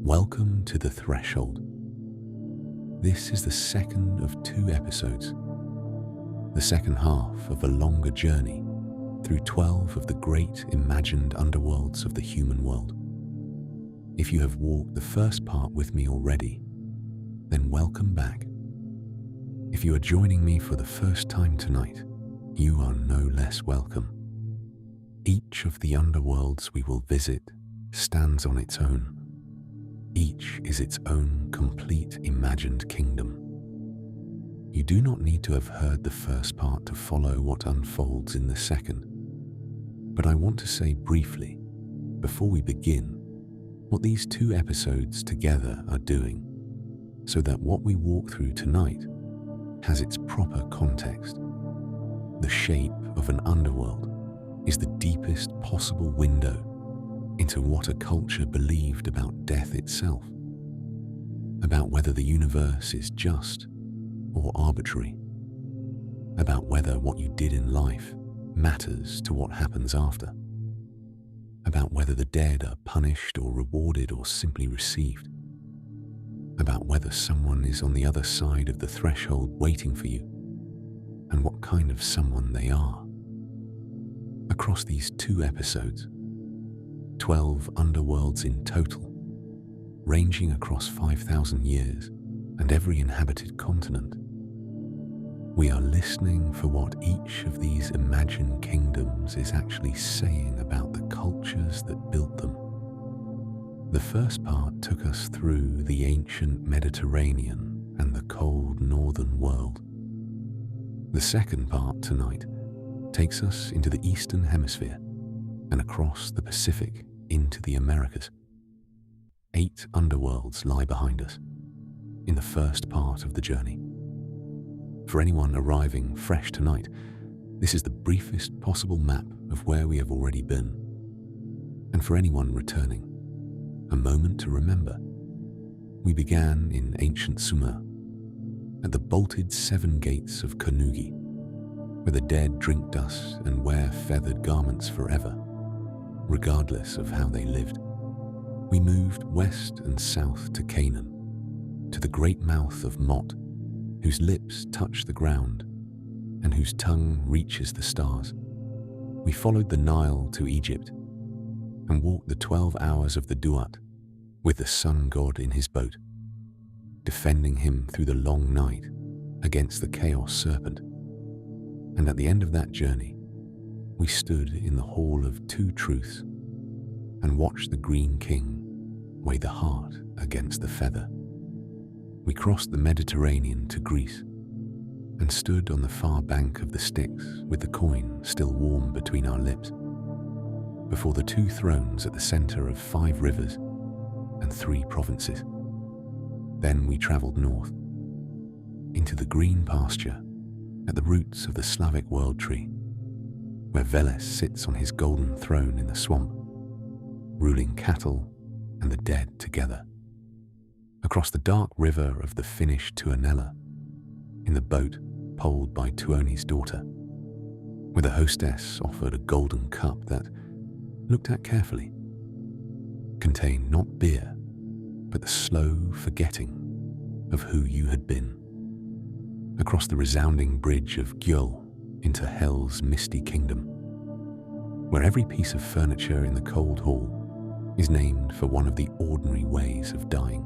Welcome to the Threshold. This is the second of 2 episodes, the second half of a longer journey through 12 of the great imagined underworlds of the human world. If you have walked the first part with me already, then welcome back. If you are joining me for the first time tonight, you are no less welcome. Each of the underworlds we will visit stands on its own. Each is its own complete imagined kingdom. You do not need to have heard the first part to follow what unfolds in the second. But I want to say briefly, before we begin, what these 2 episodes together are doing, so that what we walk through tonight has its proper context. The shape of an underworld is the deepest possible window into what a culture believed about death itself, about whether the universe is just or arbitrary, about whether what you did in life matters to what happens after, about whether the dead are punished or rewarded or simply received, about whether someone is on the other side of the threshold waiting for you, and what kind of someone they are. Across these 2 episodes, 12 underworlds in total, ranging across 5,000 years and every inhabited continent, we are listening for what each of these imagined kingdoms is actually saying about the cultures that built them. The first part took us through the ancient Mediterranean and the cold northern world. The second part tonight takes us into the Eastern Hemisphere and across the Pacific into the Americas. 8 underworlds lie behind us in the first part of the journey. For anyone arriving fresh tonight, this is the briefest possible map of where we have already been. And for anyone returning, a moment to remember. We began in ancient Sumer, at the bolted 7 gates of Kanugi, where the dead drink dust and wear feathered garments forever, regardless of how they lived. We moved west and south to Canaan, to the great mouth of Mot, whose lips touch the ground and whose tongue reaches the stars. We followed the Nile to Egypt and walked the 12 hours of the Duat with the sun god in his boat, defending him through the long night against the chaos serpent. And at the end of that journey, we stood in the Hall of 2 Truths and watched the Green King weigh the heart against the feather. We crossed the Mediterranean to Greece and stood on the far bank of the Styx with the coin still warm between our lips, before the 2 thrones at the center of 5 rivers and 3 provinces. Then we traveled north into the green pasture at the roots of the Slavic world tree, where Veles sits on his golden throne in the swamp, ruling cattle and the dead together. Across the dark river of the Finnish Tuonela, in the boat poled by Tuoni's daughter, where the hostess offered a golden cup that, looked at carefully, contained not beer, but the slow forgetting of who you had been. Across the resounding bridge of Gyul into Hell's misty kingdom, where every piece of furniture in the cold hall is named for one of the ordinary ways of dying.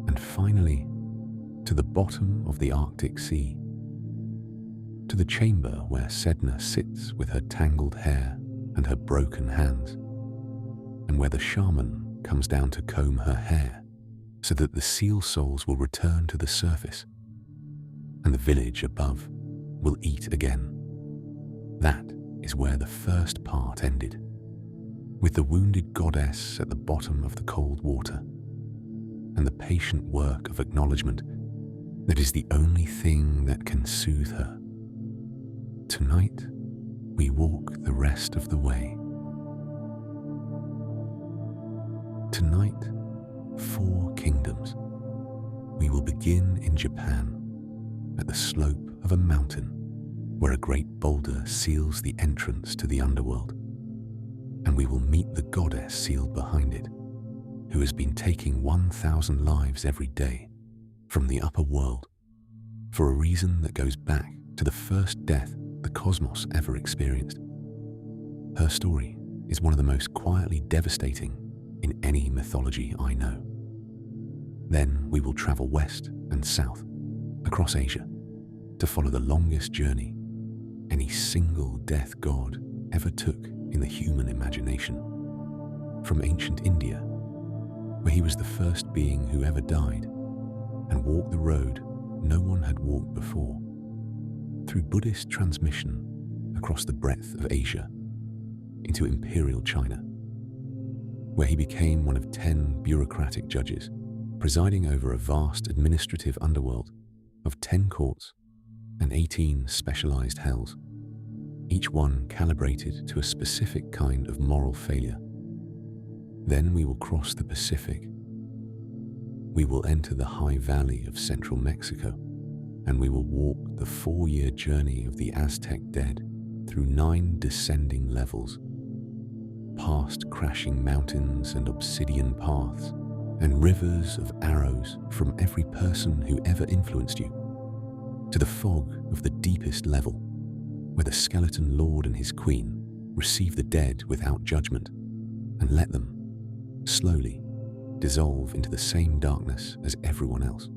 And finally, to the bottom of the Arctic Sea, to the chamber where Sedna sits with her tangled hair and her broken hands, and where the shaman comes down to comb her hair so that the seal souls will return to the surface and the village above will eat again. That is where the first part ended, with the wounded goddess at the bottom of the cold water and the patient work of acknowledgement that is the only thing that can soothe her. Tonight, we walk the rest of the way. Tonight, 4 kingdoms. We will begin in Japan, at the slope of a mountain where a great boulder seals the entrance to the underworld, and we will meet the goddess sealed behind it, who has been taking 1,000 lives every day from the upper world for a reason that goes back to the first death the cosmos ever experienced. Her story is one of the most quietly devastating in any mythology I know. Then we will travel west and south across Asia to follow the longest journey any single death god ever took in the human imagination. From ancient India, where he was the first being who ever died and walked the road no one had walked before, through Buddhist transmission across the breadth of Asia into imperial China, where he became one of 10 bureaucratic judges presiding over a vast administrative underworld of 10 courts and 18 specialized hells, each one calibrated to a specific kind of moral failure. Then we will cross the Pacific. We will enter the high valley of central Mexico, and we will walk the 4-year journey of the Aztec dead through 9 descending levels, past crashing mountains and obsidian paths, and rivers of arrows from every person who ever influenced you, to the fog of the deepest level, where the skeleton lord and his queen receive the dead without judgment and let them, slowly, dissolve into the same darkness as everyone else.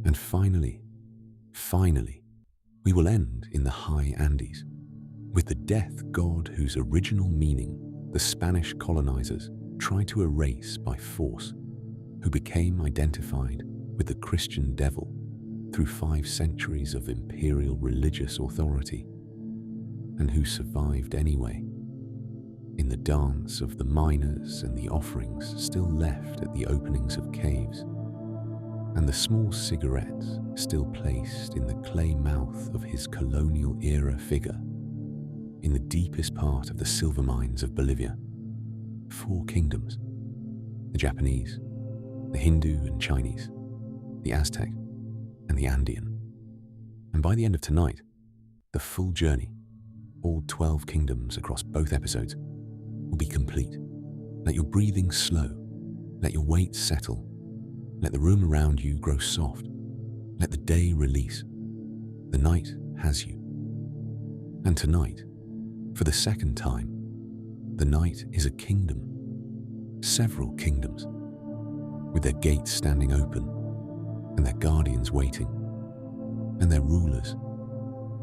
And finally, we will end in the high Andes, with the death god whose original meaning the Spanish colonizers tried to erase by force, who became identified with the Christian devil through 5 centuries of imperial religious authority, and who survived anyway, in the dance of the miners and the offerings still left at the openings of caves, and the small cigarettes still placed in the clay mouth of his colonial era figure in the deepest part of the silver mines of Bolivia. 4 kingdoms: the Japanese, the Hindu and Chinese, the Aztec, and the Andean. And by the end of tonight, the full journey, all 12 kingdoms across both episodes, will be complete. Let your breathing slow, let your weight settle, let the room around you grow soft, let the day release. The night has you. And tonight, for the second time, the night is a kingdom, several kingdoms, with their gates standing open and their guardians waiting, and their rulers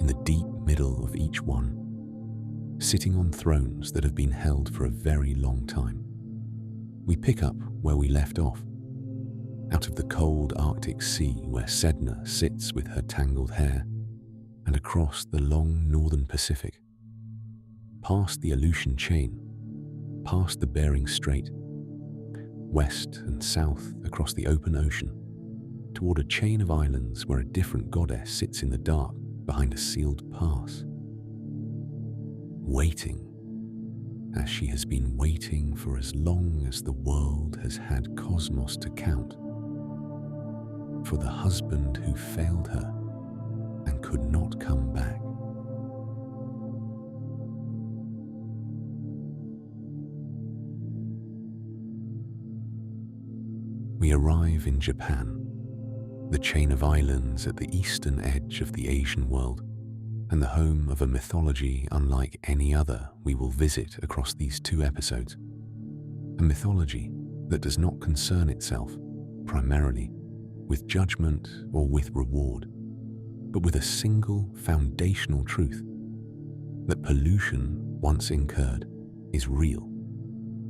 in the deep middle of each one, sitting on thrones that have been held for a very long time. We pick up where we left off, out of the cold Arctic Sea where Sedna sits with her tangled hair, and across the long northern Pacific, past the Aleutian Chain, past the Bering Strait, west and south across the open ocean, toward a chain of islands where a different goddess sits in the dark behind a sealed pass, waiting, as she has been waiting for as long as the world has had cosmos to count, for the husband who failed her and could not come back. We arrive in Japan, the chain of islands at the eastern edge of the Asian world, and the home of a mythology unlike any other we will visit across these 2 episodes. A mythology that does not concern itself primarily with judgment or with reward, but with a single foundational truth: that pollution once incurred is real,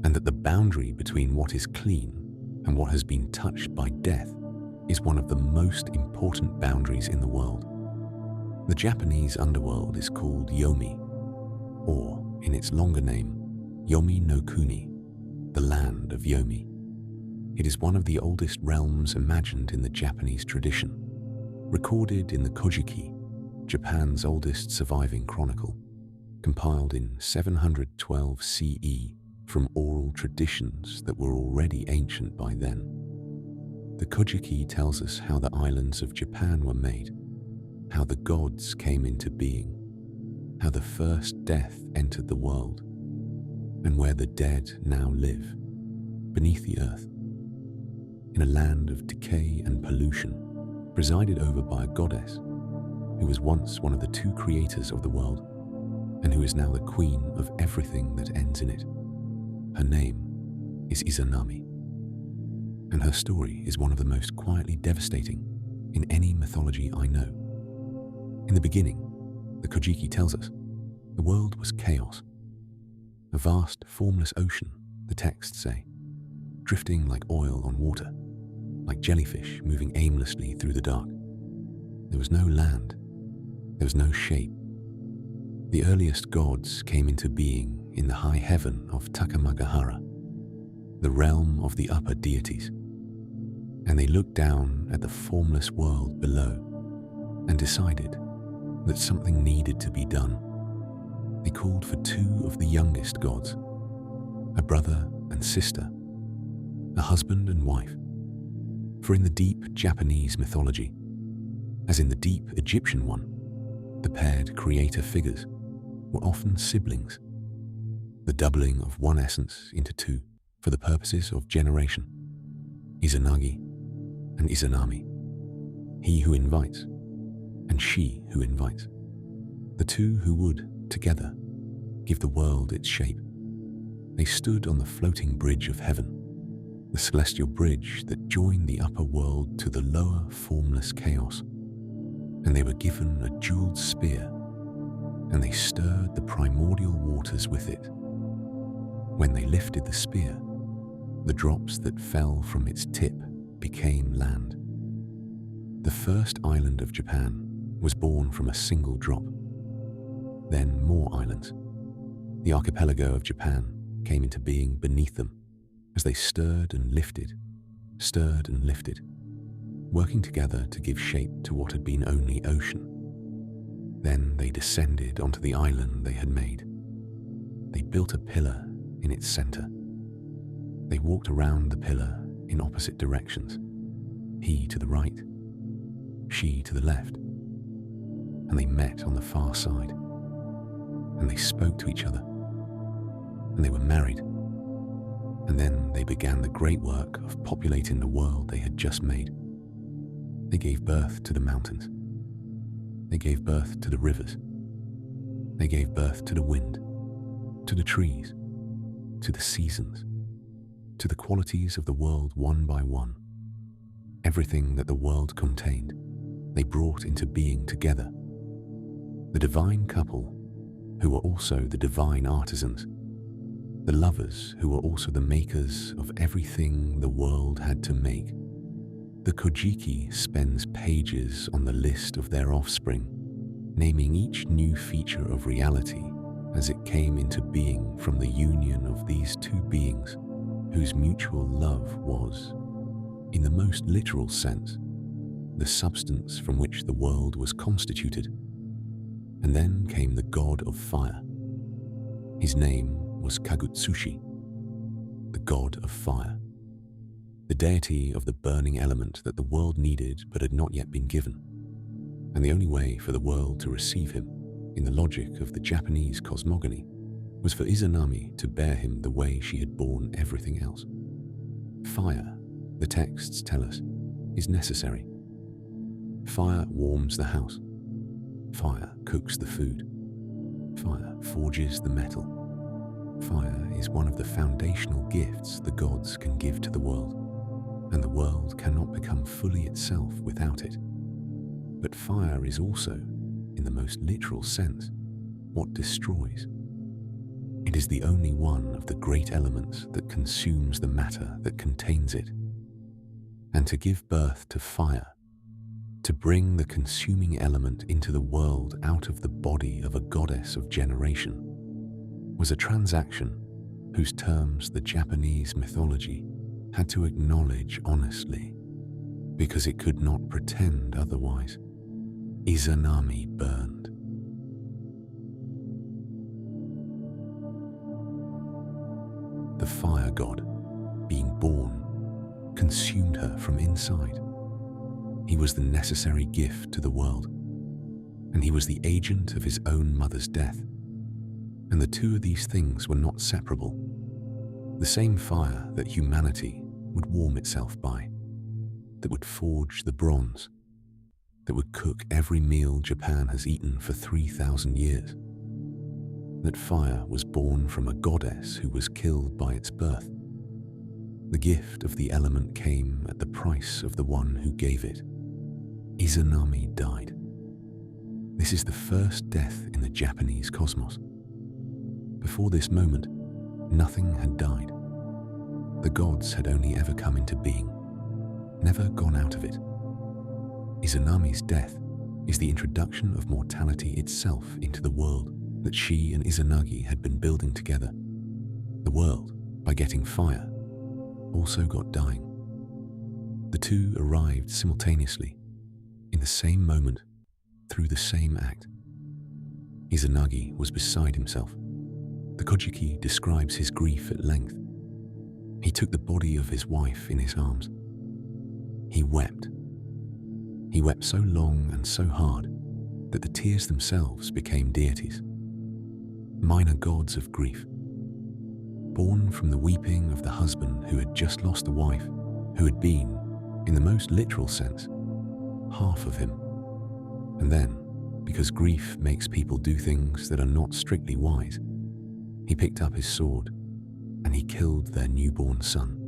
and that the boundary between what is clean and what has been touched by death is one of the most important boundaries in the world. The Japanese underworld is called Yomi, or, in its longer name, Yomi no Kuni, the land of Yomi. It is one of the oldest realms imagined in the Japanese tradition, recorded in the Kojiki, Japan's oldest surviving chronicle, compiled in 712 CE from oral traditions that were already ancient by then. The Kojiki tells us how the islands of Japan were made, how the gods came into being, how the first death entered the world, and where the dead now live. beneath the earth, in a land of decay and pollution, presided over by a goddess who was once one of the two creators of the world and who is now the queen of everything that ends in it. Her name is Izanami, and her story is one of the most quietly devastating in any mythology I know. In the beginning, the Kojiki tells us, the world was chaos, a vast, formless ocean, the texts say, drifting like oil on water, like jellyfish moving aimlessly through the dark. There was no land, there was no shape. The earliest gods came into being in the high heaven of Takamagahara, the realm of the upper deities, and they looked down at the formless world below and decided that something needed to be done. They called for two of the youngest gods, a brother and sister, a husband and wife. For in the deep Japanese mythology, as in the deep Egyptian one, the paired creator figures were often siblings, the doubling of one essence into two for the purposes of generation. Izanagi and Izanami, he who invites and she who invites, the two who would, together, give the world its shape. They stood on the floating bridge of heaven, the celestial bridge that joined the upper world to the lower formless chaos, and they were given a jeweled spear, and they stirred the primordial waters with it. When they lifted the spear, the drops that fell from its tip became land. The first island of Japan was born from a single drop. Then more islands. The archipelago of Japan came into being beneath them as they stirred and lifted, working together to give shape to what had been only ocean. Then they descended onto the island they had made. They built a pillar in its center. They walked around the pillar in opposite directions, he to the right, she to the left, and they met on the far side, and they spoke to each other, and they were married, and then they began the great work of populating the world they had just made. They gave birth to the mountains. They gave birth to the rivers. They gave birth to the wind, to the trees, to the seasons, to the qualities of the world one by one. Everything that the world contained, they brought into being together. The divine couple, who were also the divine artisans, the lovers who were also the makers of everything the world had to make. The Kojiki spends pages on the list of their offspring, naming each new feature of reality as it came into being from the union of these two beings whose mutual love was, in the most literal sense, the substance from which the world was constituted. And then came the god of fire. His name was Kagutsushi, the god of fire, the deity of the burning element that the world needed but had not yet been given. And the only way for the world to receive him, in the logic of the Japanese cosmogony, was for Izanami to bear him the way she had borne everything else. Fire, the texts tell us, is necessary. Fire warms the house. Fire cooks the food. Fire forges the metal. Fire is one of the foundational gifts the gods can give to the world, and the world cannot become fully itself without it. But fire is also, in the most literal sense, what destroys. It is the only one of the great elements that consumes the matter that contains it. And to give birth to fire, to bring the consuming element into the world out of the body of a goddess of generation, was a transaction whose terms the Japanese mythology had to acknowledge honestly, because it could not pretend otherwise. Izanami burned. The fire god, being born, consumed her from inside. He was the necessary gift to the world, and he was the agent of his own mother's death. And the two of these things were not separable. The same fire that humanity would warm itself by, that would forge the bronze, that would cook every meal Japan has eaten for 3,000 years. That fire was born from a goddess who was killed by its birth. The gift of the element came at the price of the one who gave it. Izanami died. This is the first death in the Japanese cosmos. Before this moment, nothing had died. The gods had only ever come into being, never gone out of it. Izanami's death is the introduction of mortality itself into the world that she and Izanagi had been building together. The world, by getting fire, also got dying. The two arrived simultaneously, in the same moment, through the same act. Izanagi was beside himself. The Kojiki describes his grief at length. He took the body of his wife in his arms. He wept. He wept so long and so hard that the tears themselves became deities, minor gods of grief, born from the weeping of the husband who had just lost a wife who had been, in the most literal sense, half of him. And then, because grief makes people do things that are not strictly wise, he picked up his sword and he killed their newborn son.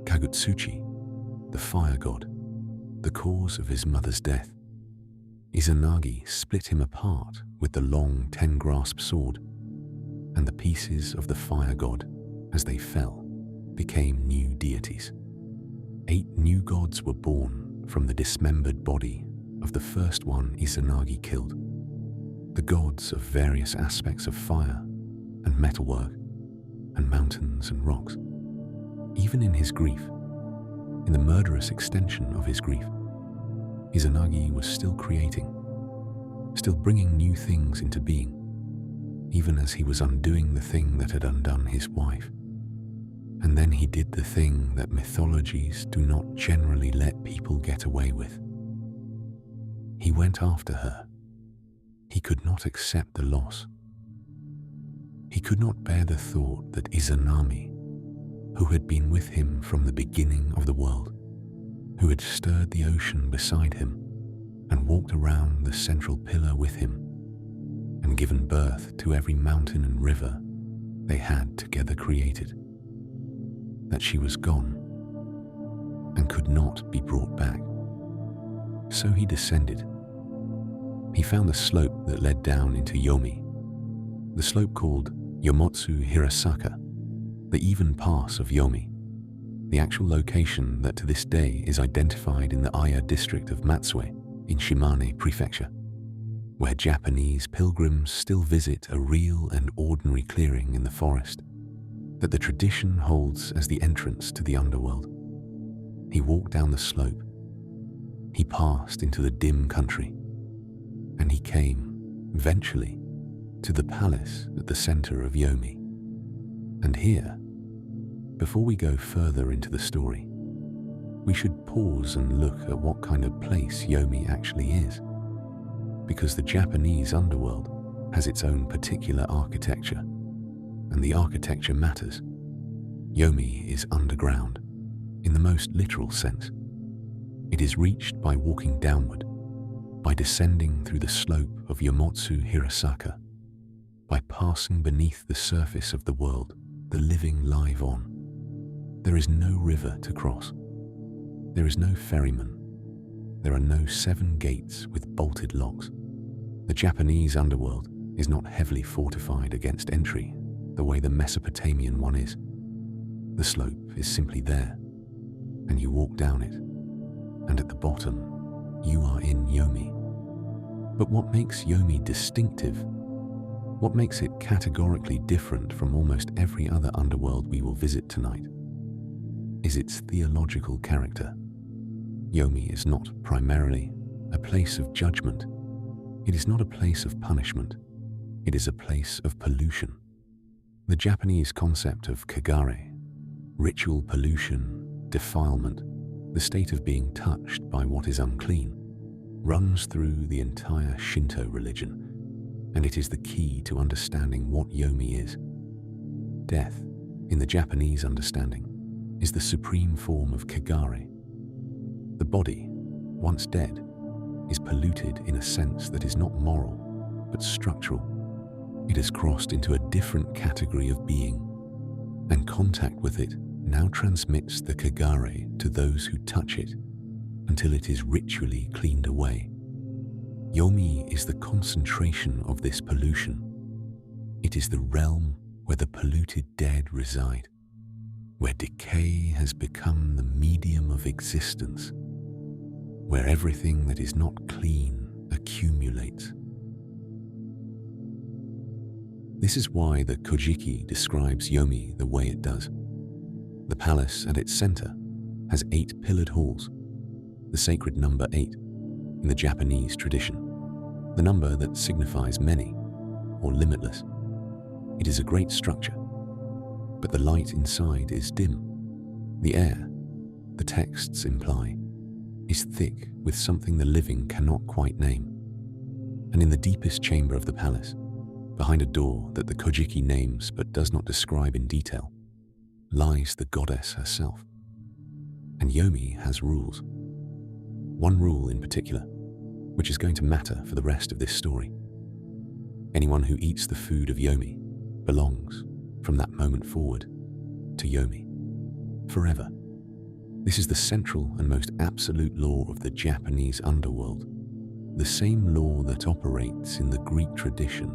Kagutsuchi, the fire god, the cause of his mother's death. Izanagi split him apart with the long 10-grasp sword, and the pieces of the fire god, as they fell, became new deities. 8 new gods were born from the dismembered body of the first one Izanagi killed. The gods of various aspects of fire and metalwork and mountains and rocks. Even in his grief, in the murderous extension of his grief, Izanagi was still creating, still bringing new things into being, even as he was undoing the thing that had undone his wife. And then he did the thing that mythologies do not generally let people get away with. He went after her. He could not accept the loss. He could not bear the thought that Izanami, who had been with him from the beginning of the world, who had stirred the ocean beside him and walked around the central pillar with him and given birth to every mountain and river they had together created, that she was gone and could not be brought back. So he descended. He found the slope that led down into Yomi, the slope called Yomotsu Hirasaka, the even pass of Yomi, the actual location that to this day is identified in the Aya district of Matsue in Shimane Prefecture, where Japanese pilgrims still visit a real and ordinary clearing in the forest that the tradition holds as the entrance to the underworld. He walked down the slope. He passed into the dim country, and he came, eventually, to the palace at the center of Yomi. And here, before we go further into the story, we should pause and look at what kind of place Yomi actually is, because the Japanese underworld has its own particular architecture, and the architecture matters. Yomi is underground, in the most literal sense. It is reached by walking downward, by descending through the slope of Yomotsu Hirasaka, by passing beneath the surface of the world, the living live on. There is no river to cross. There is no ferryman. There are no 7 gates with bolted locks. The Japanese underworld is not heavily fortified against entry the way the Mesopotamian one is. The slope is simply there, and you walk down it, and at the bottom, you are in Yomi. But what makes Yomi distinctive, what makes it categorically different from almost every other underworld we will visit tonight, is its theological character. Yomi is not primarily a place of judgment. It is not a place of punishment. It is a place of pollution. The Japanese concept of kagare, ritual pollution, defilement, the state of being touched by what is unclean, runs through the entire Shinto religion, and it is the key to understanding what Yomi is. Death in the Japanese understanding, is the supreme form of Kagare. The body, once dead, is polluted in a sense that is not moral, but structural. It has crossed into a different category of being, and contact with it now transmits the Kagare to those who touch it until it is ritually cleaned away. Yomi is the concentration of this pollution. It is the realm where the polluted dead reside, where decay has become the medium of existence, where everything that is not clean accumulates. This is why the Kojiki describes Yomi the way it does. The palace at its center has 8 pillared halls, the sacred number 8 in the Japanese tradition, the number that signifies many or limitless. It is a great structure, but the light inside is dim. The air, the texts imply, is thick with something the living cannot quite name. And in the deepest chamber of the palace, behind a door that the Kojiki names but does not describe in detail, lies the goddess herself. And Yomi has rules. One rule in particular, which is going to matter for the rest of this story. Anyone who eats the food of Yomi belongs, from that moment forward, to Yomi, forever. This is the central and most absolute law of the Japanese underworld, the same law that operates in the Greek tradition,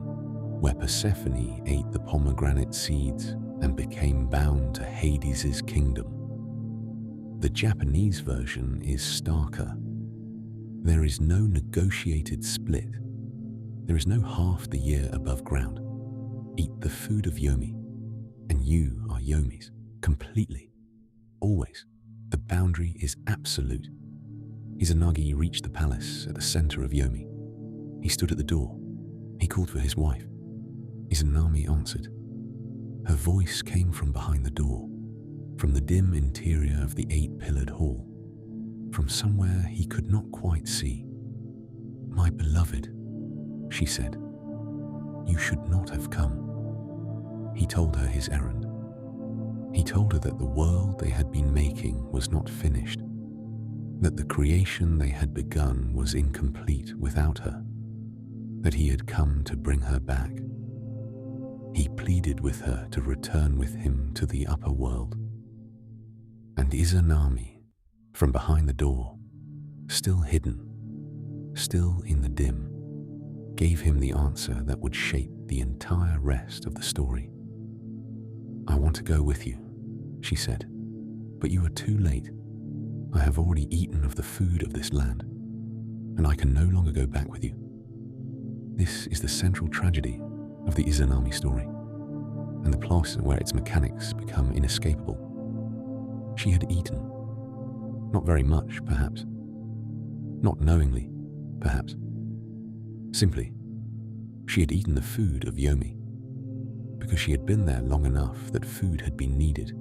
where Persephone ate the pomegranate seeds and became bound to Hades' kingdom. The Japanese version is starker. There is no negotiated split. There is no half the year above ground. Eat the food of Yomi, and you are Yomis, completely, always. The boundary is absolute. Izanagi reached the palace at the center of Yomi. He stood at the door. He called for his wife. Izanami answered. Her voice came from behind the door, from the dim interior of the 8-pillared hall, from somewhere he could not quite see. My beloved, she said, you should not have come. He told her his errand. He told her that the world they had been making was not finished, that the creation they had begun was incomplete without her, that he had come to bring her back. He pleaded with her to return with him to the upper world. And Izanami, from behind the door, still hidden, still in the dim, gave him the answer that would shape the entire rest of the story. I want to go with you, she said, but you are too late. I have already eaten of the food of this land, and I can no longer go back with you. This is the central tragedy of the Izanami story, and the place where its mechanics become inescapable. She had eaten. Not very much, perhaps. Not knowingly, perhaps. Simply, she had eaten the food of Yomi, because she had been there long enough that food had been needed,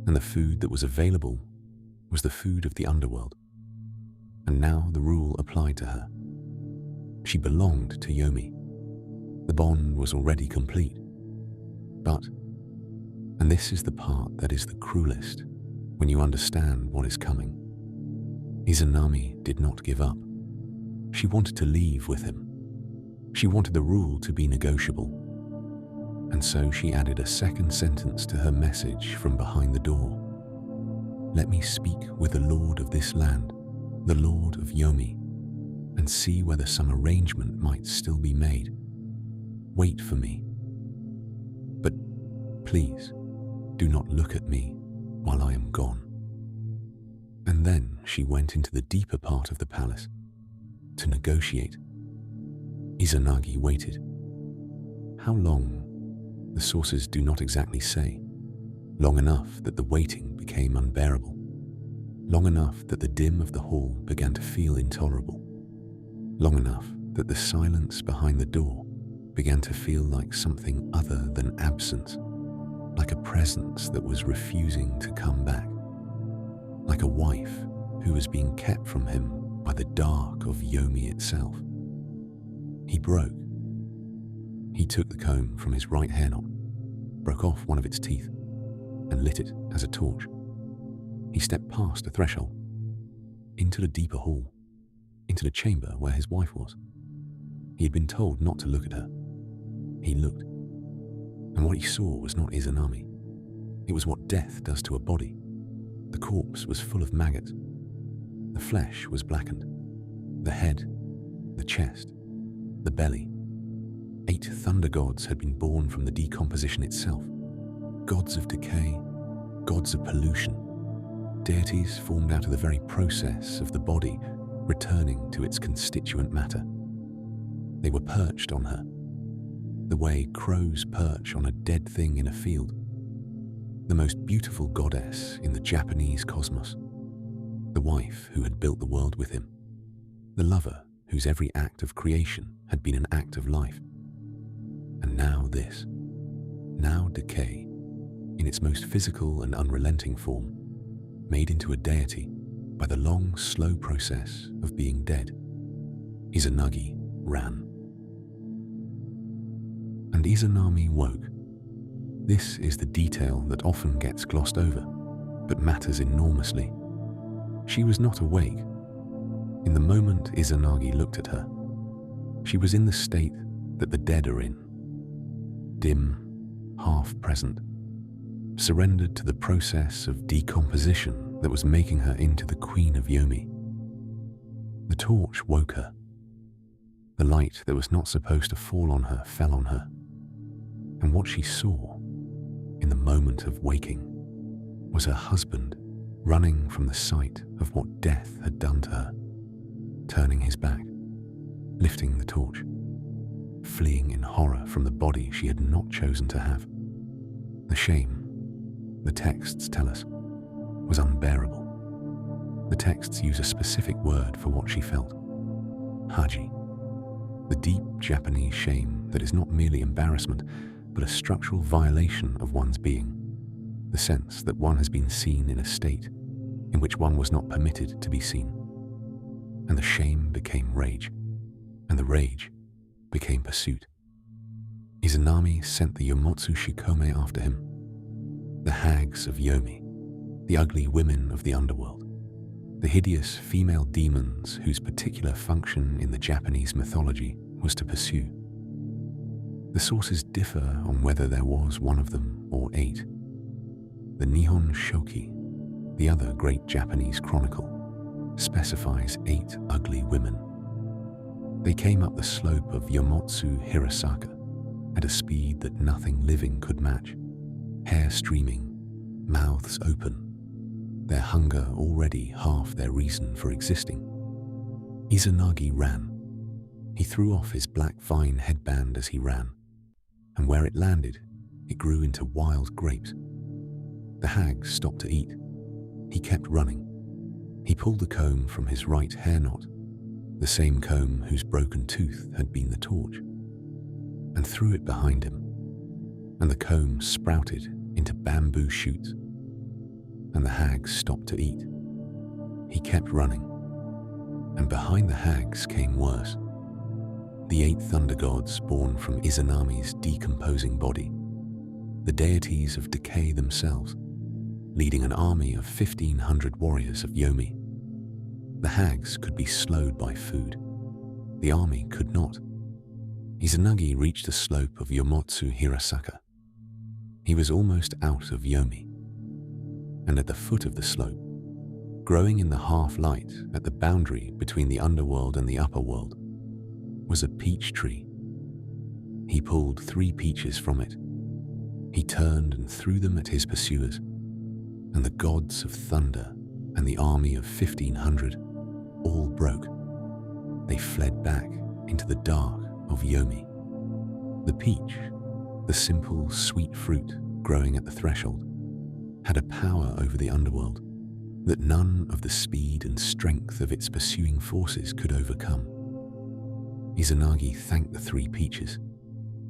and the food that was available was the food of the underworld. And now the rule applied to her. She belonged to Yomi. The bond was already complete. But, and this is the part that is the cruelest when you understand what is coming, Izanami did not give up. She wanted to leave with him. She wanted the rule to be negotiable. And so she added a second sentence to her message from behind the door. Let me speak with the Lord of this land, the Lord of Yomi, and see whether some arrangement might still be made. Wait for me. But please, do not look at me while I am gone. And then she went into the deeper part of the palace to negotiate. Izanagi waited. How long? The sources do not exactly say. Long enough that the waiting became unbearable. Long enough that the dim of the hall began to feel intolerable. Long enough that the silence behind the door began to feel like something other than absence, like a presence that was refusing to come back, like a wife who was being kept from him by the dark of Yomi itself. He broke. He took the comb from his right hair knot, broke off one of its teeth, and lit it as a torch. He stepped past the threshold, into the deeper hall, into the chamber where his wife was. He had been told not to look at her. He looked, and what he saw was not Izanami. It was what death does to a body. The corpse was full of maggots. The flesh was blackened. The head, the chest, the belly. 8 thunder gods had been born from the decomposition itself. Gods of decay, gods of pollution. Deities formed out of the very process of the body returning to its constituent matter. They were perched on her, the way crows perch on a dead thing in a field. The most beautiful goddess in the Japanese cosmos. The wife who had built the world with him. The lover whose every act of creation had been an act of life. And now this. Now decay, in its most physical and unrelenting form, made into a deity by the long, slow process of being dead. Izanagi ran. And Izanami woke. This is the detail that often gets glossed over, but matters enormously. She was not awake. In the moment Izanagi looked at her, she was in the state that the dead are in. Dim, half-present, surrendered to the process of decomposition that was making her into the Queen of Yomi. The torch woke her. The light that was not supposed to fall on her fell on her. And what she saw, in the moment of waking, was her husband running from the sight of what death had done to her, turning his back, lifting the torch, fleeing in horror from the body she had not chosen to have. The shame, the texts tell us, was unbearable. The texts use a specific word for what she felt. Haji. The deep Japanese shame that is not merely embarrassment, but a structural violation of one's being. The sense that one has been seen in a state in which one was not permitted to be seen. And the shame became rage, and the rage became pursuit. Izanami sent the Yomotsu Shikome after him, the hags of Yomi, the ugly women of the underworld, the hideous female demons whose particular function in the Japanese mythology was to pursue. The sources differ on whether there was one of them or 8. The Nihon Shoki, the other great Japanese chronicle, specifies 8 ugly women. They came up the slope of Yomotsu Hirasaka at a speed that nothing living could match, hair streaming, mouths open, their hunger already half their reason for existing. Izanagi ran. He threw off his black vine headband as he ran, and where it landed, it grew into wild grapes. The hag stopped to eat. He kept running. He pulled the comb from his right hair knot, the same comb whose broken tooth had been the torch, and threw it behind him, and the comb sprouted into bamboo shoots, and the hag stopped to eat. He kept running, and behind the hags came worse. The 8 thunder gods born from Izanami's decomposing body, the deities of decay themselves, leading an army of 1,500 warriors of Yomi. The hags could be slowed by food. The army could not. Izanagi reached the slope of Yomotsu Hirasaka. He was almost out of Yomi. And at the foot of the slope, growing in the half-light at the boundary between the underworld and the upper world, was a peach tree. He pulled 3 peaches from it. He turned and threw them at his pursuers, and the gods of thunder and the army of 1,500 all broke. They fled back into the dark of Yomi. The peach, the simple, sweet fruit growing at the threshold, had a power over the underworld that none of the speed and strength of its pursuing forces could overcome. Izanagi thanked the 3 peaches.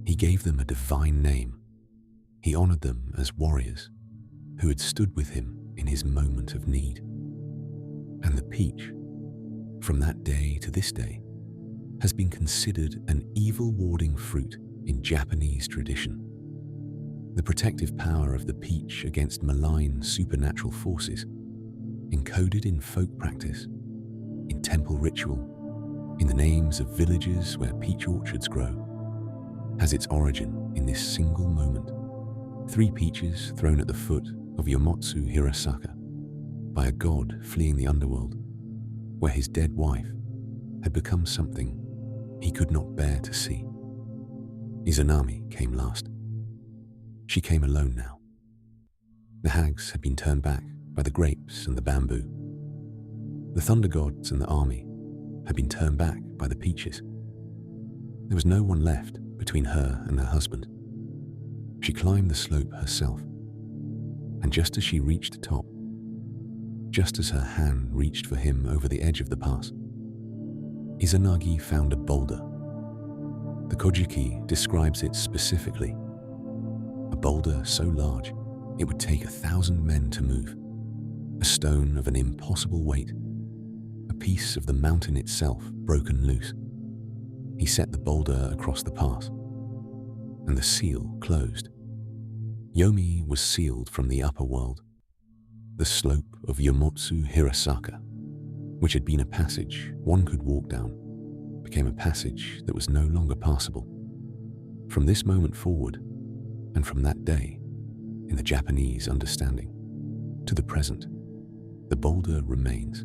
He gave them a divine name. He honored them as warriors who had stood with him in his moment of need. And the peach, from that day to this day, has been considered an evil-warding fruit in Japanese tradition. The protective power of the peach against malign supernatural forces, encoded in folk practice, in temple ritual, in the names of villages where peach orchards grow, has its origin in this single moment. 3 peaches thrown at the foot of Yomotsu Hirasaka by a god fleeing the underworld, where his dead wife had become something he could not bear to see. Izanami came last. She came alone now. The hags had been turned back by the grapes and the bamboo. The thunder gods and the army had been turned back by the peaches. There was no one left between her and her husband. She climbed the slope herself, and just as she reached the top, just as her hand reached for him over the edge of the pass, Izanagi found a boulder. The Kojiki describes it specifically. A boulder so large it would take 1,000 men to move. A stone of an impossible weight. A piece of the mountain itself broken loose. He set the boulder across the pass, and the seal closed. Yomi was sealed from the upper world. The slope of Yomotsu Hirasaka, which had been a passage one could walk down, became a passage that was no longer passable. From this moment forward, and from that day, in the Japanese understanding, to the present, the boulder remains.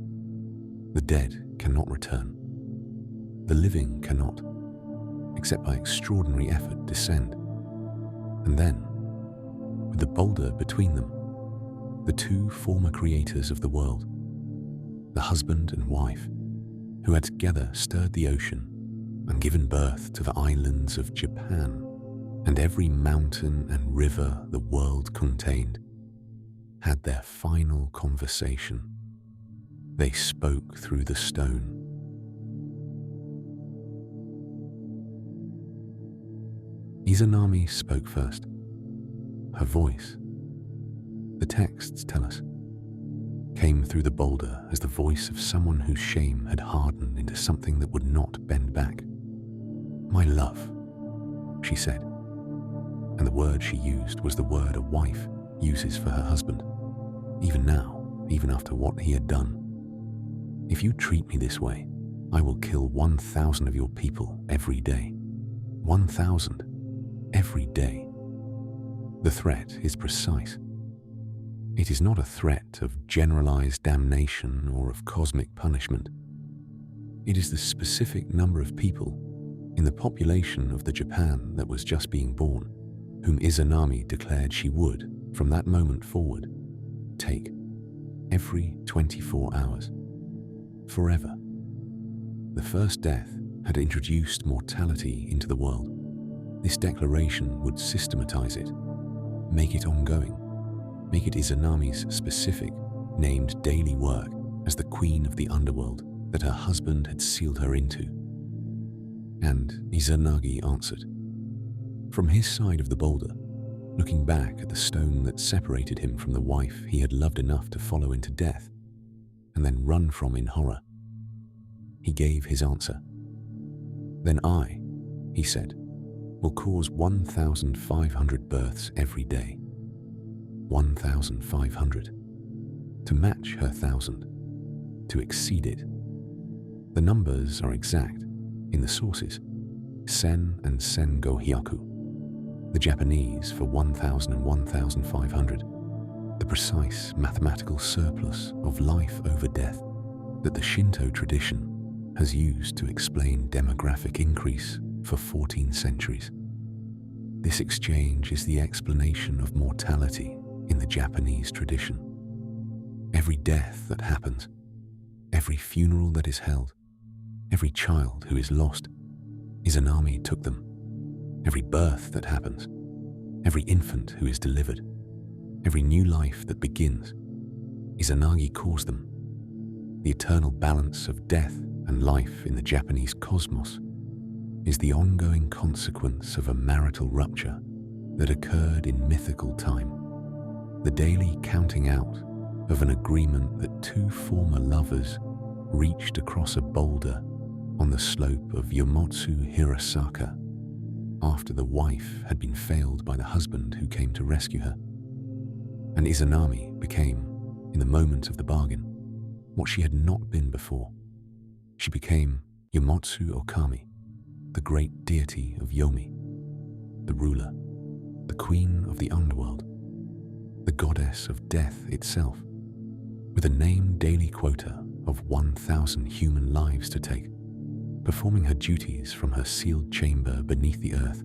The dead cannot return. The living cannot, except by extraordinary effort, descend. And then, with the boulder between them, the 2 former creators of the world, the husband and wife, who had together stirred the ocean and given birth to the islands of Japan and every mountain and river the world contained, had their final conversation. They spoke through the stone. Izanami spoke first. Her voice, the texts tell us, came through the boulder as the voice of someone whose shame had hardened into something that would not bend back. "My love," she said, and the word she used was the word a wife uses for her husband, even now, even after what he had done. "If you treat me this way, I will kill 1,000 of your people every day. 1,000 every day." The threat is precise. It is not a threat of generalized damnation or of cosmic punishment. It is the specific number of people in the population of the Japan that was just being born, whom Izanami declared she would, from that moment forward, take every 24 hours, forever. The first death had introduced mortality into the world. This declaration would systematize it, make it ongoing, make it Izanami's specific, named daily work as the queen of the underworld that her husband had sealed her into. And Izanagi answered. From his side of the boulder, looking back at the stone that separated him from the wife he had loved enough to follow into death, and then run from in horror, he gave his answer. "Then I," he said, "will cause 1,500 births every day. 1,500. To match her 1,000. To exceed it. The numbers are exact in the sources. Sen and Sen go hyaku. The Japanese for 1,000 and 1,500. The precise mathematical surplus of life over death that the Shinto tradition has used to explain demographic increase for 14 centuries. This exchange is the explanation of mortality in the Japanese tradition. Every death that happens, every funeral that is held, every child who is lost, Izanami took them. Every birth that happens, every infant who is delivered, every new life that begins, Izanagi caused them. The eternal balance of death and life in the Japanese cosmos is the ongoing consequence of a marital rupture that occurred in mythical time, the daily counting out of an agreement that 2 former lovers reached across a boulder on the slope of Yomotsu Hirasaka after the wife had been failed by the husband who came to rescue her. And Izanami became, in the moment of the bargain, what she had not been before. She became Yomotsu Okami, the great deity of Yomi, the ruler, the queen of the underworld, the goddess of death itself, with a named daily quota of 1,000 human lives to take, performing her duties from her sealed chamber beneath the earth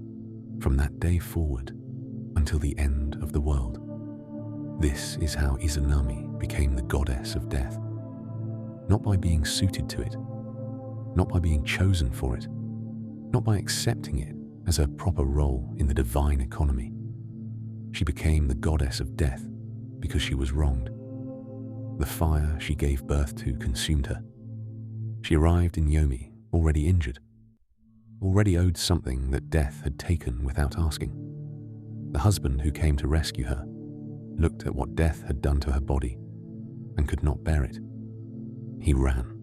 from that day forward until the end of the world. This is how Izanami became the goddess of death, not by being suited to it, not by being chosen for it, not by accepting it as her proper role in the divine economy. She became the goddess of death because she was wronged. The fire she gave birth to consumed her. She arrived in Yomi already injured, already owed something that death had taken without asking. The husband who came to rescue her looked at what death had done to her body and could not bear it. He ran.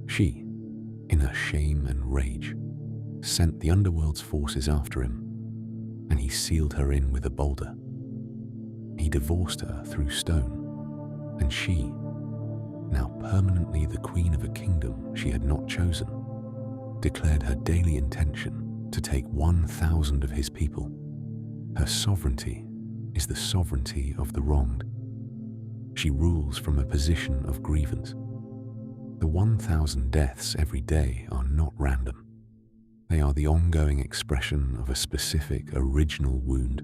She, in her shame and rage, sent the Underworld's forces after him, and he sealed her in with a boulder. He divorced her through stone, and she, now permanently the queen of a kingdom she had not chosen, declared her daily intention to take 1,000 of his people. Her sovereignty is the sovereignty of the wronged. She rules from a position of grievance. The 1,000 deaths every day are not random. They are the ongoing expression of a specific original wound.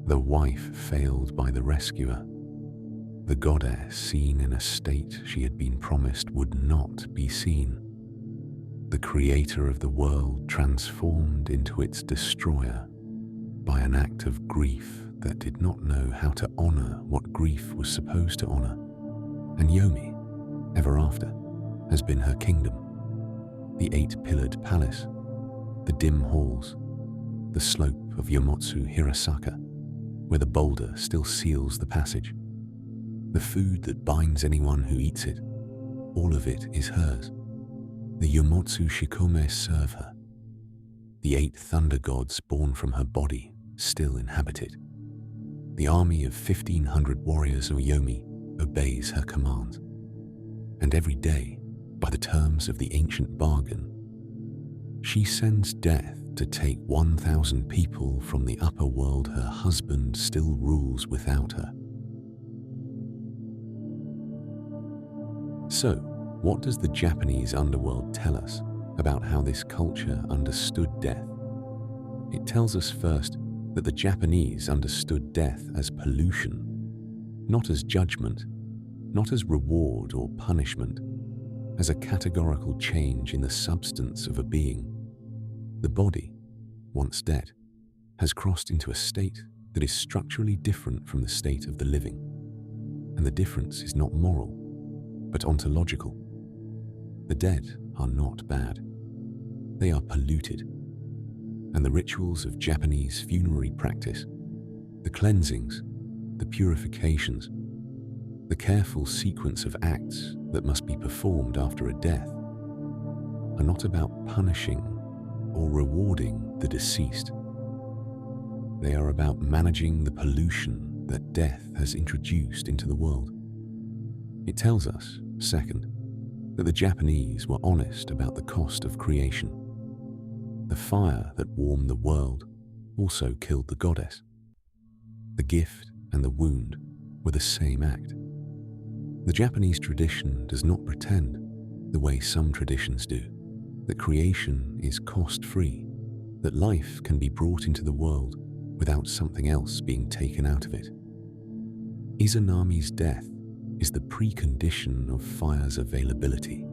The wife failed by the rescuer. The goddess seen in a state she had been promised would not be seen. The creator of the world transformed into its destroyer by an act of grief that did not know how to honor what grief was supposed to honor. And Yomi, ever after, has been her kingdom. The 8-pillared palace, the dim halls, the slope of Yomotsu Hirasaka, where the boulder still seals the passage. The food that binds anyone who eats it, all of it is hers. The Yomotsu Shikome serve her. The 8 thunder gods born from her body still inhabit it. The army of 1,500 warriors of Yomi obeys her commands. And every day, by the terms of the ancient bargain, she sends death to take 1,000 people from the upper world her husband still rules without her. So, what does the Japanese underworld tell us about how this culture understood death? It tells us first that the Japanese understood death as pollution, not as judgment, not as reward or punishment, as a categorical change in the substance of a being. The body, once dead, has crossed into a state that is structurally different from the state of the living, and the difference is not moral, but ontological. The dead are not bad. They are polluted, and the rituals of Japanese funerary practice, the cleansings, the purifications, the careful sequence of acts that must be performed after a death, are not about punishing or rewarding the deceased. They are about managing the pollution that death has introduced into the world. It tells us, second, that the Japanese were honest about the cost of creation. The fire that warmed the world also killed the goddess. The gift and the wound were the same act. The Japanese tradition does not pretend, the way some traditions do, that creation is cost-free, that life can be brought into the world without something else being taken out of it. Izanami's death is the precondition of fire's availability.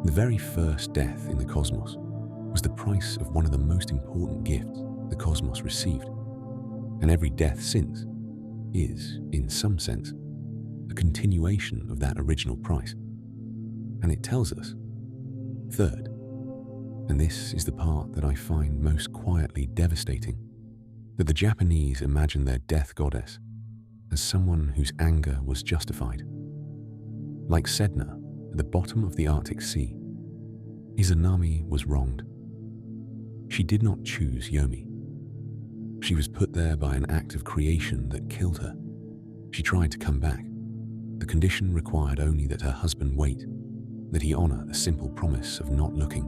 The very first death in the cosmos was the price of one of the most important gifts the cosmos received, and every death since is, in some sense, a continuation of that original price. And it tells us, third, and this is the part that I find most quietly devastating, that the Japanese imagine their death goddess as someone whose anger was justified. Like Sedna at the bottom of the Arctic Sea, Izanami was wronged. She did not choose Yomi. She was put there by an act of creation that killed her. She tried to come back. The condition required only that her husband wait, that he honor the simple promise of not looking.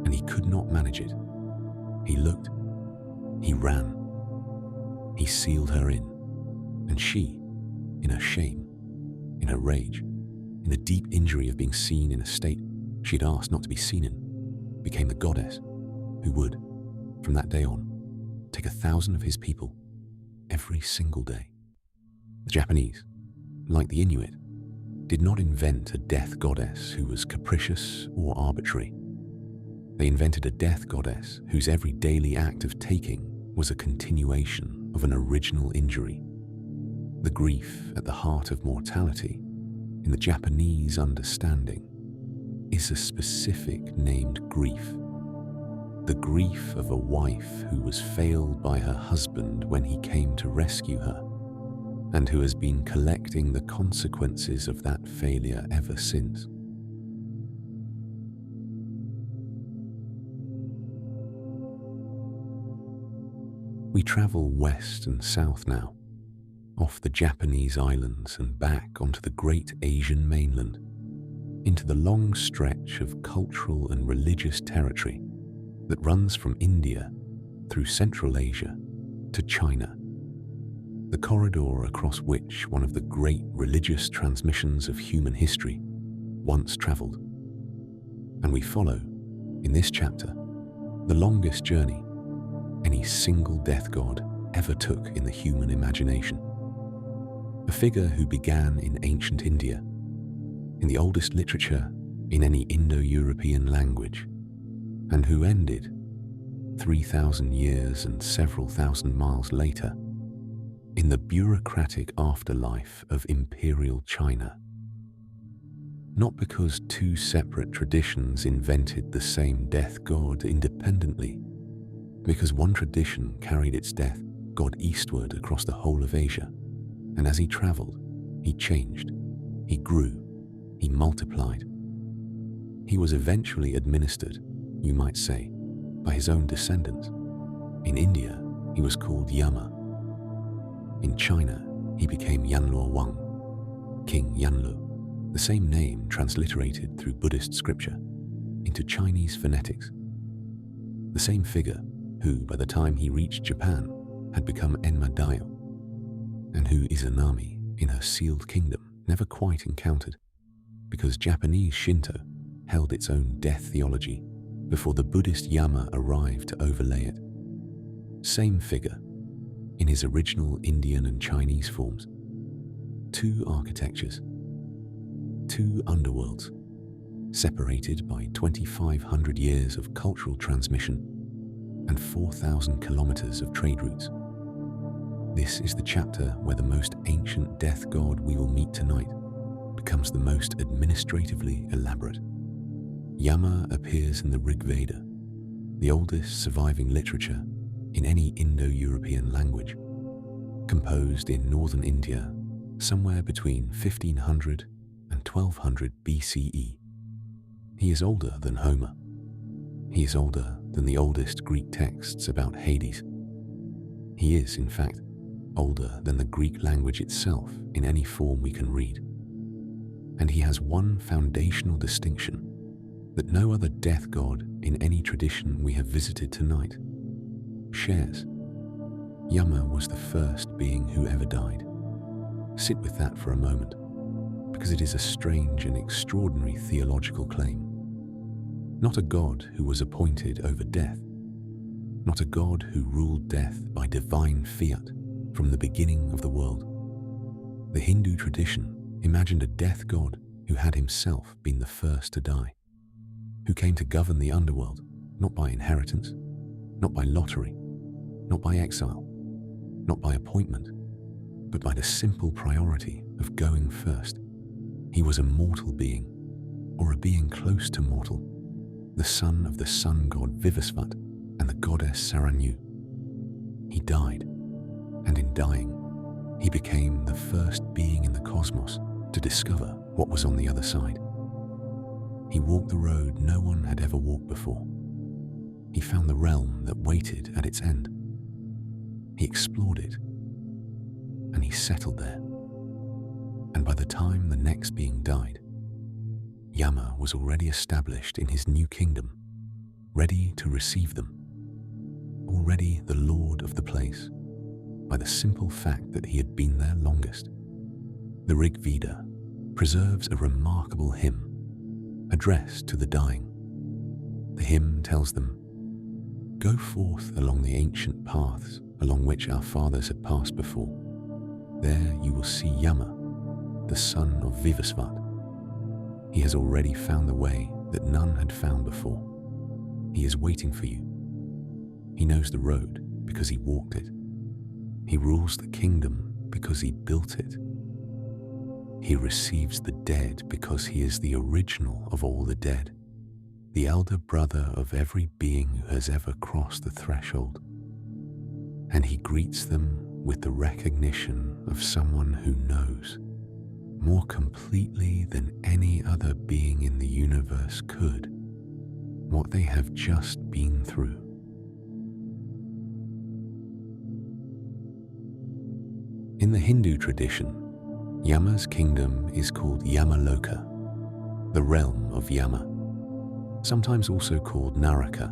And he could not manage it. He looked. He ran. He sealed her in. And she, in her shame, in her rage, in the deep injury of being seen in a state she had asked not to be seen in, became the goddess who would, from that day on, take 1,000 of his people every single day. The Japanese, like the Inuit, did not invent a death goddess who was capricious or arbitrary. They invented a death goddess whose every daily act of taking was a continuation of an original injury. The grief at the heart of mortality, in the Japanese understanding, is a specific named grief. The grief of a wife who was failed by her husband when he came to rescue her, and who has been collecting the consequences of that failure ever since. We travel west and south now, off the Japanese islands and back onto the great Asian mainland, into the long stretch of cultural and religious territory that runs from India through Central Asia to China, the corridor across which one of the great religious transmissions of human history once traveled. And we follow, in this chapter, the longest journey any single death god ever took in the human imagination. A figure who began in ancient India, in the oldest literature in any Indo-European language, and who ended 3,000 years and several thousand miles later in the bureaucratic afterlife of imperial China. Not because two separate traditions invented the same death god independently, because one tradition carried its death god eastward across the whole of Asia, and as he traveled, he changed, he grew, he multiplied. He was eventually administered, you might say, by his own descendants. In India, he was called Yama. In China, he became Yanluo Wang, King Yanlu, the same name transliterated through Buddhist scripture into Chinese phonetics. The same figure who, by the time he reached Japan, had become Enma Daio, and who Izanami, in her sealed kingdom, never quite encountered, because Japanese Shinto held its own death theology before the Buddhist Yama arrived to overlay it. Same figure, in his original Indian and Chinese forms. Two architectures, two underworlds, separated by 2,500 years of cultural transmission and 4,000 kilometers of trade routes. This is the chapter where the most ancient death god we will meet tonight becomes the most administratively elaborate. Yama appears in the Rig Veda, the oldest surviving literature in any Indo-European language, composed in northern India somewhere between 1500 and 1200 BCE. He is older than Homer. He is older than the oldest Greek texts about Hades. He is, in fact, older than the Greek language itself in any form we can read. And he has one foundational distinction that no other death god in any tradition we have visited tonight shares. Yama was the first being who ever died. Sit with that for a moment, because it is a strange and extraordinary theological claim. Not a god who was appointed over death, not a god who ruled death by divine fiat from the beginning of the world. The Hindu tradition imagined a death god who had himself been the first to die, who came to govern the underworld, not by inheritance, not by lottery, not by exile, not by appointment, but by the simple priority of going first. He was a mortal being, or a being close to mortal, the son of the sun god Vivasvat and the goddess Saranyu. He died, and in dying, he became the first being in the cosmos to discover what was on the other side. He walked the road no one had ever walked before. he found the realm that waited at its end. He explored it, and he settled there. And by the time the next being died, Yama was already established in his new kingdom, ready to receive them, already the lord of the place, by the simple fact that he had been there longest. The Rig Veda preserves a remarkable hymn addressed to the dying. The hymn tells them, "Go forth along the ancient paths along which our fathers had passed before. There you will see Yama, the son of Vivasvat. He has already found the way that none had found before. He is waiting for you. He knows the road because he walked it. He rules the kingdom because he built it. He receives the dead because he is the original of all the dead, the elder brother of every being who has ever crossed the threshold. And he greets them with the recognition of someone who knows, more completely than any other being in the universe could, what they have just been through." In the Hindu tradition, Yama's kingdom is called Yamaloka, the realm of Yama, sometimes also called Naraka,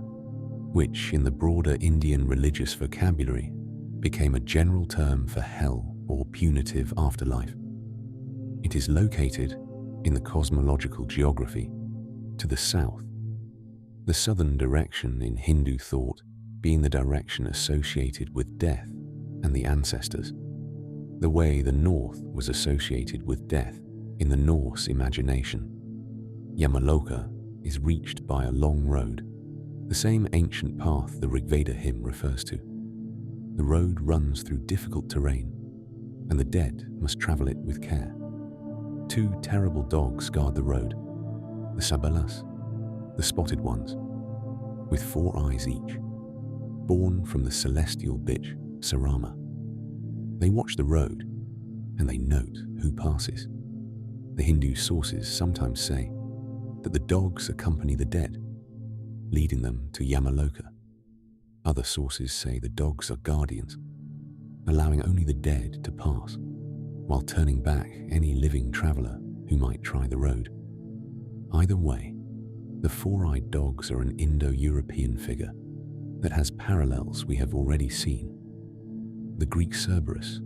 which in the broader Indian religious vocabulary became a general term for hell or punitive afterlife. It is located in the cosmological geography to the south, the southern direction in Hindu thought being the direction associated with death and the ancestors, the way the north was associated with death in the Norse imagination. Yamaloka is reached by a long road, the same ancient path the Rigveda hymn refers to. The road runs through difficult terrain, and the dead must travel it with care. 2 terrible dogs guard the road, the Sabalas, the spotted ones, with 4 eyes each, born from the celestial bitch, Sarama. They watch the road, and they note who passes. The Hindu sources sometimes say that the dogs accompany the dead, leading them to Yamaloka. Other sources say the dogs are guardians, allowing only the dead to pass, while turning back any living traveller who might try the road. Either way, the 4-eyed dogs are an Indo-European figure that has parallels we have already seen. The Greek Cerberus,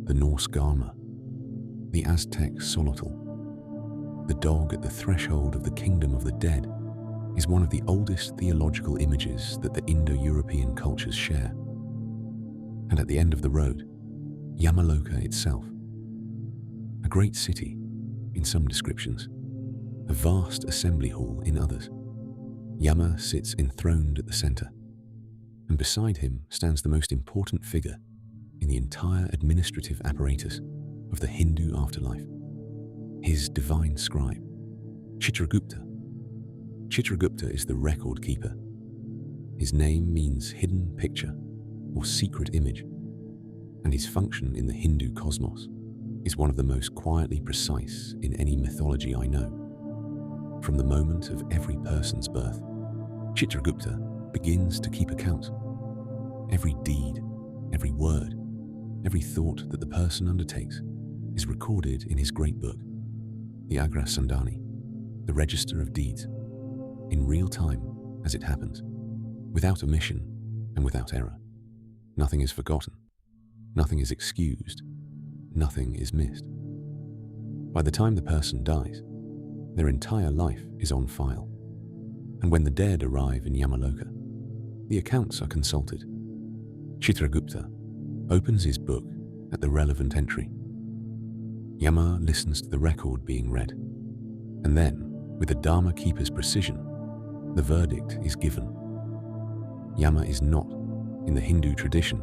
the Norse Garma, the Aztec Solotl. The dog at the threshold of the kingdom of the dead is one of the oldest theological images that the Indo-European cultures share. And at the end of the road, Yamaloka itself, a great city in some descriptions, a vast assembly hall in others. Yama sits enthroned at the center, and beside him stands the most important figure in the entire administrative apparatus of the Hindu afterlife, his divine scribe, Chitragupta. Chitragupta is the record keeper. His name means hidden picture or secret image, and his function in the Hindu cosmos is one of the most quietly precise in any mythology I know. From the moment of every person's birth, Chitragupta begins to keep account. Every deed, every word, every thought that the person undertakes is recorded in his great book, the Agra Sandhani, the Register of Deeds, in real time as it happens, without omission and without error. Nothing is forgotten, nothing is excused, nothing is missed. By the time the person dies, their entire life is on file, and when the dead arrive in Yamaloka, the accounts are consulted. Chitragupta opens his book at the relevant entry. Yama listens to the record being read, and then, with the Dharma keeper's precision, the verdict is given. Yama is not, in the Hindu tradition,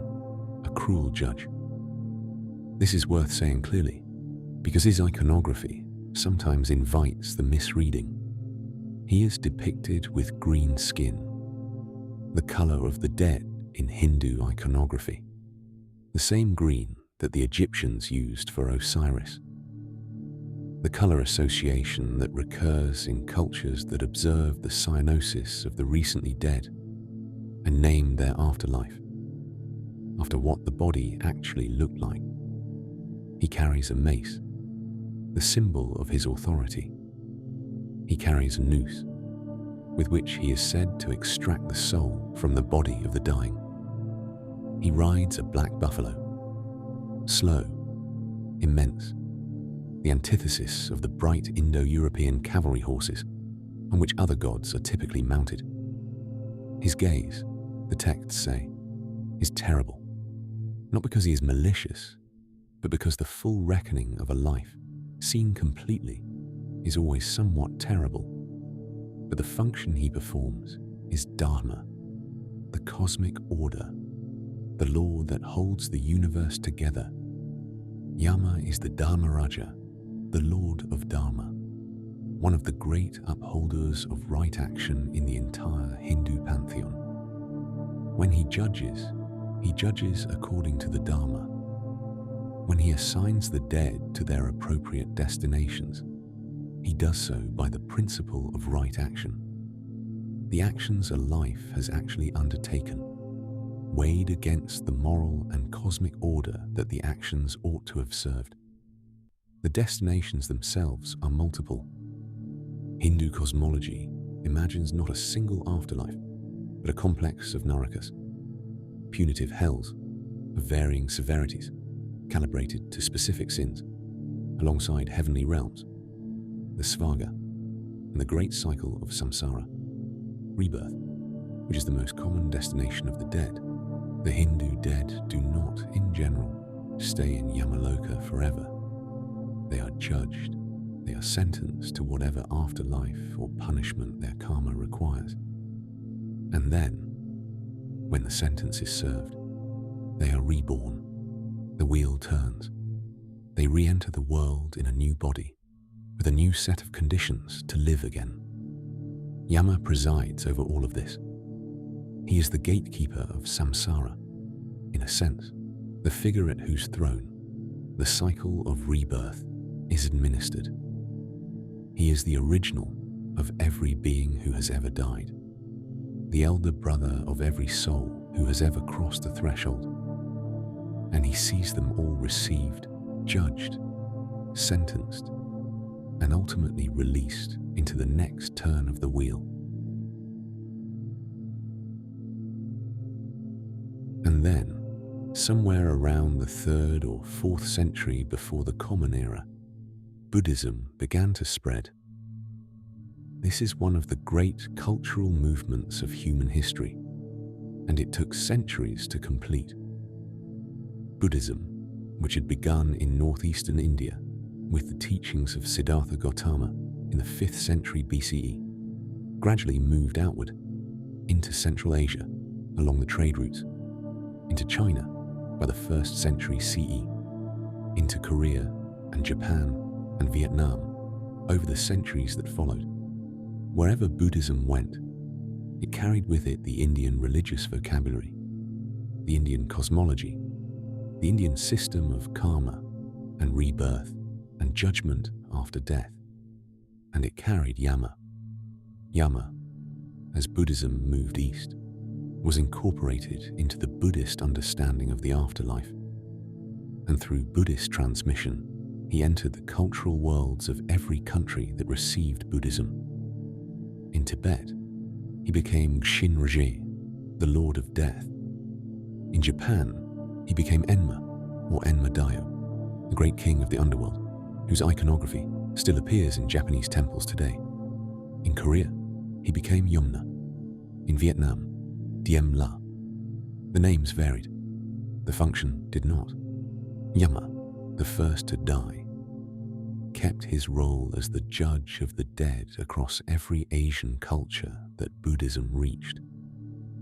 a cruel judge. This is worth saying clearly, because his iconography sometimes invites the misreading. He is depicted with green skin, the color of the dead in Hindu iconography, the same green that the Egyptians used for Osiris. The color association that recurs in cultures that observe the cyanosis of the recently dead and named their afterlife after what the body actually looked like. He carries a mace, the symbol of his authority. He carries a noose, with which he is said to extract the soul from the body of the dying. He rides a black buffalo, slow, immense, the antithesis of the bright Indo-European cavalry horses on which other gods are typically mounted. His gaze, the texts say, is terrible, not because he is malicious, but because the full reckoning of a life, seen completely, is always somewhat terrible. But the function he performs is Dharma, the cosmic order, the law that holds the universe together. Yama is the Dharmaraja, the Lord of Dharma, one of the great upholders of right action in the entire Hindu pantheon. When he judges according to the Dharma. When he assigns the dead to their appropriate destinations, he does so by the principle of right action. The actions a life has actually undertaken, weighed against the moral and cosmic order that the actions ought to have served. The destinations themselves are multiple. Hindu cosmology imagines not a single afterlife, but a complex of narakas, punitive hells of varying severities, calibrated to specific sins, alongside heavenly realms, the Svarga, and the great cycle of samsara, rebirth, which is the most common destination of the dead. The Hindu dead do not, in general, stay in Yamaloka forever. They are judged, they are sentenced to whatever afterlife or punishment their karma requires. And then, when the sentence is served, they are reborn. The wheel turns. They re-enter the world in a new body, with a new set of conditions to live again. Yama presides over all of this. He is the gatekeeper of samsara, in a sense, the figure at whose throne the cycle of rebirth is administered. He is the original of every being who has ever died, the elder brother of every soul who has ever crossed the threshold, and he sees them all received, judged, sentenced, and ultimately released into the next turn of the wheel. And then, somewhere around the 3rd or 4th century before the Common Era, Buddhism began to spread. This is one of the great cultural movements of human history, and it took centuries to complete. Buddhism, which had begun in northeastern India with the teachings of Siddhartha Gautama in the 5th century BCE, gradually moved outward into Central Asia along the trade routes, into China by the 1st century CE, into Korea and Japan and Vietnam over the centuries that followed. Wherever Buddhism went, it carried with it the Indian religious vocabulary, the Indian cosmology, the Indian system of karma and rebirth and judgment after death, and it carried Yama. Yama, as Buddhism moved east, was incorporated into the Buddhist understanding of the afterlife, and through Buddhist transmission, he entered the cultural worlds of every country that received Buddhism. In Tibet, he became Shinrajé, the Lord of Death. In Japan, he became Enma, or Enma-Dayo, the great king of the underworld, whose iconography still appears in Japanese temples today. In Korea, he became Yumna. In Vietnam, Diem La. The names varied. The function did not. Yama, the first to die, kept his role as the judge of the dead across every Asian culture that Buddhism reached.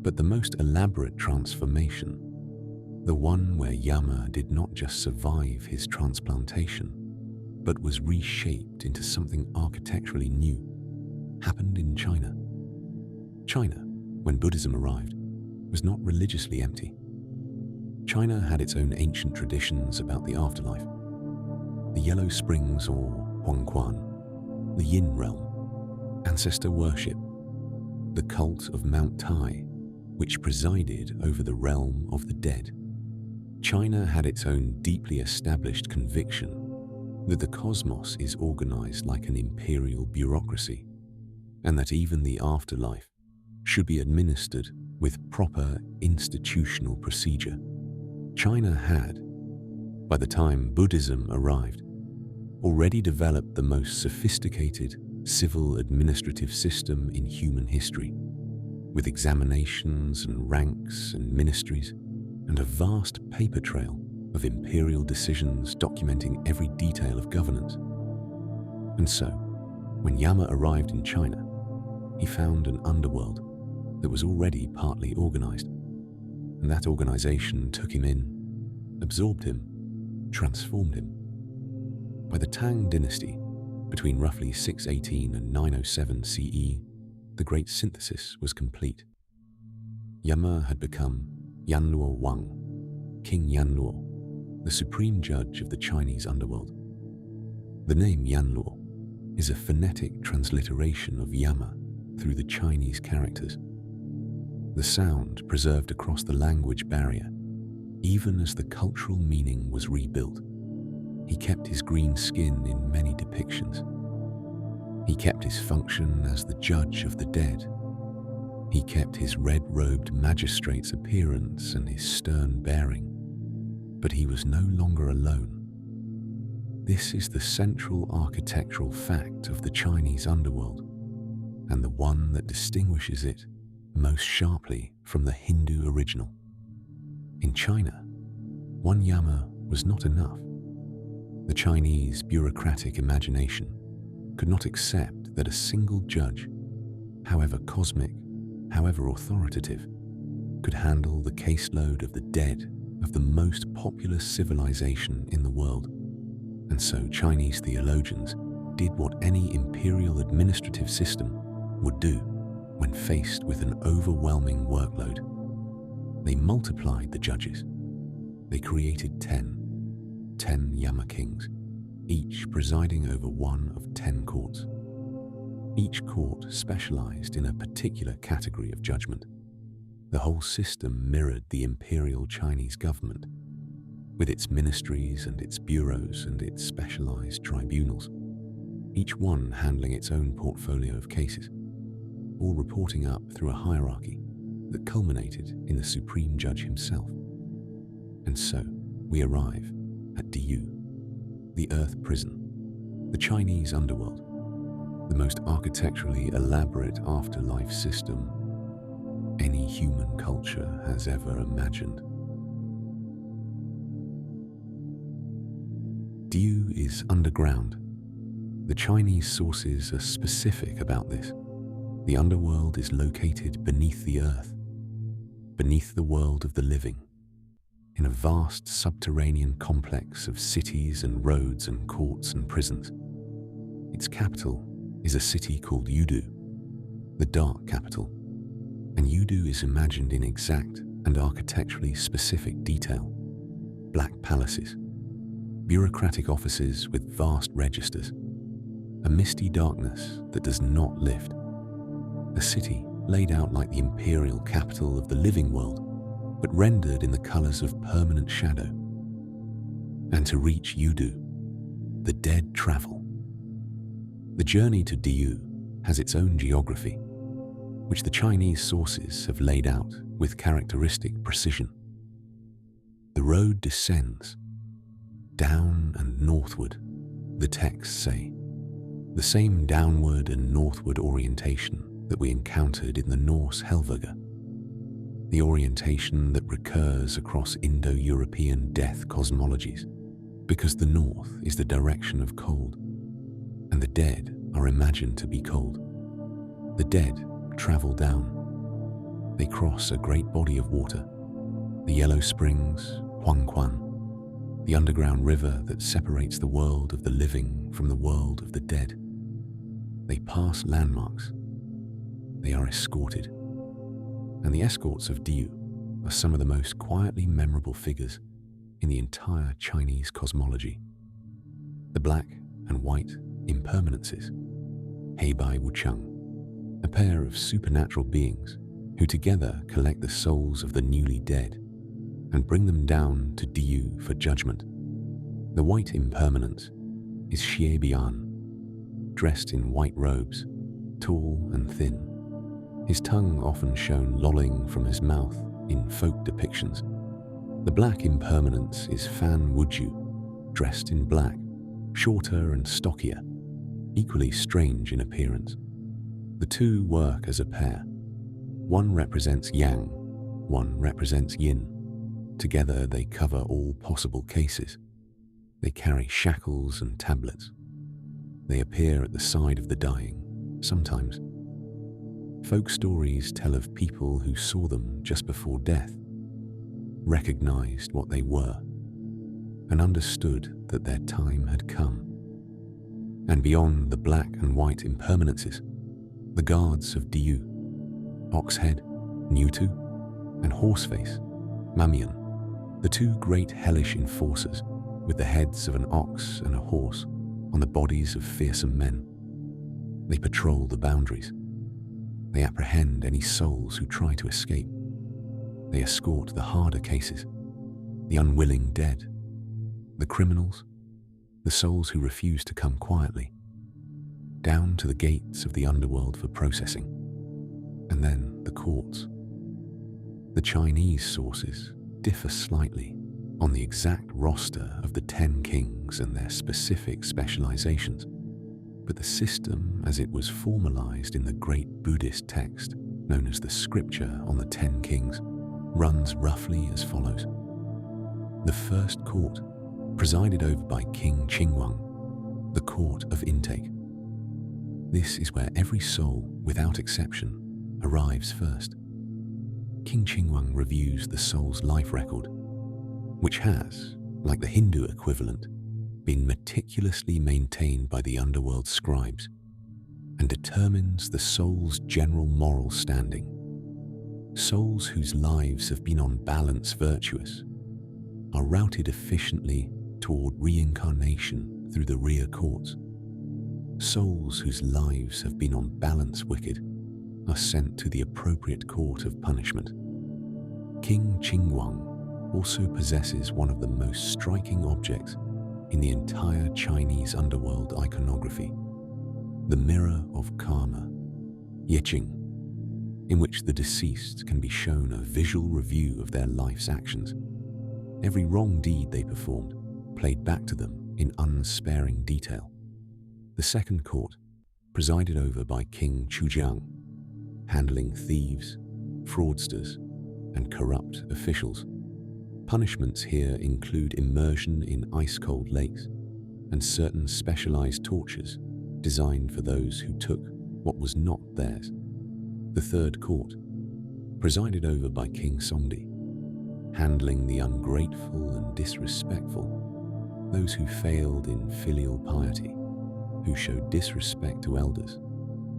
But the most elaborate transformation, the one where Yama did not just survive his transplantation, but was reshaped into something architecturally new, happened in China. China, when Buddhism arrived, was not religiously empty. China had its own ancient traditions about the afterlife. The Yellow Springs, or Huangquan, the Yin realm, ancestor worship, the cult of Mount Tai, which presided over the realm of the dead. China had its own deeply established conviction that the cosmos is organized like an imperial bureaucracy, and that even the afterlife should be administered with proper institutional procedure. China had, by the time Buddhism arrived, already developed the most sophisticated civil administrative system in human history, with examinations and ranks and ministries, and a vast paper trail of imperial decisions documenting every detail of governance. And so, when Yama arrived in China, he found an underworld that was already partly organized, and that organization took him in, absorbed him, transformed him. By the Tang dynasty, between roughly 618 and 907 CE, the great synthesis was complete. Yama had become Yanluo Wang, King Yanluo, the supreme judge of the Chinese underworld. The name Yanluo is a phonetic transliteration of Yama through the Chinese characters. The sound preserved across the language barrier, even as the cultural meaning was rebuilt. He kept his green skin in many depictions. He kept his function as the judge of the dead. He kept his red-robed magistrate's appearance and his stern bearing. But he was no longer alone. This is the central architectural fact of the Chinese underworld, and the one that distinguishes it most sharply from the Hindu original. In China, one Yama was not enough. The Chinese bureaucratic imagination could not accept that a single judge, however cosmic, however authoritative, could handle the caseload of the dead of the most populous civilization in the world. And so Chinese theologians did what any imperial administrative system would do when faced with an overwhelming workload. They multiplied the judges. They created 10 Yama kings, each presiding over one of 10 courts. Each court specialized in a particular category of judgment. The whole system mirrored the imperial Chinese government, with its ministries and its bureaus and its specialized tribunals, each one handling its own portfolio of cases, all reporting up through a hierarchy that culminated in the supreme judge himself. And so we arrive at Diyu, the Earth Prison, the Chinese underworld, the most architecturally elaborate afterlife system any human culture has ever imagined. Diyu is underground. The Chinese sources are specific about this. The underworld is located beneath the earth, beneath the world of the living, in a vast subterranean complex of cities and roads and courts and prisons. Its capital is a city called Yudu, the dark capital, and Yudu is imagined in exact and architecturally specific detail. Black palaces, bureaucratic offices with vast registers, a misty darkness that does not lift, a city laid out like the imperial capital of the living world, but rendered in the colors of permanent shadow. And to reach Yudu, the dead travel. The journey to Diyu has its own geography, which the Chinese sources have laid out with characteristic precision. The road descends, down and northward, the texts say, the same downward and northward orientation that we encountered in the Norse Helvega, the orientation that recurs across Indo-European death cosmologies, because the north is the direction of cold, and the dead are imagined to be cold. The dead travel down. They cross a great body of water, the yellow springs, Huangquan, the underground river that separates the world of the living from the world of the dead. They pass landmarks. They are escorted. And the escorts of Diyu are some of the most quietly memorable figures in the entire Chinese cosmology. The black and white impermanences, Heibai Wucheng, a pair of supernatural beings who together collect the souls of the newly dead and bring them down to Diyu for judgment. The white impermanence is Xie Bian, dressed in white robes, tall and thin, his tongue often shown lolling from his mouth in folk depictions. The black impermanence is Fan Wuju, dressed in black, shorter and stockier, equally strange in appearance. The two work as a pair. One represents Yang, one represents Yin. Together they cover all possible cases. They carry shackles and tablets. They appear at the side of the dying, sometimes. Folk stories tell of people who saw them just before death, recognized what they were, and understood that their time had come. And beyond the black and white impermanences, the guards of Diyu, Oxhead, Nutu, and Horseface, Mamian, the two great hellish enforcers with the heads of an ox and a horse on the bodies of fearsome men. They patrol the boundaries. They apprehend any souls who try to escape. They escort the harder cases, the unwilling dead, the criminals, the souls who refuse to come quietly, down to the gates of the underworld for processing, and then the courts. The Chinese sources differ slightly on the exact roster of the 10 kings and their specific specializations, but the system as it was formalized in the great Buddhist text known as the Scripture on the 10 Kings runs roughly as follows. The first court, presided over by King Qingwang, the court of intake. This is where every soul, without exception, arrives first. King Qingwang reviews the soul's life record, which has, like the Hindu equivalent, been meticulously maintained by the underworld scribes, and determines the soul's general moral standing. Souls whose lives have been on balance virtuous are routed efficiently toward reincarnation through the rear courts. Souls whose lives have been on balance wicked are sent to the appropriate court of punishment. King Qingwang also possesses one of the most striking objects in the entire Chinese underworld iconography, the mirror of karma, Yiqing, in which the deceased can be shown a visual review of their life's actions. Every wrong deed they performed played back to them in unsparing detail. The second court, presided over by King Chujiang, handling thieves, fraudsters, and corrupt officials. Punishments here include immersion in ice-cold lakes and certain specialized tortures designed for those who took what was not theirs. The third court, presided over by King Songdi, handling the ungrateful and disrespectful, those who failed in filial piety, who showed disrespect to elders,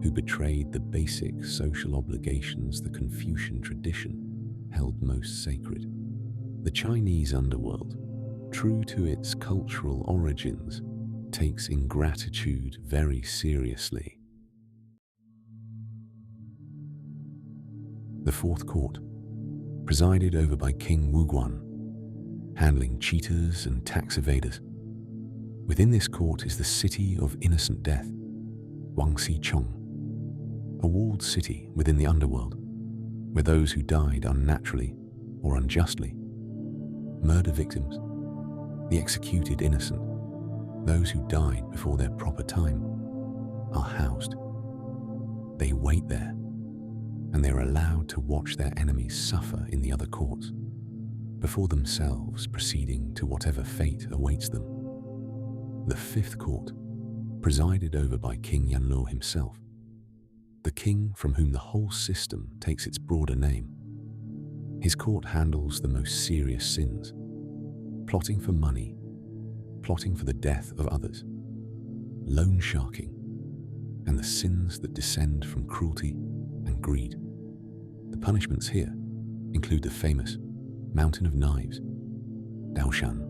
who betrayed the basic social obligations the Confucian tradition held most sacred. The Chinese underworld, true to its cultural origins, takes ingratitude very seriously. The fourth court, presided over by King Wuguan, handling cheaters and tax evaders. Within this court is the city of innocent death, Wangxichong, a walled city within the underworld, where those who died unnaturally or unjustly, murder victims, the executed innocent, those who died before their proper time, are housed. They wait there, and they are allowed to watch their enemies suffer in the other courts, before themselves proceeding to whatever fate awaits them. The fifth court, presided over by King Yanluo himself, the king from whom the whole system takes its broader name. His court handles the most serious sins, plotting for money, plotting for the death of others, loan sharking, and the sins that descend from cruelty and greed. The punishments here include the famous Mountain of Knives, Daoshan,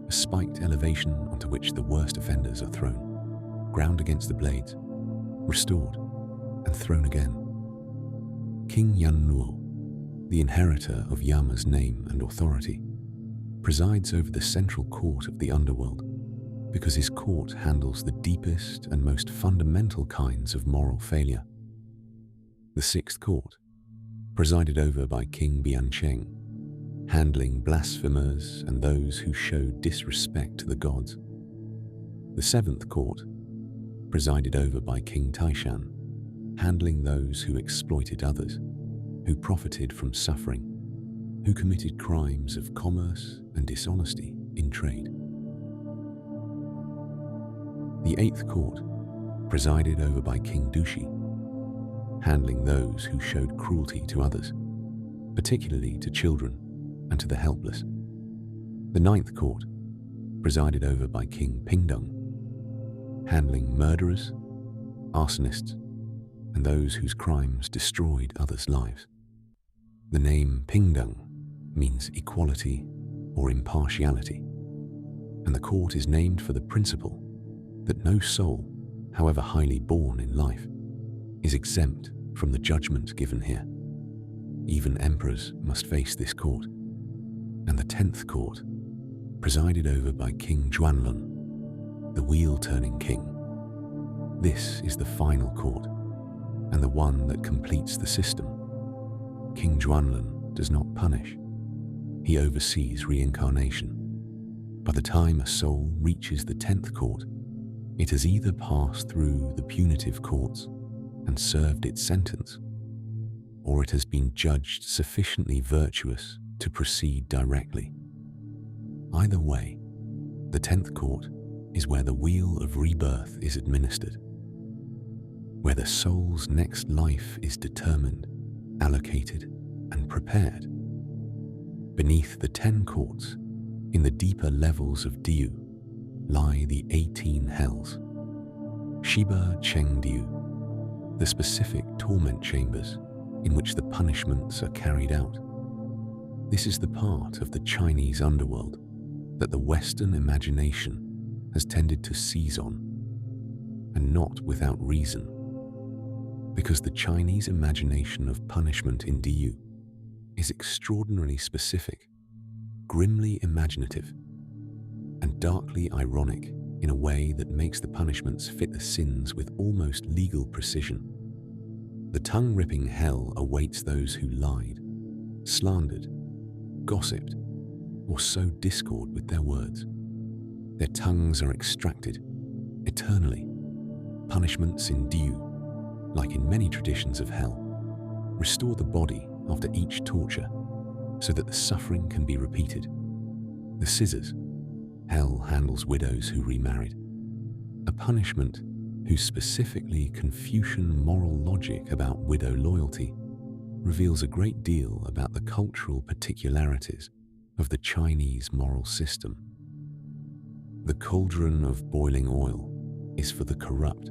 a spiked elevation onto which the worst offenders are thrown, ground against the blades, restored, and thrown again. King Yanluo, the inheritor of Yama's name and authority, presides over the central court of the underworld because his court handles the deepest and most fundamental kinds of moral failure. The sixth court, presided over by King Biancheng, handling blasphemers and those who show disrespect to the gods. The seventh court, presided over by King Taishan, handling those who exploited others, who profited from suffering, who committed crimes of commerce and dishonesty in trade. The eighth court, presided over by King Dushi, handling those who showed cruelty to others, particularly to children and to the helpless. The ninth court, presided over by King Pingdong, handling murderers, arsonists, and those whose crimes destroyed others' lives. The name Pingdong means equality or impartiality, and the court is named for the principle that no soul, however highly born in life, is exempt from the judgment given here. Even emperors must face this court. And the 10th court, presided over by King Zhuanlun, the wheel-turning king. This is the final court, and the one that completes the system. King Zhuanlun does not punish. He oversees reincarnation. By the time a soul reaches the 10th court, it has either passed through the punitive courts and served its sentence, or it has been judged sufficiently virtuous to proceed directly. Either way, the 10th court is where the wheel of rebirth is administered, where the soul's next life is determined, allocated, and prepared. Beneath the 10 courts, in the deeper levels of Diu, lie the 18 hells. Shiba Chengdiu, the specific torment chambers in which the punishments are carried out. This is the part of the Chinese underworld that the Western imagination has tended to seize on, and not without reason, because the Chinese imagination of punishment in Diu is extraordinarily specific, grimly imaginative, and darkly ironic in a way that makes the punishments fit the sins with almost legal precision. The tongue-ripping hell awaits those who lied, slandered, gossiped, or sowed discord with their words. Their tongues are extracted eternally. Punishments in Diu, like in many traditions of hell, restore the body after each torture so that the suffering can be repeated. The scissors, hell handles widows who remarried, a punishment whose specifically Confucian moral logic about widow loyalty reveals a great deal about the cultural particularities of the Chinese moral system. The cauldron of boiling oil is for the corrupt,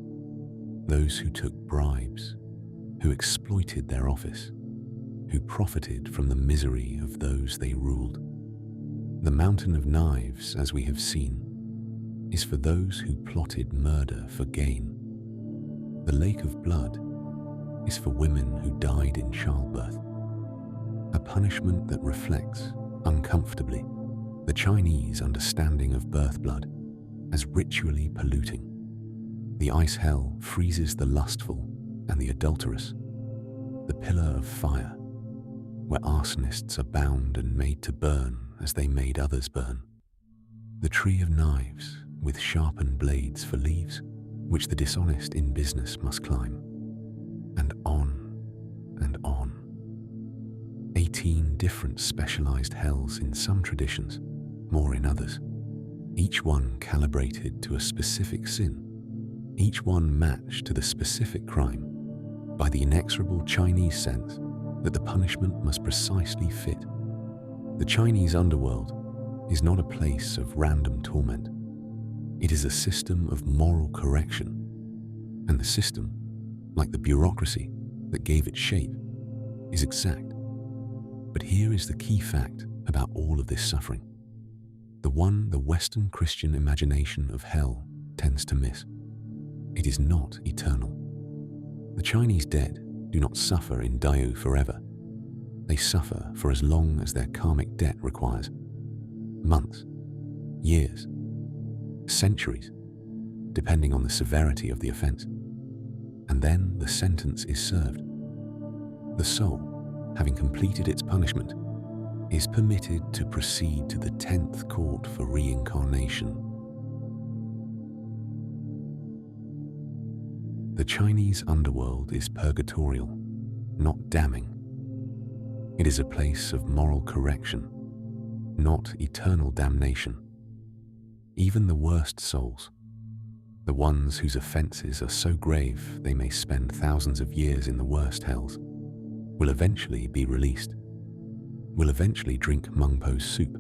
those who took bribes, who exploited their office, who profited from the misery of those they ruled. The mountain of knives, as we have seen, is for those who plotted murder for gain. The lake of blood is for women who died in childbirth, a punishment that reflects, uncomfortably, the Chinese understanding of birth blood as ritually polluting. The ice hell freezes the lustful and the adulterous, the pillar of fire, where arsonists are bound and made to burn as they made others burn. The tree of knives, with sharpened blades for leaves, which the dishonest in business must climb. And on and on. 18 different specialized hells in some traditions, more in others, each one calibrated to a specific sin, each one matched to the specific crime, by the inexorable Chinese sense that the punishment must precisely fit. The Chinese underworld is not a place of random torment. It is a system of moral correction, and the system, like the bureaucracy that gave it shape, is exact. But here is the key fact about all of this suffering, the one the Western Christian imagination of hell tends to miss. It is not eternal. The Chinese dead do not suffer in Dayu forever. They suffer for as long as their karmic debt requires. Months, years, centuries, depending on the severity of the offense. And then the sentence is served. The soul, having completed its punishment, is permitted to proceed to the 10th court for reincarnation. The Chinese underworld is purgatorial, not damning. It is a place of moral correction, not eternal damnation. Even the worst souls, the ones whose offenses are so grave they may spend thousands of years in the worst hells, will eventually be released, will eventually drink Mengpo's soup,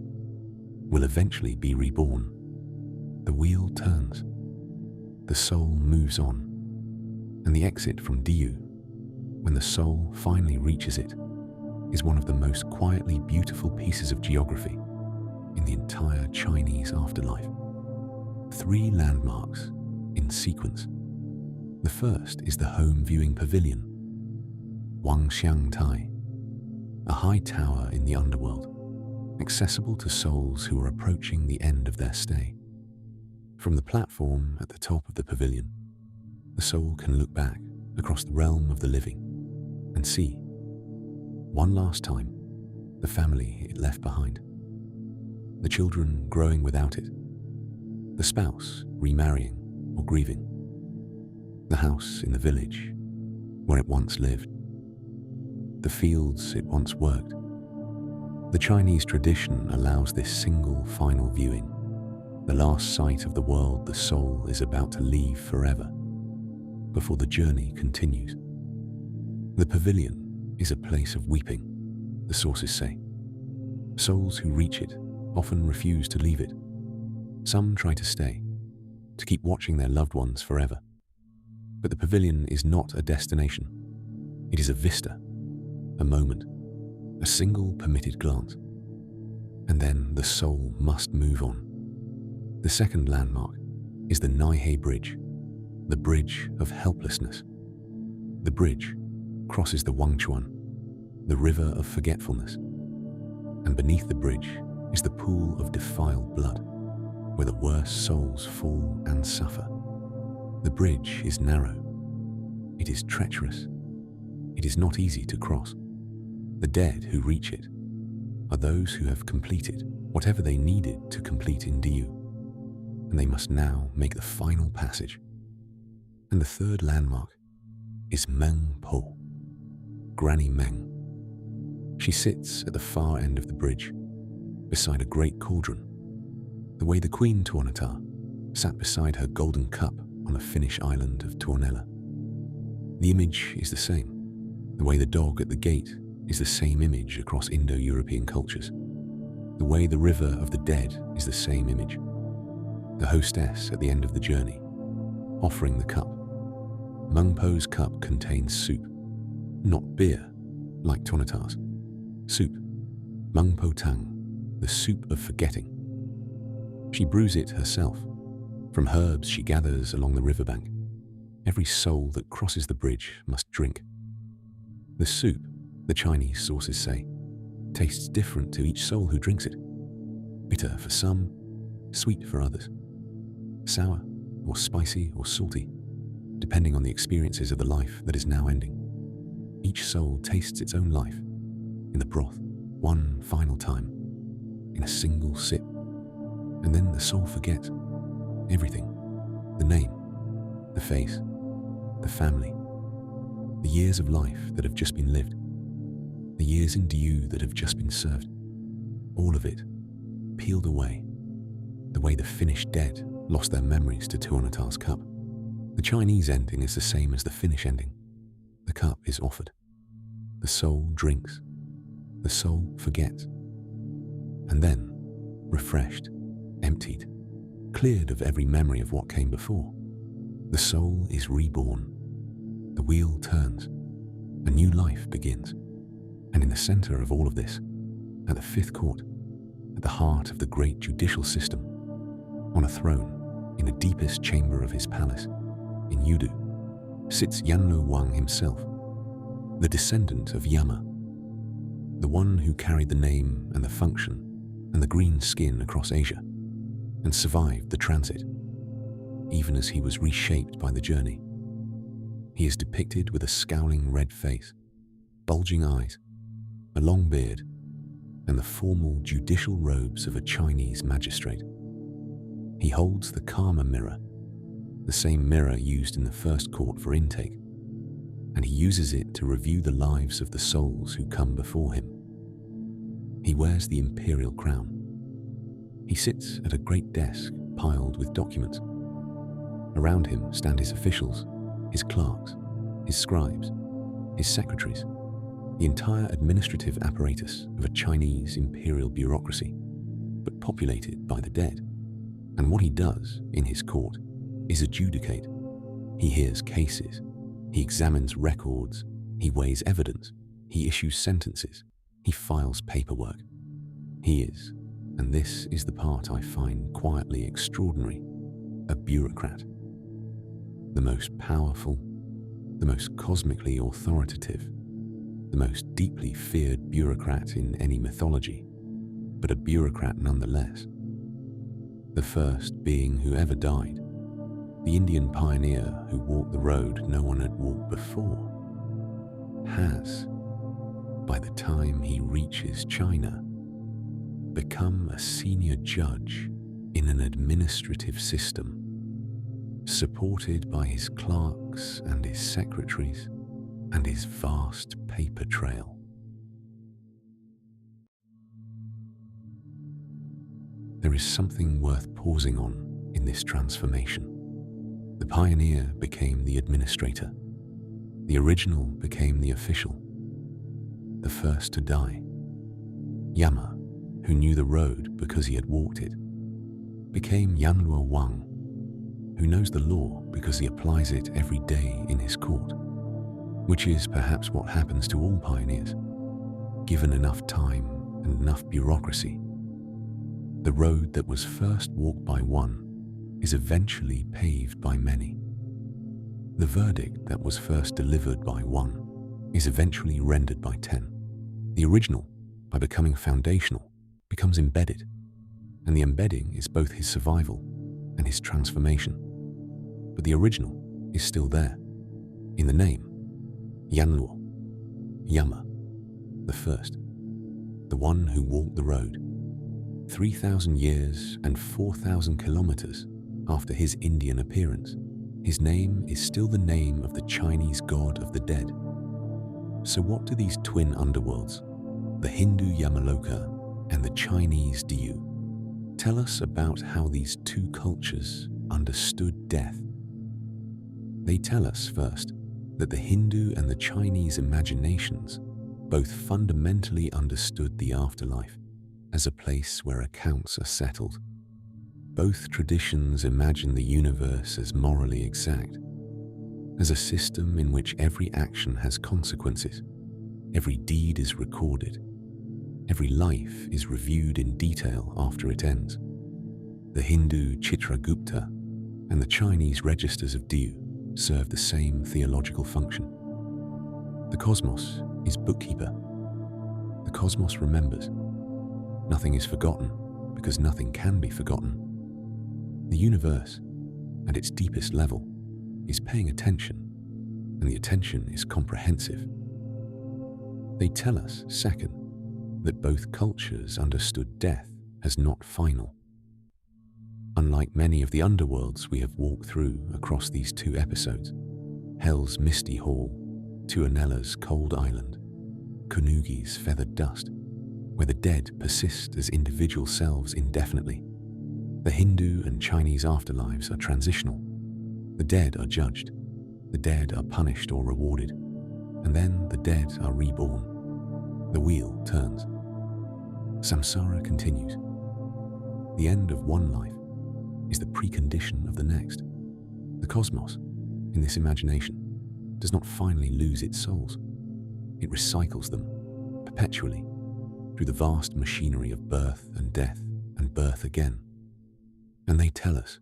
will eventually be reborn. The wheel turns, the soul moves on, and the exit from Diyu, when the soul finally reaches it, is one of the most quietly beautiful pieces of geography in the entire Chinese afterlife. 3 landmarks in sequence. The first is the home viewing pavilion, Wangxiang Tai, a high tower in the underworld, accessible to souls who are approaching the end of their stay. From the platform at the top of the pavilion, the soul can look back across the realm of the living and see, one last time, the family it left behind, the children growing without it, the spouse remarrying or grieving, the house in the village where it once lived, the fields it once worked. The Chinese tradition allows this single final viewing, the last sight of the world the soul is about to leave forever, before the journey continues. The pavilion is a place of weeping, the sources say. Souls who reach it often refuse to leave it. Some try to stay, to keep watching their loved ones forever. But the pavilion is not a destination. It is a vista, a moment, a single permitted glance. And then the soul must move on. The second landmark is the Naihe Bridge, the bridge of helplessness. The bridge crosses the Wangchuan, the river of forgetfulness. And beneath the bridge is the pool of defiled blood, where the worst souls fall and suffer. The bridge is narrow. It is treacherous. It is not easy to cross. The dead who reach it are those who have completed whatever they needed to complete in Diyu, and they must now make the final passage. And the third landmark is Meng Po, Granny Meng. She sits at the far end of the bridge, beside a great cauldron, the way the Queen Tuonatar sat beside her golden cup on the Finnish island of Tuonela. The image is the same. The way the dog at the gate is the same image across Indo-European cultures. The way the river of the dead is the same image. The hostess at the end of the journey, offering the cup. Mengpo's cup contains soup, not beer, like Tuonatar's. Soup, Mengpo Tang, the soup of forgetting. She brews it herself, from herbs she gathers along the riverbank. Every soul that crosses the bridge must drink. The soup, the Chinese sources say, tastes different to each soul who drinks it. Bitter for some, sweet for others. Sour, or spicy, or salty, depending on the experiences of the life that is now ending. Each soul tastes its own life, in the broth, one final time, in a single sip. And then the soul forgets everything. The name, the face, the family, the years of life that have just been lived, the years in Diyu that have just been served. All of it peeled away, the way the Finnish dead lost their memories to Tuonatar's cup. The Chinese ending is the same as the Finnish ending. The cup is offered. The soul drinks. The soul forgets. And then, refreshed, emptied, cleared of every memory of what came before, the soul is reborn. The wheel turns. A new life begins. And in the center of all of this, at the fifth court, at the heart of the great judicial system, on a throne, in the deepest chamber of his palace, in Yudu, sits Yanlo Wang himself, the descendant of Yama, the one who carried the name and the function and the green skin across Asia and survived the transit, even as he was reshaped by the journey. He is depicted with a scowling red face, bulging eyes, a long beard, and the formal judicial robes of a Chinese magistrate. He holds the Karma mirror, the same mirror used in the first court for intake, and he uses it to review the lives of the souls who come before him. He wears the imperial crown. He sits at a great desk piled with documents. Around him stand his officials, his clerks, his scribes, his secretaries, the entire administrative apparatus of a Chinese imperial bureaucracy, but populated by the dead. And what he does in his court is adjudicate. He hears cases, he examines records, he weighs evidence, he issues sentences, he files paperwork. He is, and this is the part I find quietly extraordinary, a bureaucrat. The most powerful, the most cosmically authoritative, the most deeply feared bureaucrat in any mythology, but a bureaucrat nonetheless. The first being who ever died, the Indian pioneer who walked the road no one had walked before, has, by the time he reaches China, become a senior judge in an administrative system, supported by his clerks and his secretaries and his vast paper trail. There is something worth pausing on in this transformation. The pioneer became the administrator. The original became the official. The first to die. Yama, who knew the road because he had walked it, became Yanluo Wang, who knows the law because he applies it every day in his court, which is perhaps what happens to all pioneers, given enough time and enough bureaucracy. The road that was first walked by one is eventually paved by many. The verdict that was first delivered by one is eventually rendered by 10. The original, by becoming foundational, becomes embedded, and the embedding is both his survival and his transformation. But the original is still there, in the name, Yanluo, Yama, the first, the one who walked the road. 3,000 years and 4,000 kilometers after his Indian appearance, his name is still the name of the Chinese god of the dead. So what do these twin underworlds, the Hindu Yamaloka and the Chinese Diyu, tell us about how these two cultures understood death? They tell us first that the Hindu and the Chinese imaginations both fundamentally understood the afterlife as a place where accounts are settled. Both traditions imagine the universe as morally exact, as a system in which every action has consequences, every deed is recorded, every life is reviewed in detail after it ends. The Hindu Chitragupta and the Chinese registers of Diyu serve the same theological function. The cosmos is bookkeeper. The cosmos remembers. Nothing is forgotten because nothing can be forgotten. The universe, at its deepest level, is paying attention, and the attention is comprehensive. They tell us, second, that both cultures understood death as not final. Unlike many of the underworlds we have walked through across these two episodes, Hell's misty hall, Tuonella's cold island, Kunugi's feathered dust, where the dead persist as individual selves indefinitely, the Hindu and Chinese afterlives are transitional. The dead are judged, the dead are punished or rewarded, and then the dead are reborn. The wheel turns. Samsara continues. The end of one life is the precondition of the next. The cosmos, in this imagination, does not finally lose its souls. It recycles them, perpetually, through the vast machinery of birth and death and birth again. And they tell us,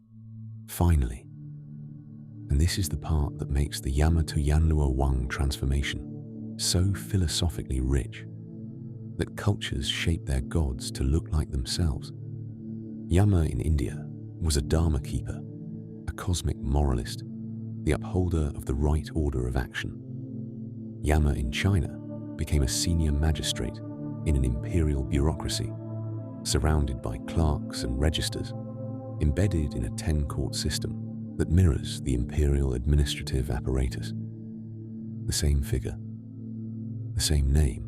finally, and this is the part that makes the Yama to Yanluo Wang transformation so philosophically rich that cultures shape their gods to look like themselves. Yama in India was a Dharma keeper, a cosmic moralist, the upholder of the right order of action. Yama in China became a senior magistrate in an imperial bureaucracy, surrounded by clerks and registers, embedded in a 10-court system that mirrors the imperial administrative apparatus. The same figure, the same name,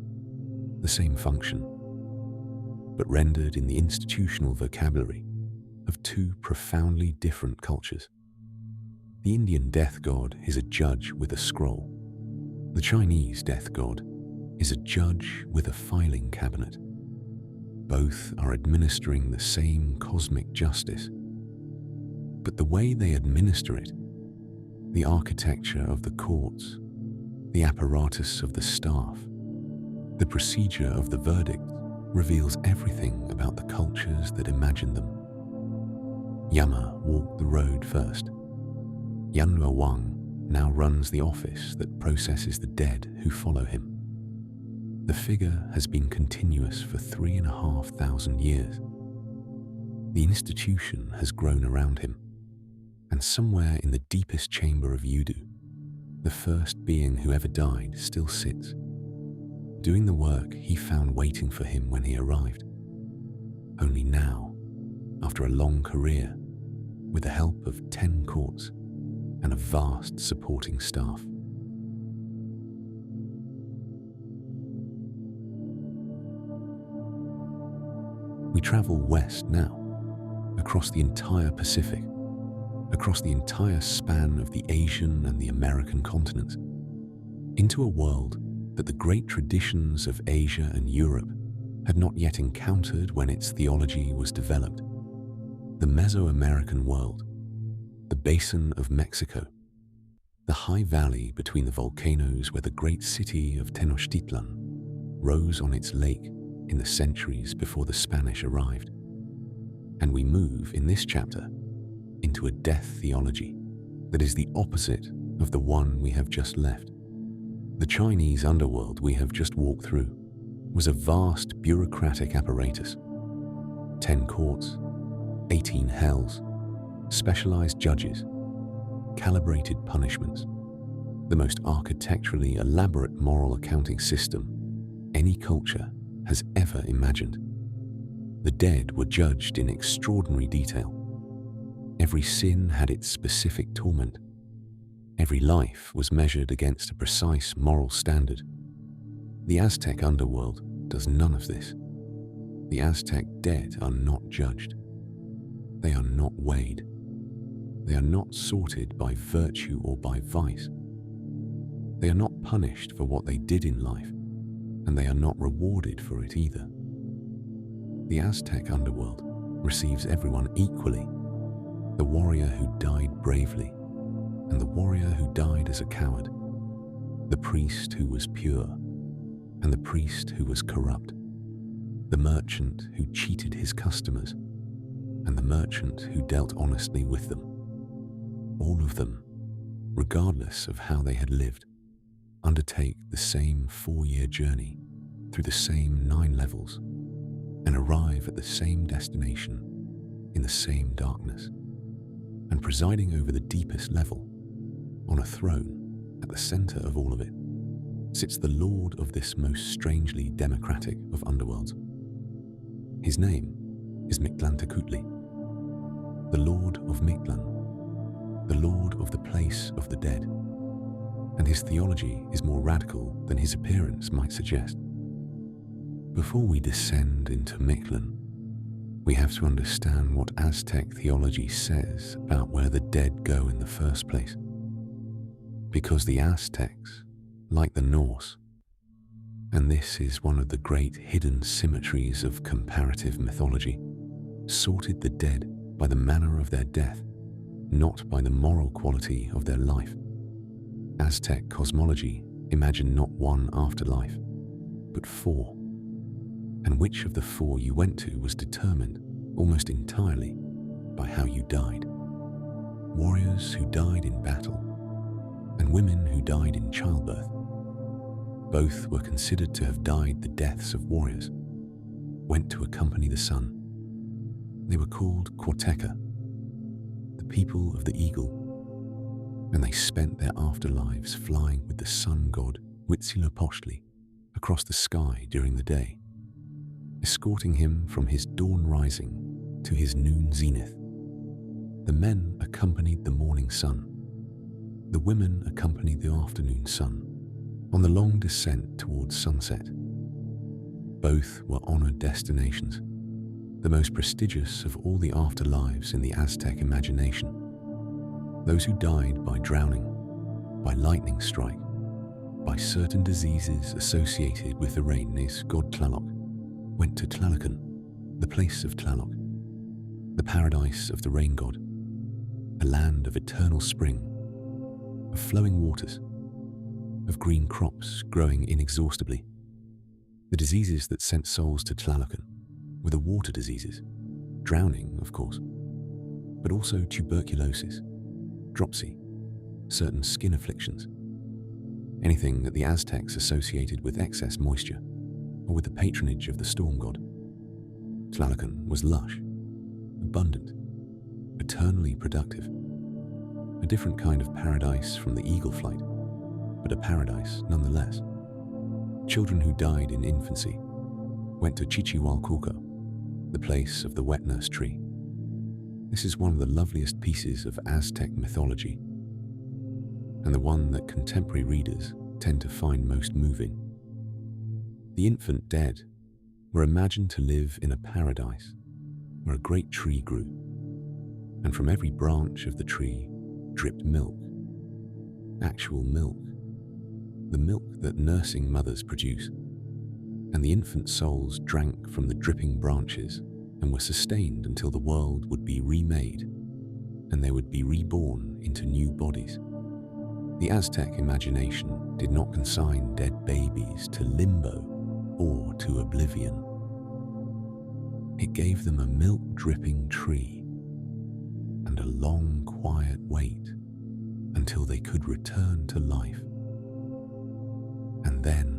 the same function, but rendered in the institutional vocabulary of two profoundly different cultures. The Indian death god is a judge with a scroll. The Chinese death god is a judge with a filing cabinet. Both are administering the same cosmic justice, but the way they administer it, the architecture of the courts, the apparatus of the staff, the procedure of the verdict reveals everything about the cultures that imagine them. Yama walked the road first. Yanhua Wang now runs the office that processes the dead who follow him. The figure has been continuous for 3,500 years. The institution has grown around him, and somewhere in the deepest chamber of Yudu, the first being who ever died still sits, doing the work he found waiting for him when he arrived. Only now, after a long career, with the help of 10 courts and a vast supporting staff. We travel west now, across the entire Pacific, across the entire span of the Asian and the American continents, into a world that the great traditions of Asia and Europe had not yet encountered when its theology was developed. The Mesoamerican world, the basin of Mexico, the high valley between the volcanoes where the great city of Tenochtitlan rose on its lake in the centuries before the Spanish arrived. And we move in this chapter into a death theology that is the opposite of the one we have just left. The Chinese underworld we have just walked through was a vast bureaucratic apparatus. 10 courts, 18 hells, specialized judges, calibrated punishments, the most architecturally elaborate moral accounting system any culture has ever imagined. The dead were judged in extraordinary detail. Every sin had its specific torment. Every life was measured against a precise moral standard. The Aztec underworld does none of this. The Aztec dead are not judged. They are not weighed. They are not sorted by virtue or by vice. They are not punished for what they did in life, and they are not rewarded for it either. The Aztec underworld receives everyone equally, the warrior who died bravely, and the warrior who died as a coward, the priest who was pure, and the priest who was corrupt, the merchant who cheated his customers, and the merchant who dealt honestly with them. All of them, regardless of how they had lived, undertake the same 4-year journey through the same 9 levels and arrive at the same destination in the same darkness. And presiding over the deepest level, on a throne at the center of all of it, sits the lord of this most strangely democratic of underworlds. His name is Mictlantecuhtli, the lord of Mictlan, the lord of the place of the dead, and his theology is more radical than his appearance might suggest. Before we descend into Mictlan, we have to understand what Aztec theology says about where the dead go in the first place. Because the Aztecs, like the Norse, and this is one of the great hidden symmetries of comparative mythology, sorted the dead by the manner of their death, not by the moral quality of their life. Aztec cosmology imagined not one afterlife, but 4. And which of the 4 you went to was determined almost entirely by how you died. Warriors who died in battle, and women who died in childbirth. both were considered to have died the deaths of warriors, went to accompany the sun. They were called Quarteca, the people of the eagle, and they spent their afterlives flying with the sun god Huitzilopochtli across the sky during the day, escorting him from his dawn rising to his noon zenith. The men accompanied the morning sun. The women accompanied the afternoon sun on the long descent towards sunset. Both were honored destinations, the most prestigious of all the afterlives in the Aztec imagination. Those who died by drowning, by lightning strike, by certain diseases associated with the rain is god Tlaloc, went to Tlalocan, the place of Tlaloc, the paradise of the rain god, a land of eternal spring, of flowing waters, of green crops growing inexhaustibly. The diseases that sent souls to Tlalocan were the water diseases, drowning, of course, but also tuberculosis, dropsy, certain skin afflictions, anything that the Aztecs associated with excess moisture or with the patronage of the storm god. Tlalocan was lush, abundant, eternally productive, a different kind of paradise from the eagle flight, but a paradise nonetheless. Children who died in infancy went to Chichihualculco, the place of the wet nurse tree. This is one of the loveliest pieces of Aztec mythology, and the one that contemporary readers tend to find most moving. The infant dead were imagined to live in a paradise where a great tree grew, and from every branch of the tree dripped milk, actual milk, the milk that nursing mothers produce, and the infant souls drank from the dripping branches and were sustained until the world would be remade and they would be reborn into new bodies. The Aztec imagination did not consign dead babies to limbo or to oblivion. It gave them a milk-dripping tree and a long, quiet wait until they could return to life. And then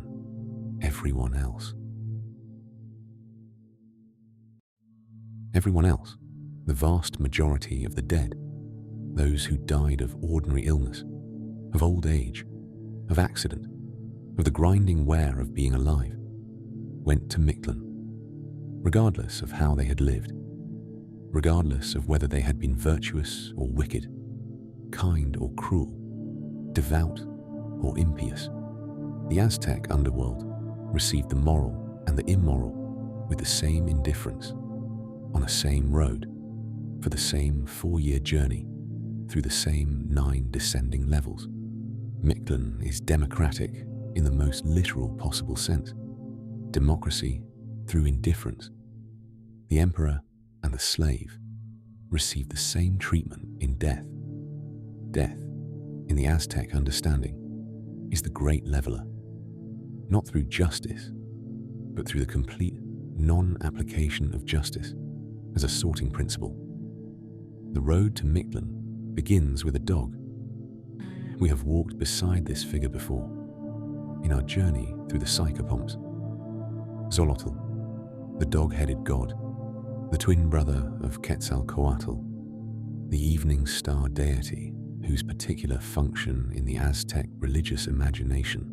everyone else. Everyone else, the vast majority of the dead, those who died of ordinary illness, of old age, of accident, of the grinding wear of being alive, went to Mictlan, regardless of how they had lived, regardless of whether they had been virtuous or wicked, kind or cruel, devout or impious. The Aztec underworld received the moral and the immoral with the same indifference, on a same road, for the same 4-year journey, through the same 9 descending levels. Mictlan is democratic in the most literal possible sense. Democracy through indifference. The emperor and the slave receive the same treatment in death. Death, in the Aztec understanding, is the great leveler, not through justice, but through the complete non-application of justice as a sorting principle. The road to Mictlan begins with a dog. We have walked beside this figure before, in our journey through the Psychopomps. Xolotl, the dog-headed god, the twin brother of Quetzalcoatl, the evening star deity whose particular function in the Aztec religious imagination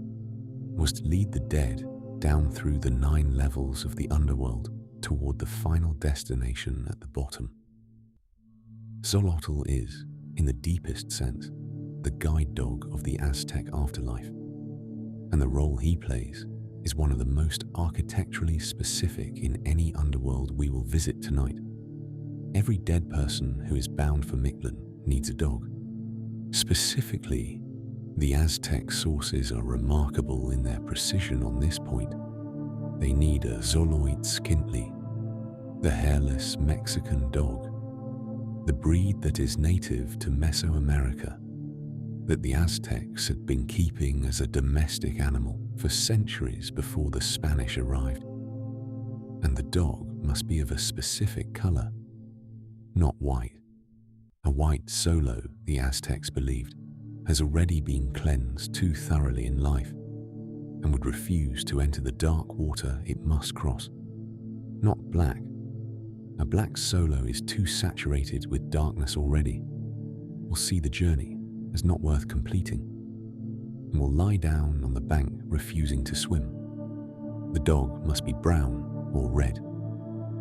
was to lead the dead down through the 9 levels of the underworld toward the final destination at the bottom. Xolotl is, in the deepest sense, the guide dog of the Aztec afterlife, and the role he plays is one of the most architecturally specific in any underworld we will visit tonight. Every dead person who is bound for Mictlan needs a dog. Specifically, the Aztec sources are remarkable in their precision on this point. They need a Xoloitzcuintli, the hairless Mexican dog, the breed that is native to Mesoamerica, that the Aztecs had been keeping as a domestic animal for centuries before the Spanish arrived. And the dog must be of a specific color, not white. A white Xolo, the Aztecs believed, has already been cleansed too thoroughly in life. and would refuse to enter the dark water it must cross. Not black. A black solo is too saturated with darkness already, will see the journey as not worth completing, and will lie down on the bank refusing to swim. The dog must be brown or red,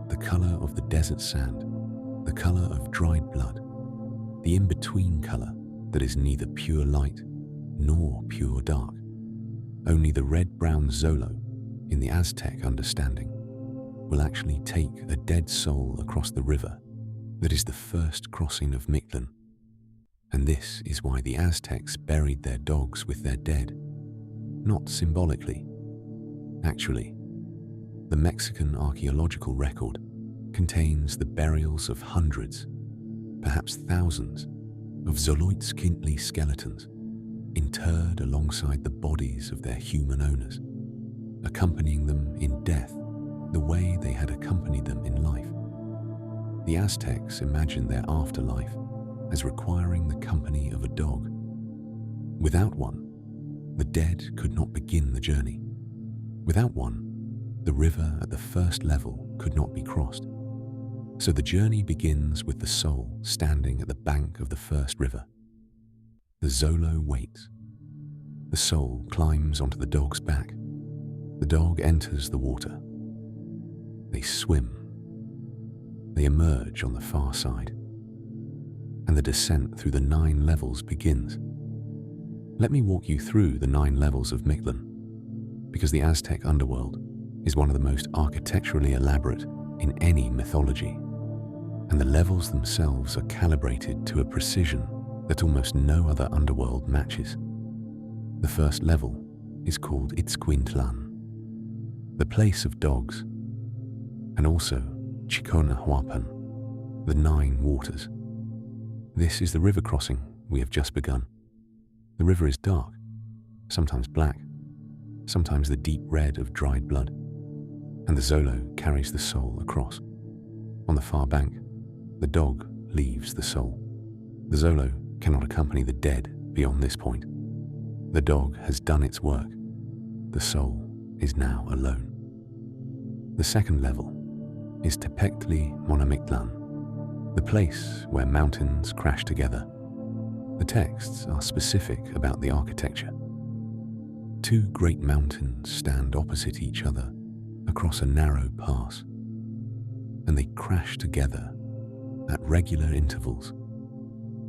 the color of the desert sand, the color of dried blood, the in-between color that is neither pure light nor pure dark. Only the red-brown Zolo, in the Aztec understanding, will actually take a dead soul across the river that is the first crossing of Mictlan. And this is why the Aztecs buried their dogs with their dead, not symbolically. Actually, the Mexican archaeological record contains the burials of hundreds, perhaps thousands, of Mictlantecuhtli skeletons interred alongside the bodies of their human owners, accompanying them in death the way they had accompanied them in life. The Aztecs imagined their afterlife as requiring the company of a dog. Without one, the dead could not begin the journey. Without one, the river at the first level could not be crossed. So the journey begins with the soul standing at the bank of the first river. The Zolo waits. The soul climbs onto the dog's back. The dog enters the water. They swim. They emerge on the far side. And the descent through the 9 levels begins. Let me walk you through the 9 levels of Mictlan, because the Aztec underworld is one of the most architecturally elaborate in any mythology, and the levels themselves are calibrated to a precision that almost no other underworld matches. The first level is called Itzcuintlan, the place of dogs, and also Chiconahuapan, the 9 waters. This is the river crossing we have just begun. The river is dark, sometimes black, sometimes the deep red of dried blood, and the Zolo carries the soul across. On the far bank, the dog leaves the soul. The Zolo cannot accompany the dead beyond this point. The dog has done its work. The soul is now alone. The second level is Tepectli Monamictlan, the place where mountains crash together. The texts are specific about the architecture. 2 great mountains stand opposite each other across a narrow pass, and they crash together at regular intervals,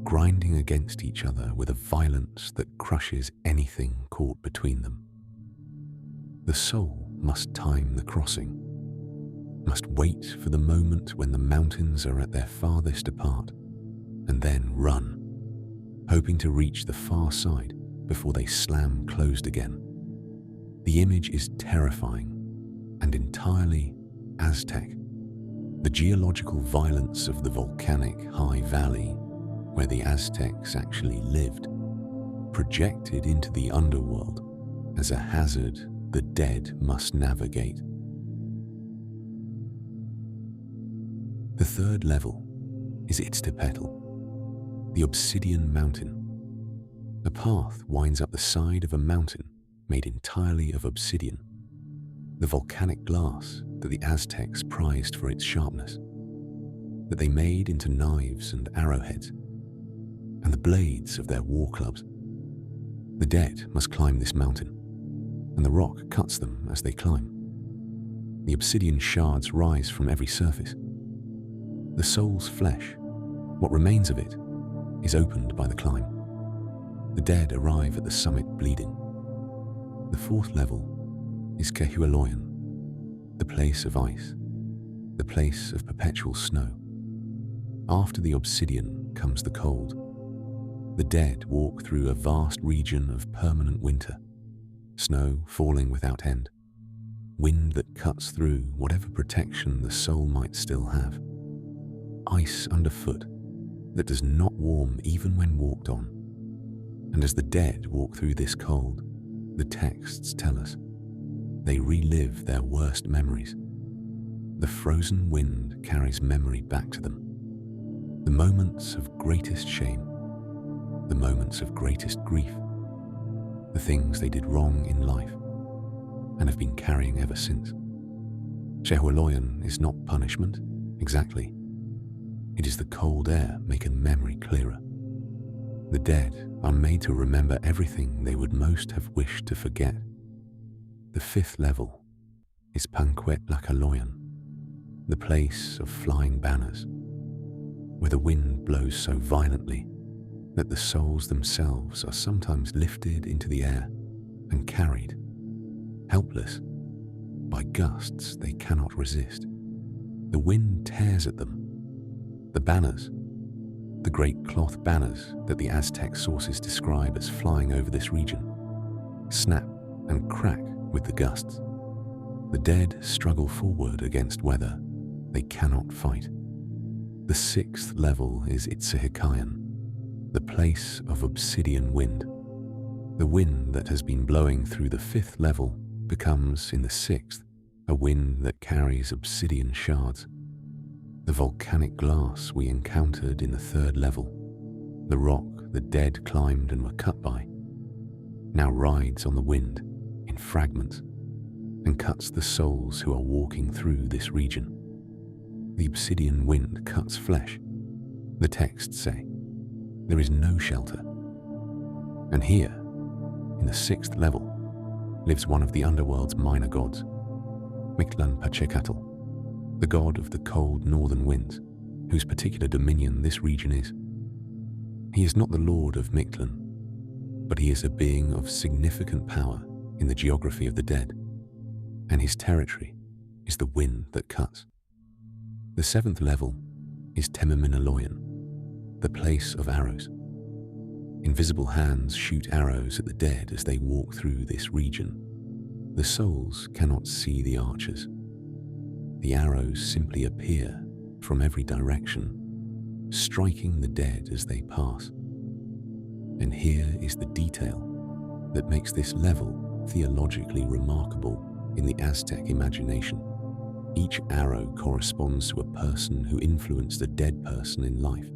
grinding against each other with a violence that crushes anything caught between them. The soul must time the crossing, must wait for the moment when the mountains are at their farthest apart, and then run, hoping to reach the far side before they slam closed again. The image is terrifying and entirely Aztec. The geological violence of the volcanic high valley where the Aztecs actually lived, projected into the underworld as a hazard the dead must navigate. The third level is Ixtepetl, the obsidian mountain. A path winds up the side of a mountain made entirely of obsidian, the volcanic glass that the Aztecs prized for its sharpness, that they made into knives and arrowheads, and the blades of their war clubs. The dead must climb this mountain, and the rock cuts them as they climb. The obsidian shards rise from every surface. The soul's flesh, what remains of it, is opened by the climb. The dead arrive at the summit bleeding. The fourth level is Kehualoyan, the place of ice, the place of perpetual snow. After the obsidian comes the cold. The dead walk through a vast region of permanent winter, snow falling without end, wind that cuts through whatever protection the soul might still have, ice underfoot that does not warm even when walked on. And as the dead walk through this cold, the texts tell us they relive their worst memories. The frozen wind carries memory back to them. The moments of greatest shame, the moments of greatest grief, the things they did wrong in life, and have been carrying ever since. Shehualoyan is not punishment, exactly. It is the cold air making memory clearer. The dead are made to remember everything they would most have wished to forget. The fifth level is Mictlantecuhtli, the place of flying banners, where the wind blows so violently that the souls themselves are sometimes lifted into the air and carried, helpless, by gusts they cannot resist. The wind tears at them. The banners, the great cloth banners that the Aztec sources describe as flying over this region, snap and crack with the gusts. The dead struggle forward against weather they cannot fight. The sixth level is Itzahikayan, the place of obsidian wind. The wind that has been blowing through the fifth level becomes, in the sixth, a wind that carries obsidian shards. The volcanic glass we encountered in the third level, the rock the dead climbed and were cut by, now rides on the wind in fragments and cuts the souls who are walking through this region. The obsidian wind cuts flesh. The texts say, there is no shelter. And here, in the sixth level, lives one of the underworld's minor gods, Mictlantecuhtli, the god of the cold northern winds, whose particular dominion this region is. He is not the lord of Mictlan, but he is a being of significant power in the geography of the dead, and his territory is the wind that cuts. The seventh level is Temminaloyan, the place of arrows. Invisible hands shoot arrows at the dead as they walk through this region. The souls cannot see the archers. The arrows simply appear from every direction, striking the dead as they pass. And here is the detail that makes this level theologically remarkable in the Aztec imagination. Each arrow corresponds to a person who influenced a dead person in life.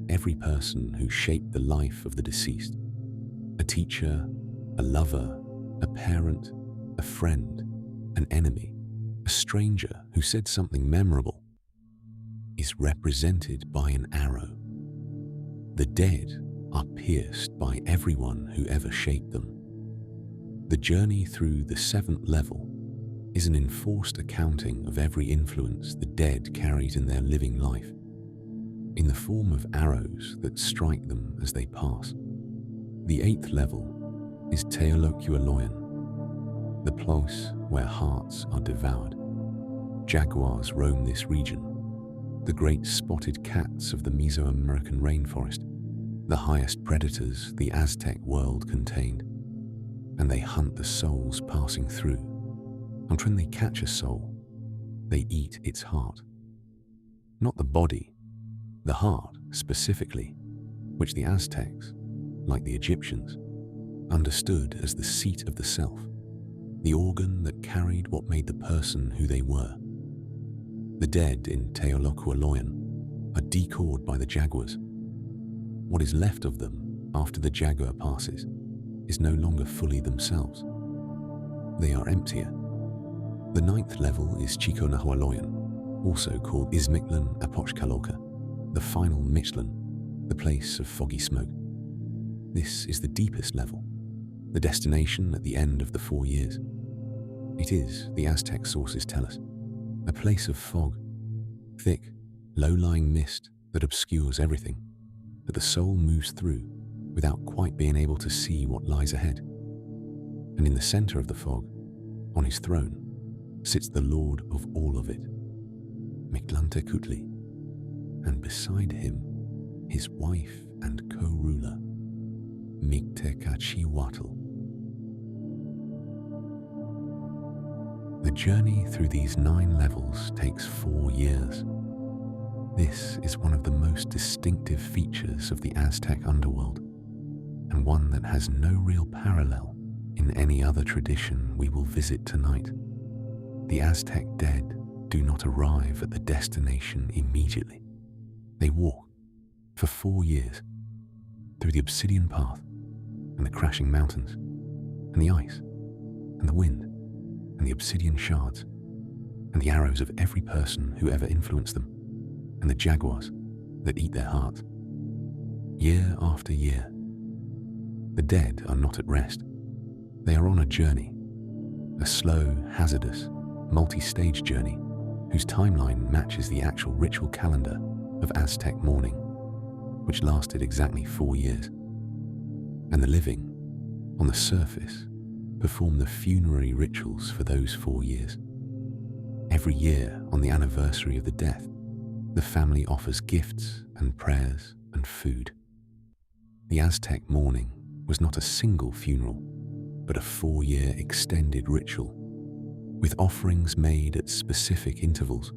Every person who shaped the life of the deceased. A teacher, a lover, a parent, a friend, an enemy, a stranger who said something memorable, is represented by an arrow. The dead are pierced by everyone who ever shaped them. The journey through the seventh level is an enforced accounting of every influence the dead carried in their living life, in the form of arrows that strike them as they pass. The eighth level is Teolokhualoyan, the place where hearts are devoured. Jaguars roam this region, the great spotted cats of the Mesoamerican rainforest, the highest predators the Aztec world contained, and they hunt the souls passing through. And when they catch a soul, they eat its heart. Not the body, the heart specifically, which the Aztecs, like the Egyptians, understood as the seat of the self, the organ that carried what made the person who they were. The dead in Teolokhualoyan are decawed by the jaguars. What is left of them after the jaguar passes is no longer fully themselves. They are emptier. The ninth level is Chiconahualoyan, also called Izmictlan-Apochcaloca, the final Mictlan, the place of foggy smoke. This is the deepest level, the destination at the end of the 4 years. It is, the Aztec sources tell us, a place of fog, thick, low-lying mist that obscures everything, that the soul moves through without quite being able to see what lies ahead. And in the center of the fog, on his throne, sits the lord of all of it, Mictlantecuhtli, and beside him, his wife and co-ruler, Mictlantecuhtli. The journey through these 9 levels takes 4 years. This is one of the most distinctive features of the Aztec underworld, and one that has no real parallel in any other tradition we will visit tonight. The Aztec dead do not arrive at the destination immediately. They walk for 4 years through the obsidian path and the crashing mountains and the ice and the wind and the obsidian shards, and the arrows of every person who ever influenced them, and the jaguars that eat their hearts. Year after year, the dead are not at rest. They are on a journey, a slow, hazardous, multi-stage journey whose timeline matches the actual ritual calendar of Aztec mourning, which lasted exactly 4 years. And the living, on the surface, perform the funerary rituals for those 4 years. Every year, on the anniversary of the death, the family offers gifts and prayers and food. The Aztec mourning was not a single funeral, but a 4-year extended ritual, with offerings made at specific intervals,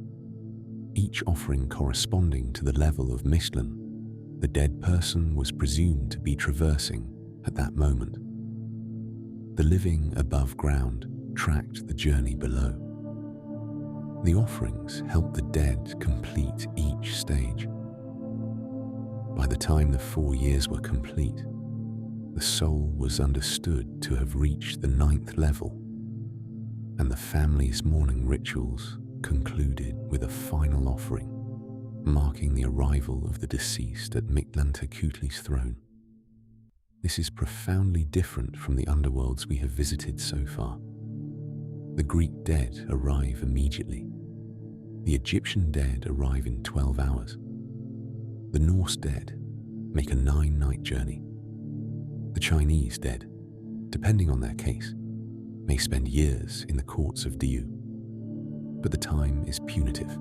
each offering corresponding to the level of Mictlan the dead person was presumed to be traversing at that moment. The living above ground tracked the journey below. The offerings helped the dead complete each stage. By the time the 4 years were complete, the soul was understood to have reached the 9th level, and the family's mourning rituals concluded with a final offering, marking the arrival of the deceased at Mictlantecuhtli's throne. This is profoundly different from the underworlds we have visited so far. The Greek dead arrive immediately. The Egyptian dead arrive in 12 hours. The Norse dead make a 9-night journey. The Chinese dead, depending on their case, may spend years in the courts of Diu. But the time is punitive,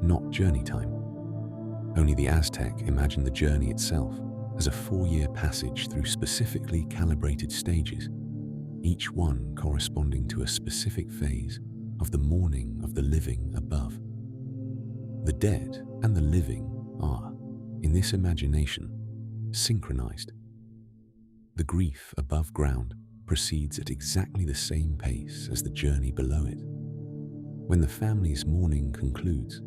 not journey time. Only the Aztec imagined the journey itself as a 4-year passage through specifically calibrated stages, each one corresponding to a specific phase of the mourning of the living above. The dead and the living are, in this imagination, synchronized. The grief above ground proceeds at exactly the same pace as the journey below it. When the family's mourning concludes,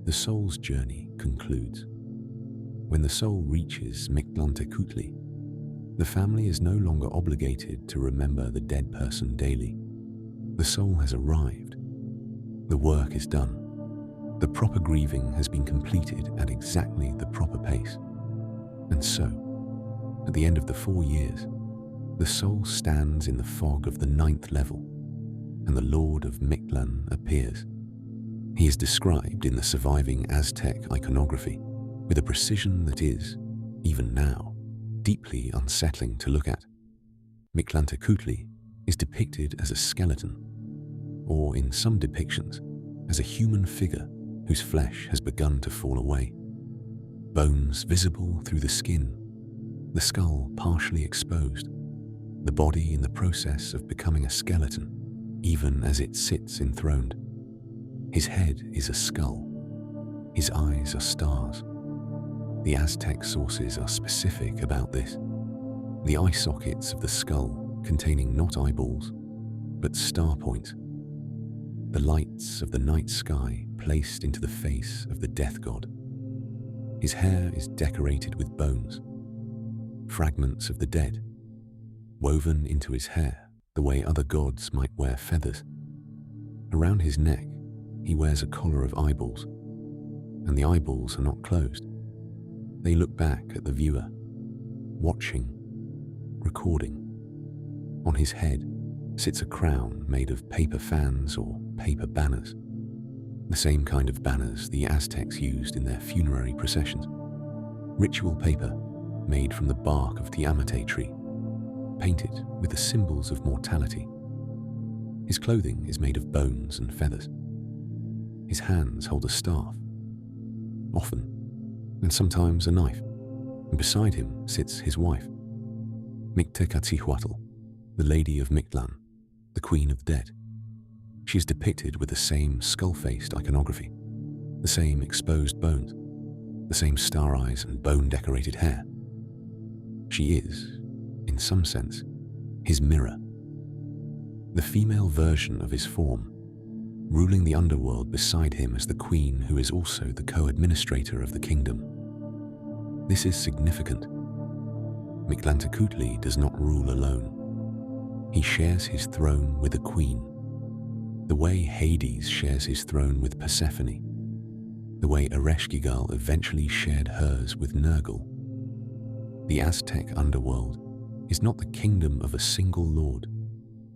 the soul's journey concludes. When the soul reaches Mictlantecuhtli, the family is no longer obligated to remember the dead person daily. The soul has arrived. The work is done. The proper grieving has been completed at exactly the proper pace. And so, at the end of the 4 years, the soul stands in the fog of the 9th level, and the Lord of Mictlan appears. He is described in the surviving Aztec iconography with a precision that is, even now, deeply unsettling to look at. Mictlantecuhtli is depicted as a skeleton, or in some depictions, as a human figure whose flesh has begun to fall away. Bones visible through the skin, the skull partially exposed, the body in the process of becoming a skeleton, even as it sits enthroned. His head is a skull. His eyes are stars. The Aztec sources are specific about this. The eye sockets of the skull containing not eyeballs, but star points. The lights of the night sky placed into the face of the death god. His hair is decorated with bones, fragments of the dead, woven into his hair the way other gods might wear feathers. Around his neck, he wears a collar of eyeballs, and the eyeballs are not closed. They look back at the viewer, watching, recording. On his head sits a crown made of paper fans or paper banners, the same kind of banners the Aztecs used in their funerary processions. Ritual paper made from the bark of the amate tree, painted with the symbols of mortality. His clothing is made of bones and feathers. His hands hold a staff, often, and sometimes a knife, and beside him sits his wife, Mictlantecuhtli, the Lady of Mictlan, the Queen of the Dead. She is depicted with the same skull-faced iconography, the same exposed bones, the same star eyes and bone-decorated hair. She is, in some sense, his mirror. The female version of his form, ruling the underworld beside him as the queen who is also the co-administrator of the kingdom. This is significant. Mictlantecuhtli does not rule alone. He shares his throne with a queen, The way Hades shares his throne with Persephone, the way Ereshkigal eventually shared hers with Nergal. The Aztec underworld is not the kingdom of a single lord,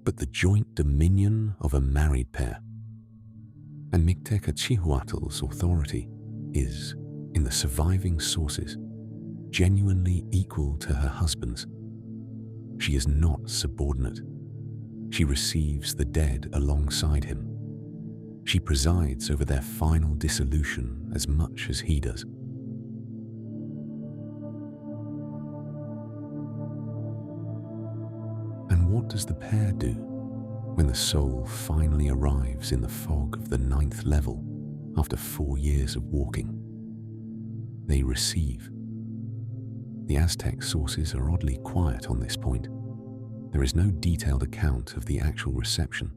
but the joint dominion of a married pair. And Mictlantecuhtli's authority is, in the surviving sources, genuinely equal to her husband's. She is not subordinate. She receives the dead alongside him. She presides over their final dissolution as much as he does. And what does the pair do when the soul finally arrives in the fog of the 9th level after 4 years of walking? They receive. The Aztec sources are oddly quiet on this point. There is no detailed account of the actual reception,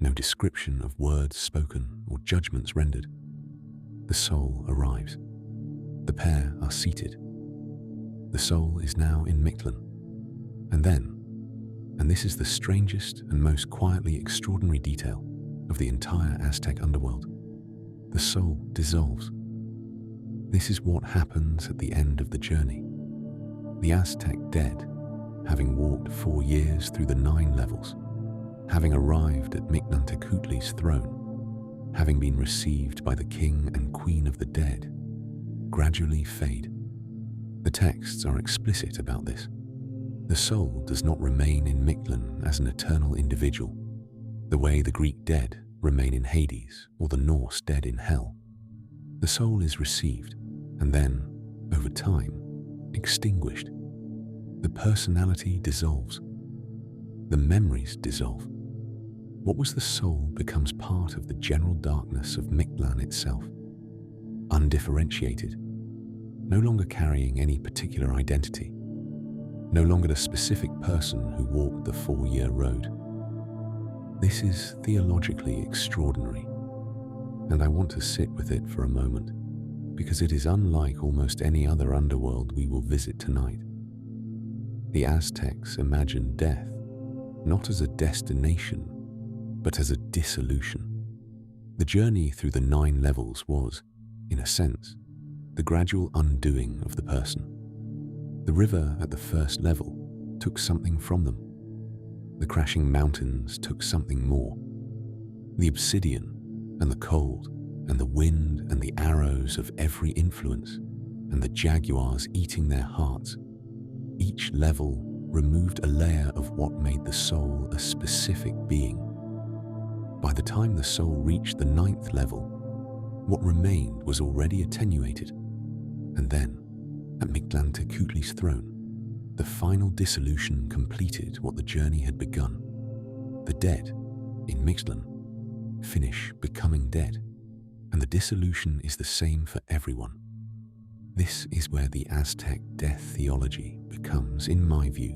no description of words spoken or judgments rendered. The soul arrives. The pair are seated. The soul is now in Mictlan. And then, and this is the strangest and most quietly extraordinary detail of the entire Aztec underworld, the soul dissolves. This is what happens at the end of the journey. The Aztec dead, having walked 4 years through the 9 levels, having arrived at Mictlantecuhtli's throne, having been received by the king and queen of the dead, gradually fade. The texts are explicit about this. The soul does not remain in Mictlan as an eternal individual, the way the Greek dead remain in Hades or the Norse dead in hell. The soul is received and then, over time, extinguished. The personality dissolves. The memories dissolve. What was the soul becomes part of the general darkness of Mictlan itself, undifferentiated, no longer carrying any particular identity, no longer the specific person who walked the 4-year road. This is theologically extraordinary, and I want to sit with it for a moment, because it is unlike almost any other underworld we will visit tonight. The Aztecs imagined death not as a destination, but as a dissolution. The journey through the 9 levels was, in a sense, the gradual undoing of the person. The river at the 1st level took something from them. The crashing mountains took something more. The obsidian and the cold and the wind and the arrows of every influence and the jaguars eating their hearts. Each level removed a layer of what made the soul a specific being. By the time the soul reached the 9th level, what remained was already attenuated. And then, at Mictlantecuhtli's throne, the final dissolution completed what the journey had begun. The dead, in Mictlan, finish becoming dead, and the dissolution is the same for everyone. This is where the Aztec death theology becomes, in my view,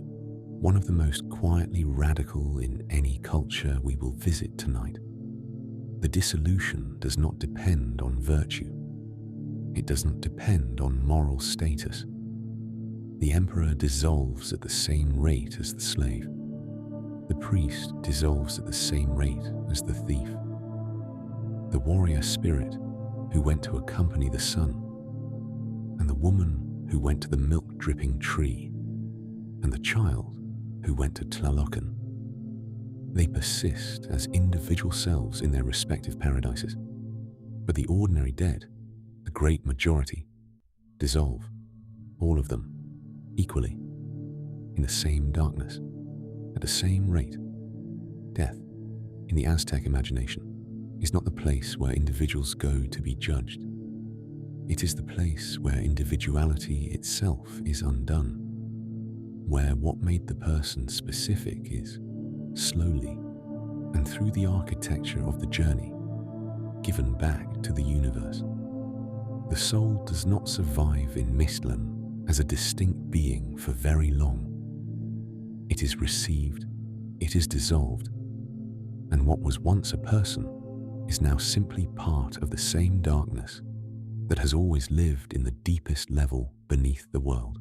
one of the most quietly radical in any culture we will visit tonight. The dissolution does not depend on virtue. It doesn't depend on moral status. The emperor dissolves at the same rate as the slave. The priest dissolves at the same rate as the thief. The warrior spirit who went to accompany the sun, and the woman who went to the milk-dripping tree, and the child who went to Tlalocan. They persist as individual selves in their respective paradises, but the ordinary dead, the great majority, dissolve, all of them, equally, in the same darkness, at the same rate. Death, in the Aztec imagination, is not the place where individuals go to be judged. It is the place where individuality itself is undone, where what made the person specific is, slowly, and through the architecture of the journey, given back to the universe. The soul does not survive in Mictlan as a distinct being for very long. It is received, it is dissolved, and what was once a person is now simply part of the same darkness that has always lived in the deepest level beneath the world.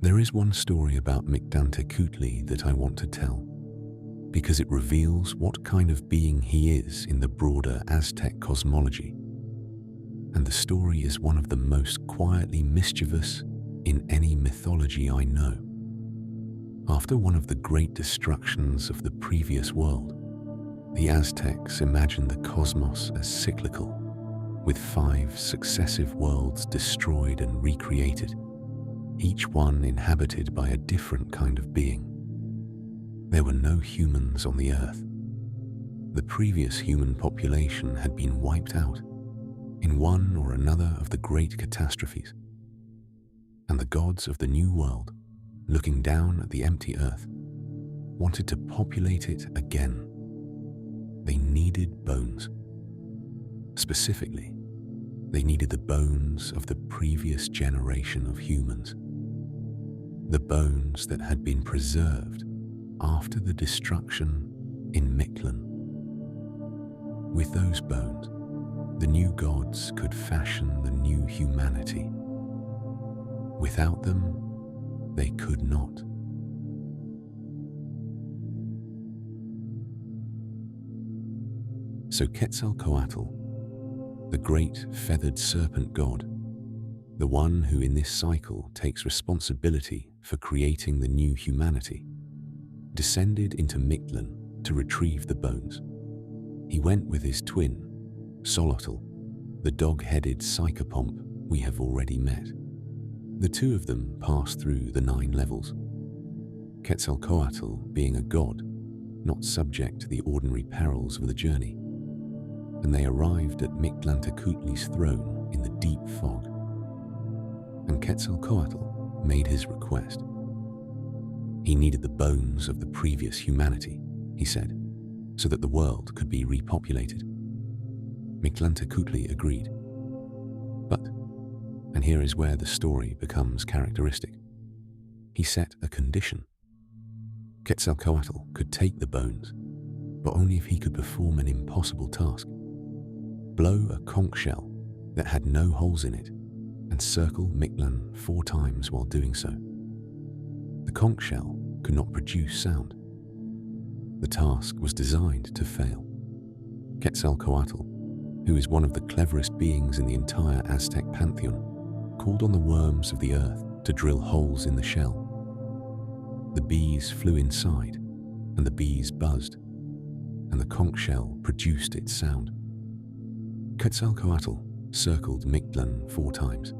There is one story about Mictlantecuhtli that I want to tell. because it reveals what kind of being he is in the broader Aztec cosmology. And the story is one of the most quietly mischievous in any mythology I know. After one of the great destructions of the previous world, the Aztecs imagined the cosmos as cyclical, with 5 successive worlds destroyed and recreated, each one inhabited by a different kind of being. There were no humans on the earth. The previous human population had been wiped out in one or another of the great catastrophes. And the gods of the new world, looking down at the empty earth, wanted to populate it again. They needed bones. Specifically, they needed the bones of the previous generation of humans. The bones that had been preserved after the destruction in Mictlan. With those bones, the new gods could fashion the new humanity. Without them, they could not. So Quetzalcoatl, the great feathered serpent god, the one who in this cycle takes responsibility for creating the new humanity, descended into Mictlan to retrieve the bones. He went with his twin, Solotl, the dog-headed psychopomp we have already met. The two of them passed through the 9 levels. Quetzalcoatl being a god, not subject to the ordinary perils of the journey, and they arrived at Mictlantecuhtli's throne in the deep fog. And Quetzalcoatl made his request. He needed the bones of the previous humanity, he said, so that the world could be repopulated. Mictlantecuhtli agreed. But, and here is where the story becomes characteristic, he set a condition. Quetzalcoatl could take the bones, but only if he could perform an impossible task. Blow a conch shell that had no holes in it and circle Mictlan 4 times while doing so. The conch shell could not produce sound. The task was designed to fail. Quetzalcoatl, who is one of the cleverest beings in the entire Aztec pantheon, called on the worms of the earth to drill holes in the shell. The bees flew inside, and the bees buzzed, and the conch shell produced its sound. Quetzalcoatl circled Mictlan 4 times,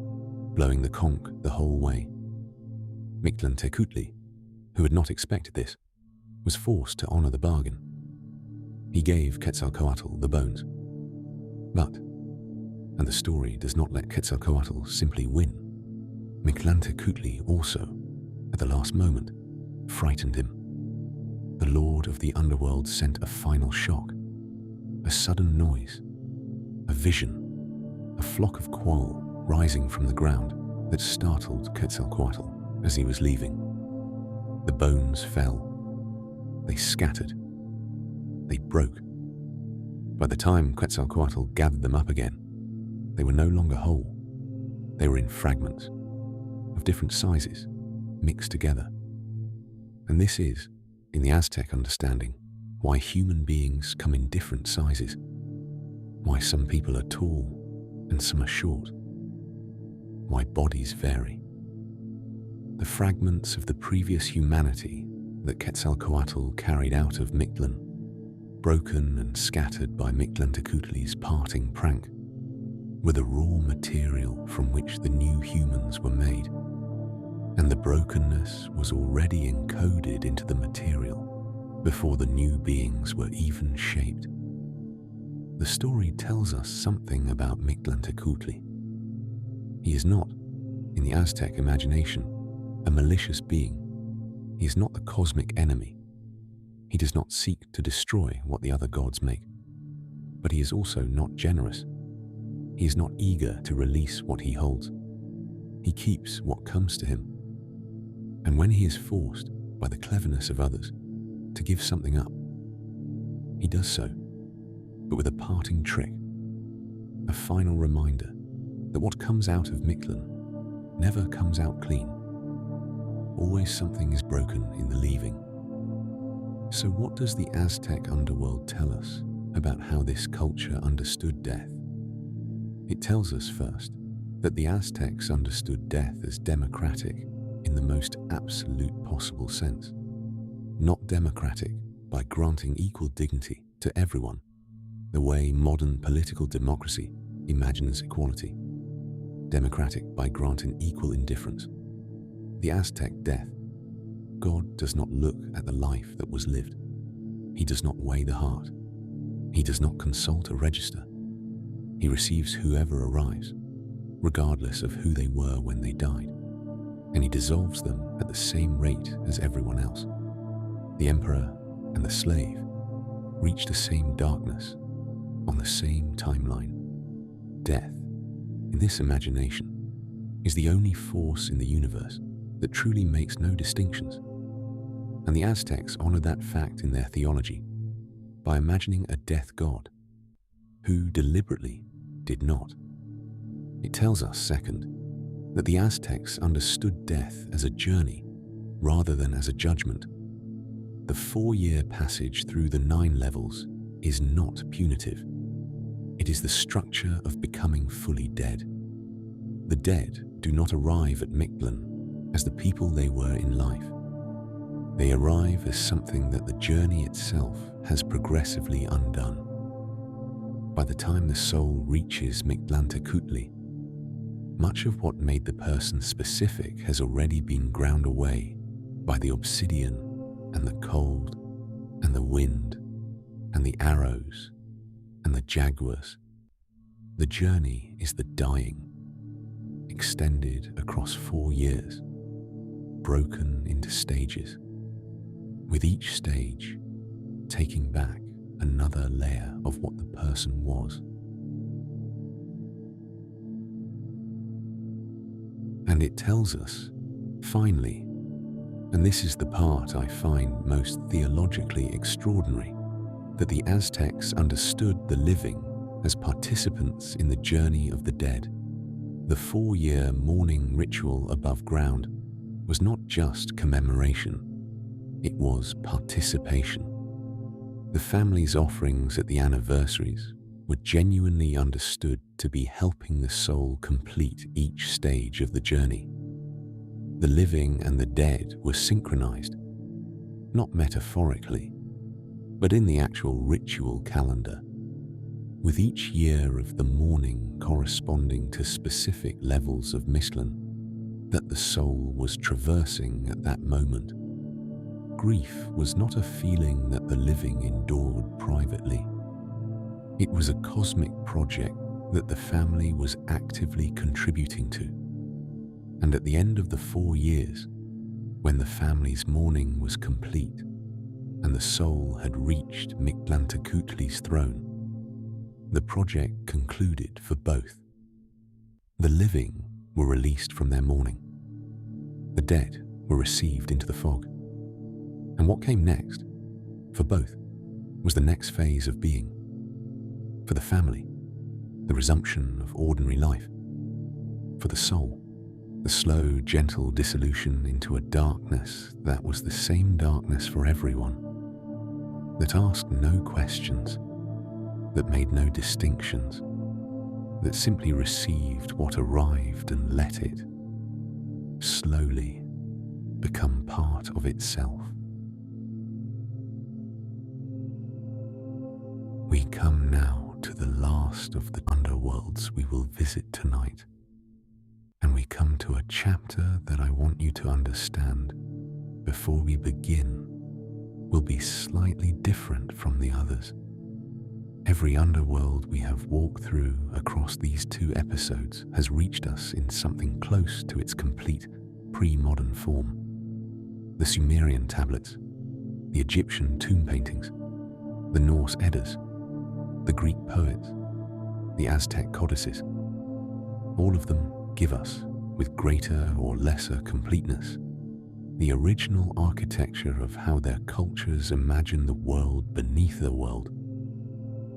blowing the conch the whole way. Mictlantecuhtli, who had not expected this, was forced to honor the bargain. He gave Quetzalcoatl the bones. But, and the story does not let Quetzalcoatl simply win, Mictlantecuhtli also, at the last moment, frightened him. The Lord of the Underworld sent a final shock, a sudden noise, a vision, a flock of quoll rising from the ground that startled Quetzalcoatl as he was leaving. The bones fell. They scattered. They broke. By the time Quetzalcoatl gathered them up again, they were no longer whole. They were in fragments of different sizes, mixed together. And this is, in the Aztec understanding, why human beings come in different sizes, why some people are tall and some are short, why bodies vary. The fragments of the previous humanity that Quetzalcoatl carried out of Mictlan, broken and scattered by Mictlantecuhtli's parting prank, were the raw material from which the new humans were made, and the brokenness was already encoded into the material before the new beings were even shaped. The story tells us something about Mictlantecuhtli. He is not, in the Aztec imagination, a malicious being. He is not the cosmic enemy. He does not seek to destroy what the other gods make. But he is also not generous. He is not eager to release what he holds. He keeps what comes to him. And when he is forced by the cleverness of others to give something up, he does so, but with a parting trick, a final reminder that what comes out of Mictlan never comes out clean. Always something is broken in the leaving. So what does the Aztec underworld tell us about how this culture understood death? It tells us first that the Aztecs understood death as democratic in the most absolute possible sense. Not democratic by granting equal dignity to everyone, the way modern political democracy imagines equality. Democratic by granting equal indifference. The Aztec death. God does not look at the life that was lived. He does not weigh the heart. He does not consult a register. He receives whoever arrives, regardless of who they were when they died, and he dissolves them at the same rate as everyone else. The emperor and the slave reach the same darkness on the same timeline. Death, in this imagination, is the only force in the universe that truly makes no distinctions. And the Aztecs honored that fact in their theology by imagining a death god who deliberately did not. It tells us, second, that the Aztecs understood death as a journey rather than as a judgment. The 4-year passage through the 9 levels is not punitive. It is the structure of becoming fully dead. The dead do not arrive at Mictlan as the people they were in life. They arrive as something that the journey itself has progressively undone. By the time the soul reaches Mictlantecuhtli, much of what made the person specific has already been ground away by the obsidian and the cold and the wind and the arrows and the jaguars. The journey is the dying, extended across 4 years, broken into stages, with each stage taking back another layer of what the person was. And it tells us, finally, and this is the part I find most theologically extraordinary, that the Aztecs understood the living as participants in the journey of the dead. The 4-year mourning ritual above ground was not just commemoration, it was participation. The family's offerings at the anniversaries were genuinely understood to be helping the soul complete each stage of the journey. The living and the dead were synchronized, not metaphorically, but in the actual ritual calendar, with each year of the mourning corresponding to specific levels of Mictlan that the soul was traversing at that moment. Grief was not a feeling that the living endured privately. It was a cosmic project that the family was actively contributing to. And at the end of the 4 years, when the family's mourning was complete and the soul had reached Mictlantecuhtli's throne, the project concluded for both. The living were released from their mourning. The dead were received into the fog. And what came next, for both, was the next phase of being. For the family, the resumption of ordinary life. For the soul, the slow, gentle dissolution into a darkness that was the same darkness for everyone, that asked no questions, that made no distinctions, that simply received what arrived and let it slowly become part of itself. We come now to the last of the underworlds we will visit tonight, and we come to a chapter that I want you to understand before we begin will be slightly different from the others. Every underworld we have walked through across these 2 episodes has reached us in something close to its complete pre-modern form. The Sumerian tablets, the Egyptian tomb paintings, the Norse Eddas, the Greek poets, the Aztec codices. All of them give us, with greater or lesser completeness, the original architecture of how their cultures imagine the world beneath the world.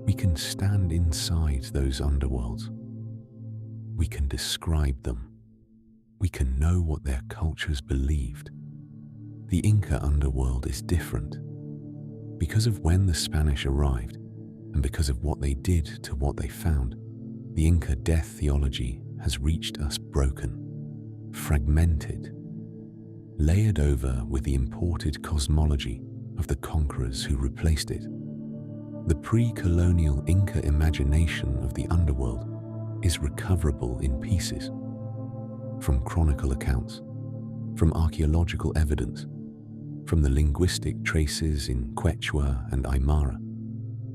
We can stand inside those underworlds. We can describe them. We can know what their cultures believed. The Inca underworld is different. Because of when the Spanish arrived, and because of what they did to what they found, the Inca death theology has reached us broken, fragmented, layered over with the imported cosmology of the conquerors who replaced it. The pre-colonial Inca imagination of the underworld is recoverable in pieces, from chronicle accounts, from archaeological evidence, from the linguistic traces in Quechua and Aymara,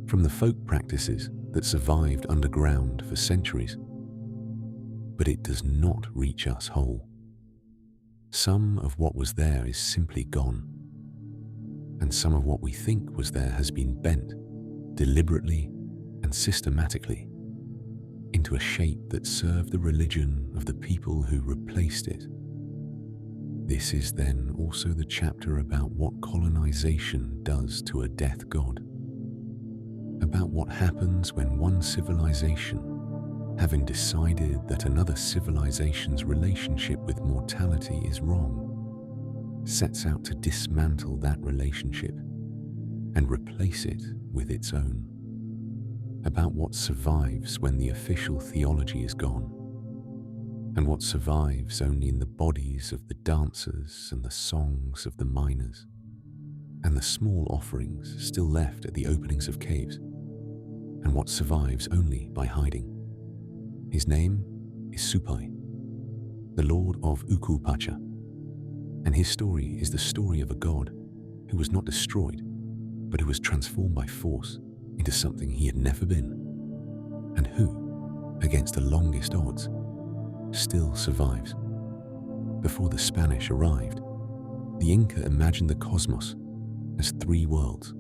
from the folk practices that survived underground for centuries. But it does not reach us whole. Some of what was there is simply gone, and some of what we think was there has been bent, deliberately and systematically, into a shape that served the religion of the people who replaced it. This is then also the chapter about what colonization does to a death god, about what happens when one civilization, having decided that another civilization's relationship with mortality is wrong, sets out to dismantle that relationship and replace it with its own, about what survives when the official theology is gone, and what survives only in the bodies of the dancers and the songs of the miners, and the small offerings still left at the openings of caves, and what survives only by hiding. His name is Supai, the lord of Ukhu Pacha, and his story is the story of a god who was not destroyed, but who was transformed by force into something he had never been, and who, against the longest odds, still survives. Before the Spanish arrived, the Inca imagined the cosmos as three worlds,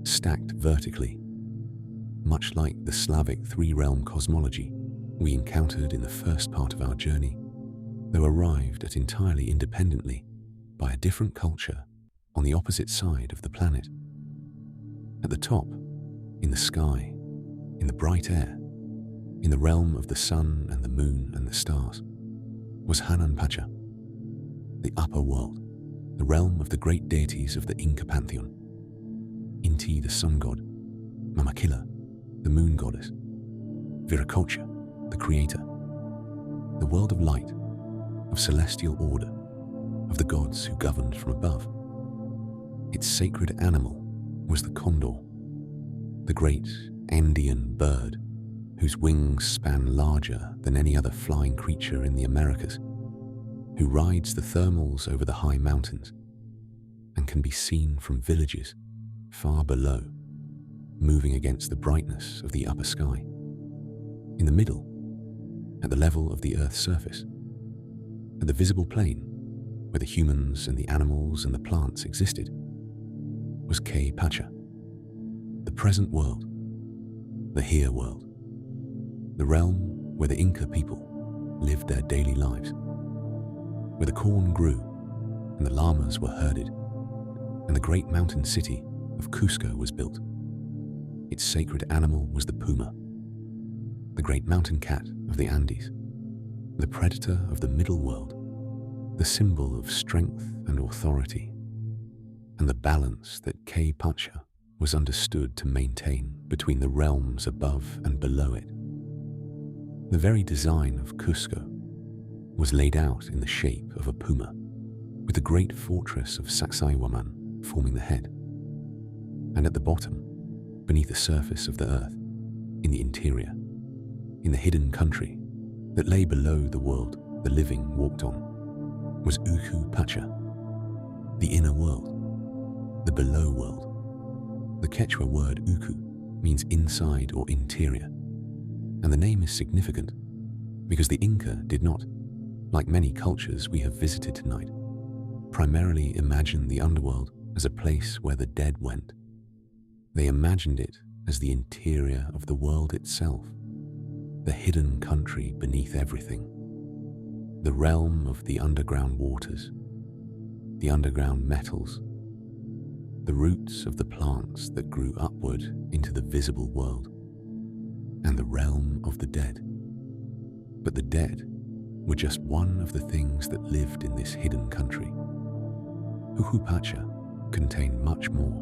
stacked vertically, much like the Slavic three-realm cosmology we encountered in the first part of our journey, though arrived at entirely independently by a different culture on the opposite side of the planet. At the top, in the sky, in the bright air, in the realm of the sun and the moon and the stars, was Hanan Pacha, the upper world, the realm of the great deities of the Inca pantheon. Inti, the sun god, Mamakila, the moon goddess, Viracocha, the creator, the world of light, of celestial order, of the gods who governed from above. Its sacred animal was the condor, the great Andean bird whose wings span larger than any other flying creature in the Americas, who rides the thermals over the high mountains and can be seen from villages far below, moving against the brightness of the upper sky. In the middle, at the level of the Earth's surface, at the visible plane where the humans and the animals and the plants existed, was Ukhu Pacha, the present world, the here world, the realm where the Inca people lived their daily lives, where the corn grew and the llamas were herded, and the great mountain city of Cusco was built. Its sacred animal was the puma, the great mountain cat of the Andes, the predator of the middle world, the symbol of strength and authority, and the balance that Ukhu Pacha was understood to maintain between the realms above and below it. The very design of Cusco was laid out in the shape of a puma, with the great fortress of Sacsayhuaman forming the head, and at the bottom, beneath the surface of the earth, in the interior, in the hidden country that lay below the world the living walked on, was Ukhu Pacha, the inner world, the below world. The Quechua word Ukhu means inside or interior, and the name is significant because the Inca did not, like many cultures we have visited tonight, primarily imagine the underworld as a place where the dead went. They imagined it as the interior of the world itself, the hidden country beneath everything, the realm of the underground waters, the underground metals, the roots of the plants that grew upward into the visible world, and the realm of the dead. But the dead were just one of the things that lived in this hidden country. Ukhu Pacha contained much more.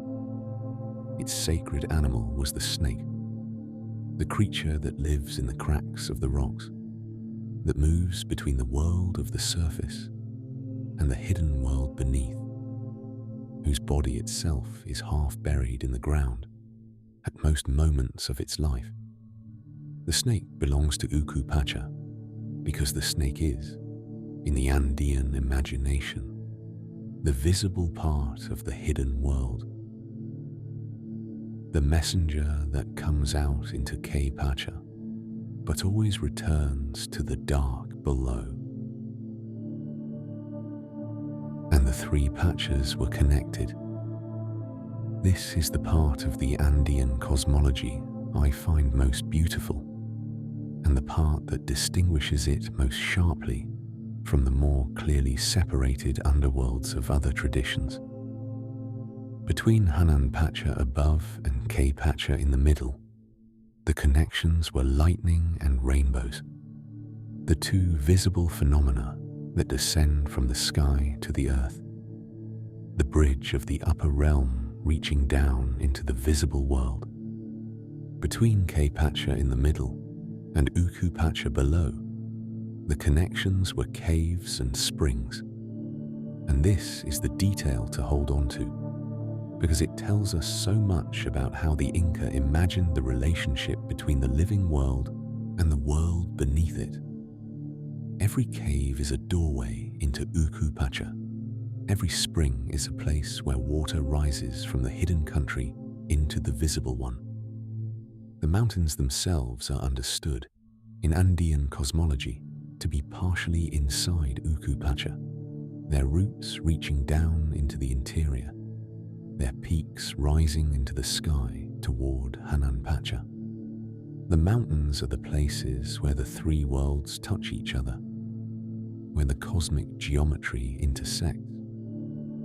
its sacred animal was the snake, the creature that lives in the cracks of the rocks, that moves between the world of the surface and the hidden world beneath, whose body itself is half buried in the ground at most moments of its life. The snake belongs to Ukhu Pacha because the snake is, in the Andean imagination, the visible part of the hidden world, the messenger that comes out into Ukhu Pacha, but always returns to the dark below. And the three Pachas were connected. This is the part of the Andean cosmology I find most beautiful, and the part that distinguishes it most sharply from the more clearly separated underworlds of other traditions. Between Hanan Pacha above and Ukhu Pacha in the middle, the connections were lightning and rainbows, the two visible phenomena that descend from the sky to the earth, the bridge of the upper realm reaching down into the visible world. Between Ukhu Pacha in the middle and Ukhu Pacha below, the connections were caves and springs, and this is the detail to hold on to, because it tells us so much about how the Inca imagined the relationship between the living world and the world beneath it. Every cave is a doorway into Ukhu Pacha. Every spring is a place where water rises from the hidden country into the visible one. The mountains themselves are understood, in Andean cosmology, to be partially inside Ukhu Pacha, their roots reaching down into the interior, their peaks rising into the sky toward Hanan Pacha. The mountains are the places where the three worlds touch each other, where the cosmic geometry intersects,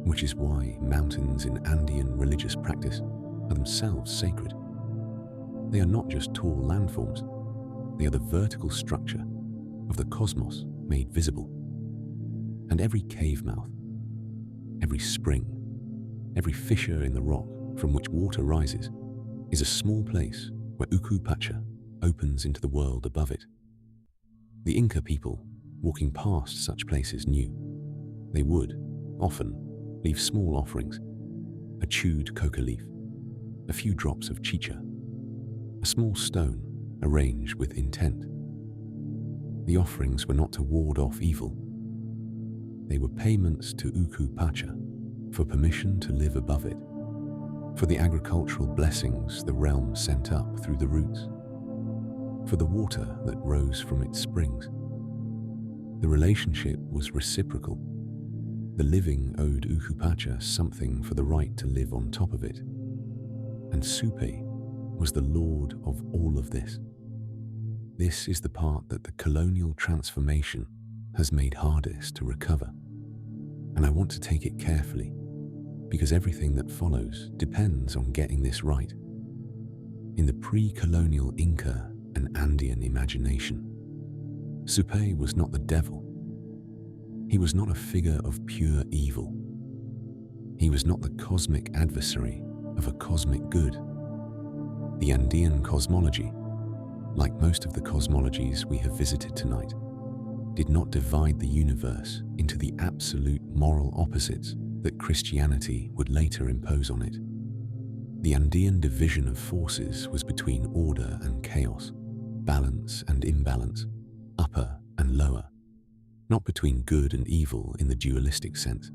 which is why mountains in Andean religious practice are themselves sacred. They are not just tall landforms, they are the vertical structure of the cosmos made visible. And every cave mouth, every spring, every fissure in the rock from which water rises is a small place where Ukhu Pacha opens into the world above it. The Inca people, walking past such places, knew they would, often, leave small offerings, a chewed coca leaf, a few drops of chicha, a small stone arranged with intent. The offerings were not to ward off evil. They were payments to Ukhu Pacha for permission to live above it, for the agricultural blessings the realm sent up through the roots, for the water that rose from its springs. The relationship was reciprocal. The living owed Ukhu Pacha something for the right to live on top of it, and Supe was the lord of all of this. This is the part that the colonial transformation has made hardest to recover, and I want to take it carefully, because everything that follows depends on getting this right. In the pre-colonial Inca and Andean imagination, Supe was not the devil. He was not a figure of pure evil. He was not the cosmic adversary of a cosmic good. The Andean cosmology, like most of the cosmologies we have visited tonight, did not divide the universe into the absolute moral opposites that Christianity would later impose on it. The Andean division of forces was between order and chaos, balance and imbalance, upper and lower, not between good and evil in the dualistic sense.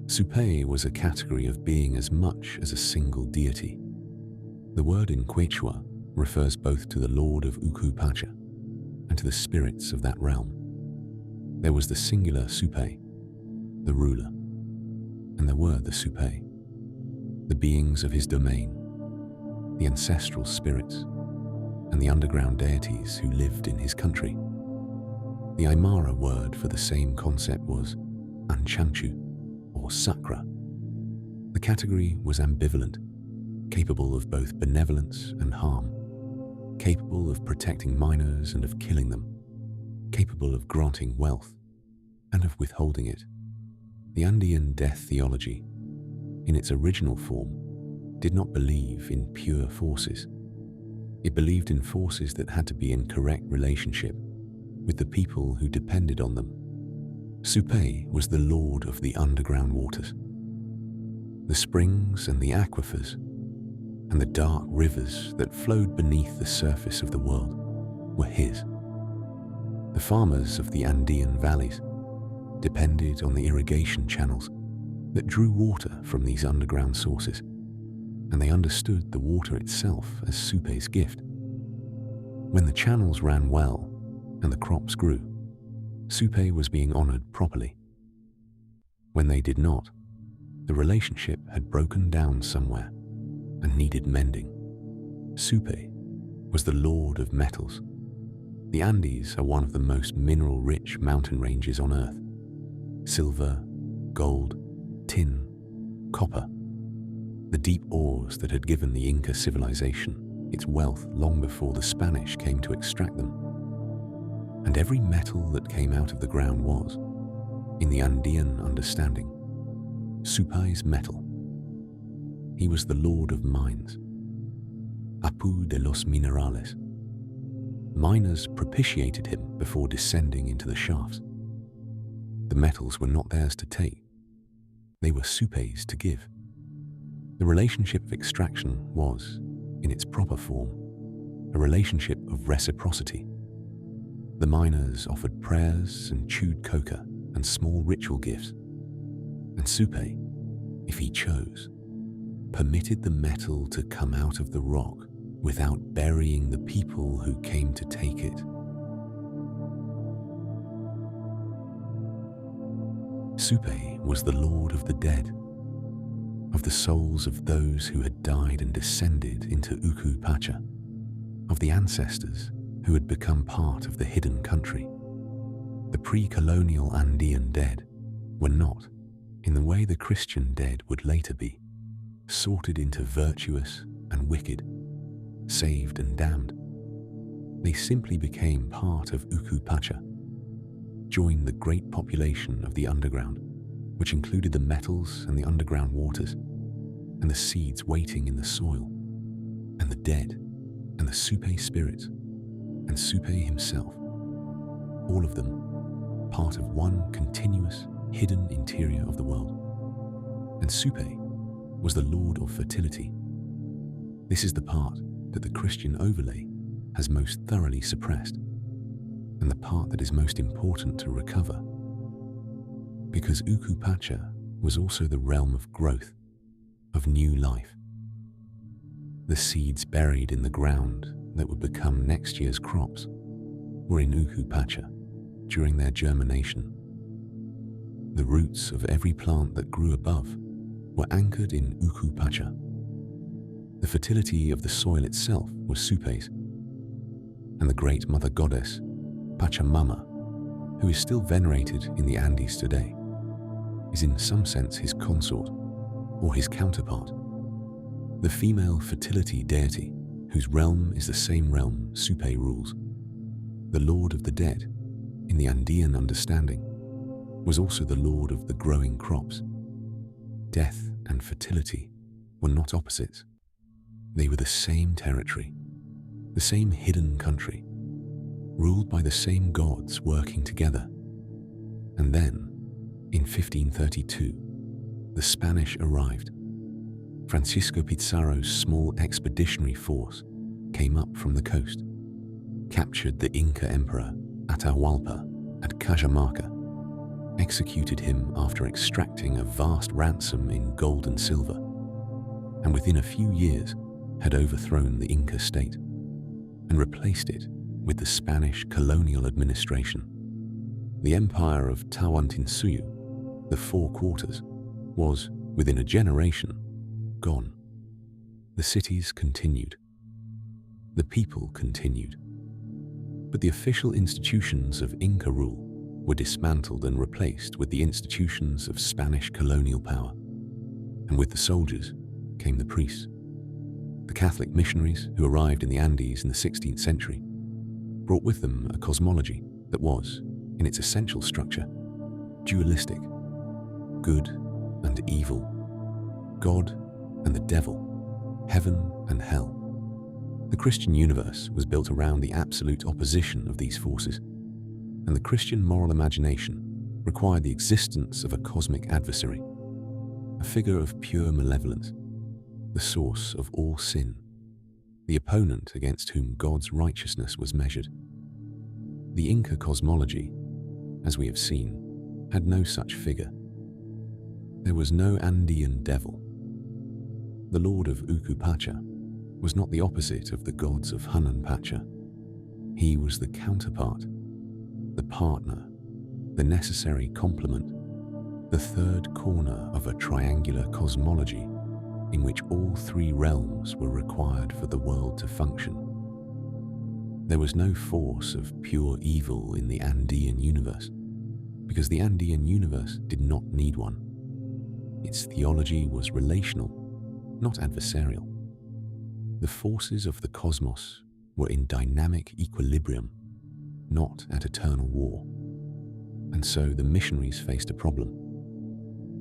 Supe was a category of being as much as a single deity. The word in Quechua refers both to the Lord of Ukhu Pacha and to the spirits of that realm. There was the singular Supe, the ruler, and there were the Supe, the beings of his domain, the ancestral spirits, and the underground deities who lived in his country. The Aymara word for the same concept was Anchanchu, or Sakra. The category was ambivalent, capable of both benevolence and harm, capable of protecting minors and of killing them, capable of granting wealth and of withholding it. The Andean death theology, in its original form, did not believe in pure forces. It believed in forces that had to be in correct relationship with the people who depended on them. Supay was the lord of the underground waters. The springs and the aquifers and the dark rivers that flowed beneath the surface of the world were his. The farmers of the Andean valleys depended on the irrigation channels that drew water from these underground sources, and they understood the water itself as Supay's gift. When the channels ran well and the crops grew, Supay was being honored properly. When they did not, the relationship had broken down somewhere and needed mending. Supay was the lord of metals. The Andes are one of the most mineral-rich mountain ranges on Earth. Silver, gold, tin, copper, the deep ores that had given the Inca civilization its wealth long before the Spanish came to extract them. And every metal that came out of the ground was, in the Andean understanding, Supay's metal. He was the lord of mines, Apu de los Minerales. Miners propitiated him before descending into the shafts. The metals were not theirs to take. They were Supay's to give. The relationship of extraction was, in its proper form, a relationship of reciprocity. The miners offered prayers and chewed coca and small ritual gifts, and Supay, if he chose, permitted the metal to come out of the rock without burying the people who came to take it. Supay was the lord of the dead, of the souls of those who had died and descended into Ukhu Pacha, of the ancestors who had become part of the hidden country. The pre-colonial Andean dead were not, in the way the Christian dead would later be, sorted into virtuous and wicked, saved and damned. They simply became part of Ukhu Pacha, joined the great population of the underground, which included the metals and the underground waters, and the seeds waiting in the soil, and the dead, and the Supay spirits, and Supay himself, all of them part of one continuous, hidden interior of the world. And Supay was the lord of fertility. This is the part that the Christian overlay has most thoroughly suppressed, and the part that is most important to recover, because Ukhu Pacha was also the realm of growth, of new life. The seeds buried in the ground that would become next year's crops were in Ukhu Pacha during their germination. The roots of every plant that grew above were anchored in Ukhu Pacha. The fertility of the soil itself was Supay's, and the great mother goddess, Pachamama, who is still venerated in the Andes today, is in some sense his consort, or his counterpart, the female fertility deity whose realm is the same realm Supay rules. The lord of the dead, in the Andean understanding, was also the lord of the growing crops. Death and fertility were not opposites. They were the same territory, the same hidden country, ruled by the same gods working together. And then, in 1532, the Spanish arrived. Francisco Pizarro's small expeditionary force came up from the coast, captured the Inca emperor Atahualpa at Cajamarca, executed him after extracting a vast ransom in gold and silver, and within a few years had overthrown the Inca state and replaced it with the Spanish colonial administration. The empire of Tawantinsuyu, the Four Quarters, was, within a generation, gone. The cities continued. The people continued. But the official institutions of Inca rule were dismantled and replaced with the institutions of Spanish colonial power. And with the soldiers came the priests. The Catholic missionaries who arrived in the Andes in the 16th century brought with them a cosmology that was, in its essential structure, dualistic, good and evil, God and the devil, heaven and hell. The Christian universe was built around the absolute opposition of these forces, and the Christian moral imagination required the existence of a cosmic adversary, a figure of pure malevolence, the source of all sin, the opponent against whom God's righteousness was measured. The Inca cosmology, as we have seen, had no such figure. There was no Andean devil. The lord of Ukhu Pacha was not the opposite of the gods of Hunan Pacha. He was the counterpart, the partner, the necessary complement, the third corner of a triangular cosmology in which all three realms were required for the world to function. There was no force of pure evil in the Andean universe, because the Andean universe did not need one. Its theology was relational, not adversarial. The forces of the cosmos were in dynamic equilibrium, not at eternal war. And so the missionaries faced a problem.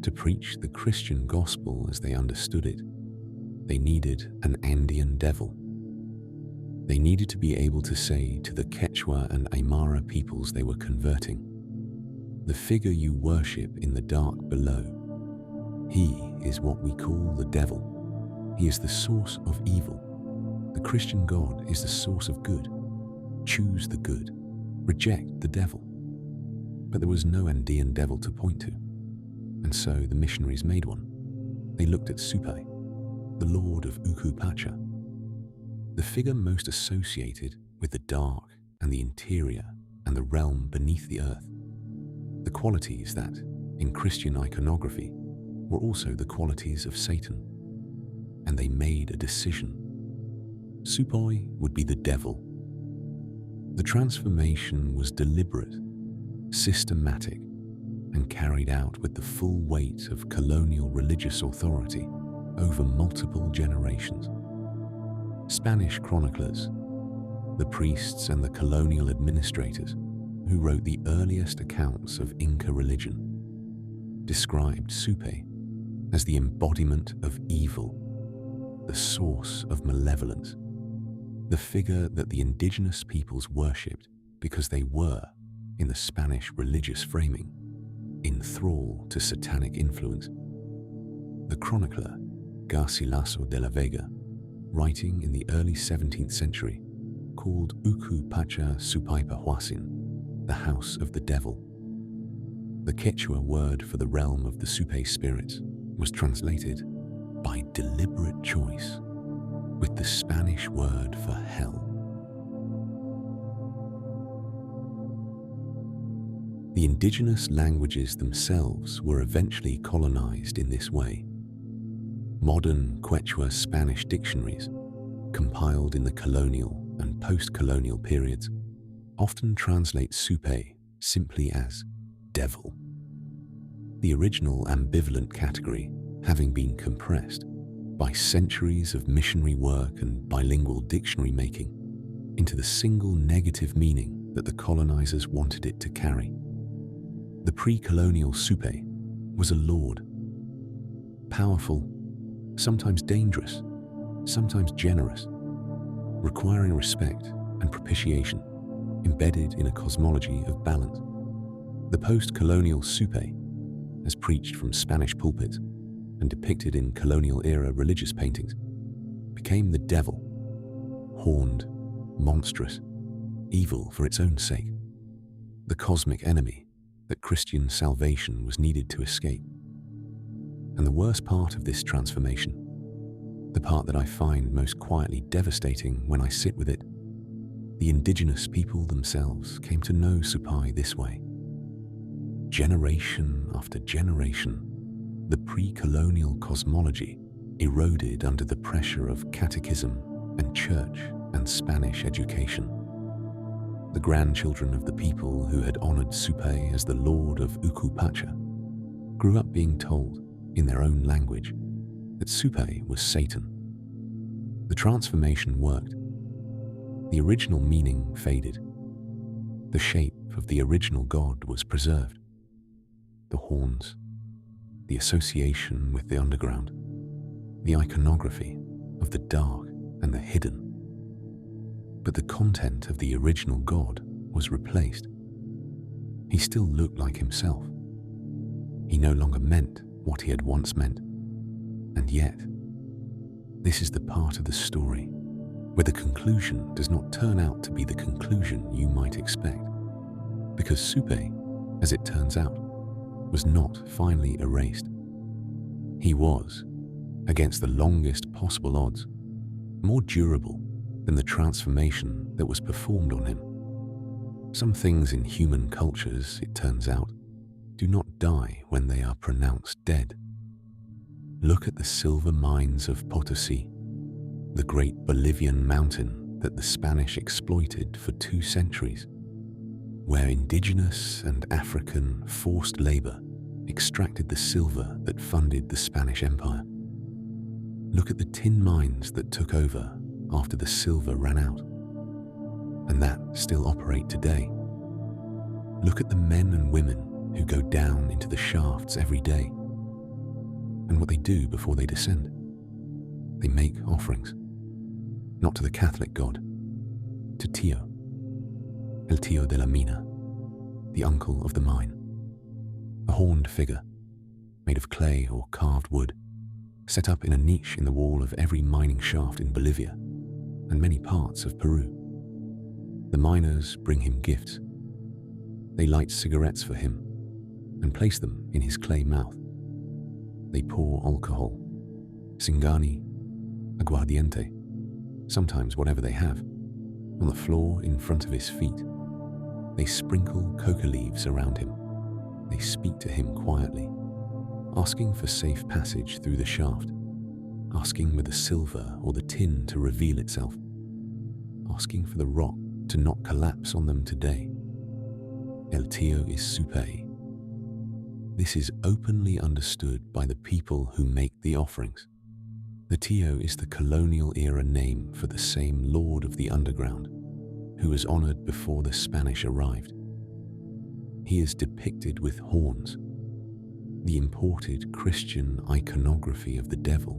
To preach the Christian gospel as they understood it, they needed an Andean devil. They needed to be able to say to the Quechua and Aymara peoples they were converting, "The figure you worship in the dark below, he is what we call the devil. He is the source of evil. The Christian God is the source of good. Choose the good. Reject the devil." But there was no Andean devil to point to, and so the missionaries made one. They looked at Supe, the lord of Ukhu Pacha, the figure most associated with the dark and the interior and the realm beneath the earth, the qualities that, in Christian iconography, were also the qualities of Satan. And they made a decision. Supoi would be the devil. The transformation was deliberate, systematic, and carried out with the full weight of colonial religious authority over multiple generations. Spanish chroniclers, the priests and the colonial administrators who wrote the earliest accounts of Inca religion, described Supe as the embodiment of evil, the source of malevolence, the figure that the indigenous peoples worshipped because they were, in the Spanish religious framing, in thrall to satanic influence. The chronicler Garcilaso de la Vega, writing in the early 17th century, called Ukhu Pacha Supaipa Huasin, the house of the devil. The Quechua word for the realm of the Supe spirits was translated, by deliberate choice, with the Spanish word for hell. The indigenous languages themselves were eventually colonized in this way. Modern Quechua Spanish dictionaries, compiled in the colonial and post-colonial periods, often translate Supe simply as devil. The original ambivalent category having been compressed by centuries of missionary work and bilingual dictionary making into the single negative meaning that the colonizers wanted it to carry. The pre-colonial Supe was a lord, powerful, sometimes dangerous, sometimes generous, requiring respect and propitiation, embedded in a cosmology of balance. The post-colonial Supe, as preached from Spanish pulpits and depicted in colonial-era religious paintings, became the devil, horned, monstrous, evil for its own sake, the cosmic enemy that Christian salvation was needed to escape. And the worst part of this transformation, the part that I find most quietly devastating when I sit with it, the indigenous people themselves came to know Supai this way. Generation after generation, the pre-colonial cosmology eroded under the pressure of catechism and church and Spanish education. The grandchildren of the people who had honored Supai as the lord of Ukhu Pacha grew up being told, in their own language, that Supai was Satan. The transformation worked. The original meaning faded. The shape of the original god was preserved. The horns, the association with the underground, the iconography, of the dark and the hidden. But the content of the original god was replaced. He still looked like himself. He no longer meant what he had once meant. And yet, this is the part of the story where the conclusion does not turn out to be the conclusion you might expect. Because Supay, as it turns out, was not finally erased. He was, against the longest possible odds, more durable than the transformation that was performed on him. Some things in human cultures, it turns out, do not die when they are pronounced dead. Look at the silver mines of Potosi, the great Bolivian mountain that the Spanish exploited for 2 centuries, where indigenous and African forced labor extracted the silver that funded the Spanish Empire. Look at the tin mines that took over after the silver ran out, and that still operate today. Look at the men and women who go down into the shafts every day, and what they do before they descend. They make offerings, not to the Catholic God, to Tío, el tío de la mina, the uncle of the mine, a horned figure made of clay or carved wood, set up in a niche in the wall of every mining shaft in Bolivia and many parts of Peru. The miners bring him gifts. They light cigarettes for him and place them in his clay mouth. They pour alcohol, singani, aguardiente, sometimes whatever they have, on the floor in front of his feet. They sprinkle coca leaves around him. They speak to him quietly, asking for safe passage through the shaft, asking with the silver or the tin to reveal itself, asking for the rock to not collapse on them today. El Tío is Supay. This is openly understood by the people who make the offerings. The Tío is the colonial-era name for the same Lord of the Underground, who was honored before the Spanish arrived. He is depicted with horns, the imported Christian iconography of the devil,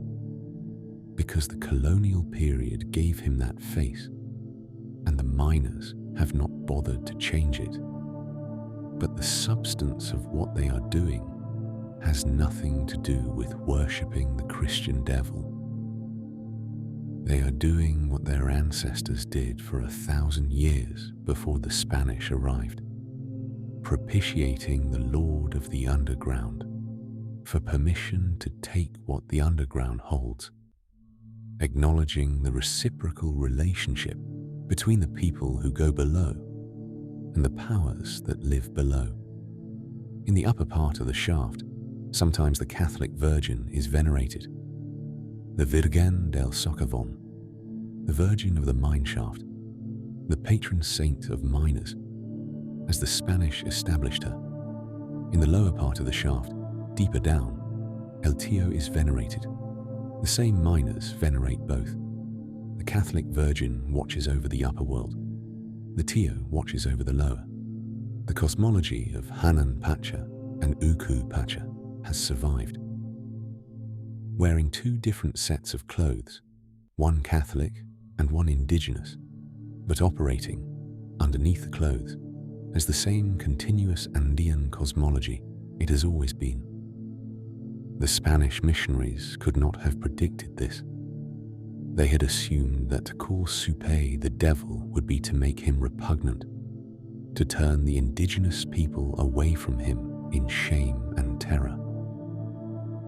because the colonial period gave him that face, and the miners have not bothered to change it. But the substance of what they are doing has nothing to do with worshipping the Christian devil. They are doing what their ancestors did for 1,000 years before the Spanish arrived, propitiating the Lord of the Underground for permission to take what the Underground holds, acknowledging the reciprocal relationship between the people who go below and the powers that live below. In the upper part of the shaft, sometimes the Catholic Virgin is venerated. The Virgen del Socavón, the Virgin of the mine shaft, the patron saint of miners, as the Spanish established her. In the lower part of the shaft, deeper down, El Tío is venerated. The same miners venerate both. The Catholic Virgin watches over the upper world. The Tío watches over the lower. The cosmology of Hanan Pacha and Ukhu Pacha has survived. Wearing 2 different sets of clothes, one Catholic and one indigenous, but operating underneath the clothes as the same continuous Andean cosmology it has always been. The Spanish missionaries could not have predicted this. They had assumed that to call Supay the devil would be to make him repugnant, to turn the indigenous people away from him in shame and terror.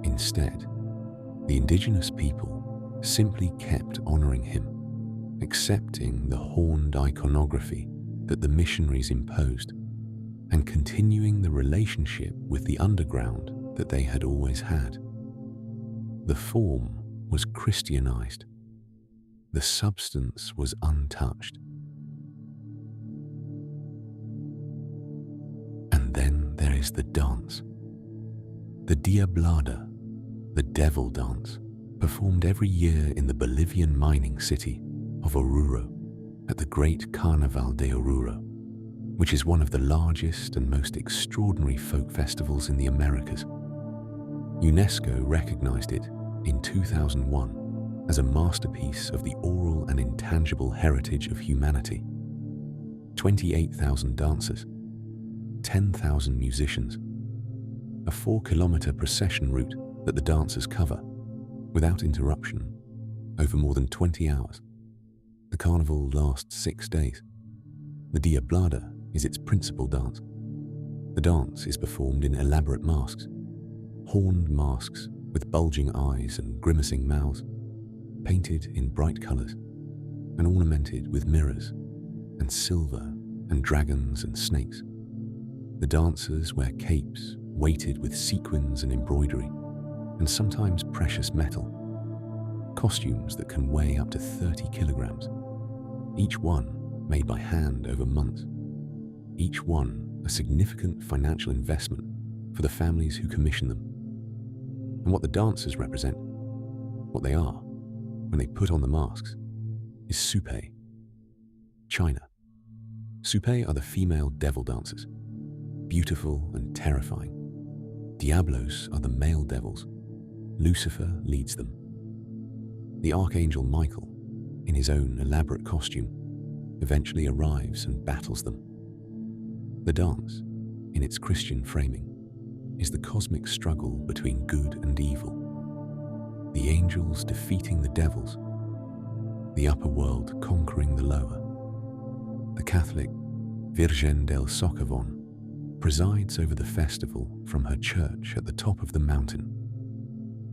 Instead, the indigenous people simply kept honoring him, accepting the horned iconography that the missionaries imposed, and continuing the relationship with the underground that they had always had. The form was Christianized. The substance was untouched. And then there is the dance. The Diablada, the devil dance, performed every year in the Bolivian mining city of Oruro at the great Carnaval de Oruro, which is one of the largest and most extraordinary folk festivals in the Americas. UNESCO recognized it in 2001 as a masterpiece of the oral and intangible heritage of humanity. 28,000 dancers, 10,000 musicians, a 4-kilometer procession route that the dancers cover, without interruption, over more than 20 hours. The carnival lasts 6 days. The Diablada is its principal dance. The dance is performed in elaborate masks, horned masks with bulging eyes and grimacing mouths, painted in bright colours and ornamented with mirrors and silver and dragons and snakes. The dancers wear capes weighted with sequins and embroidery, and sometimes precious metal, costumes that can weigh up to 30 kilograms, each one made by hand over months, each one a significant financial investment for the families who commission them. And what the dancers represent, what they are when they put on the masks, is Supe, China. Supe are the female devil dancers, beautiful and terrifying. Diablos are the male devils. Lucifer leads them. The Archangel Michael, in his own elaborate costume, eventually arrives and battles them. The dance, in its Christian framing, is the cosmic struggle between good and evil. The angels defeating the devils, the upper world conquering the lower. The Catholic Virgen del Socavón presides over the festival from her church at the top of the mountain,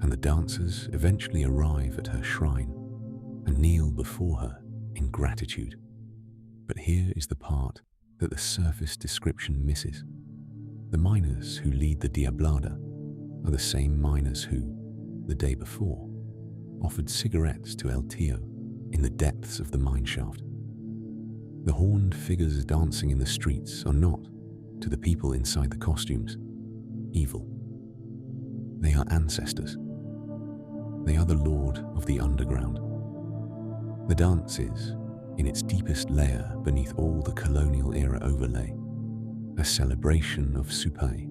and the dancers eventually arrive at her shrine and kneel before her in gratitude. But here is the part that the surface description misses. The miners who lead the Diablada are the same miners who, the day before, offered cigarettes to El Tío in the depths of the mine shaft. The horned figures dancing in the streets are not, to the people inside the costumes, evil. They are ancestors. They are the Lord of the Underground. The dance is, in its deepest layer beneath all the colonial era overlay, a celebration of Supai,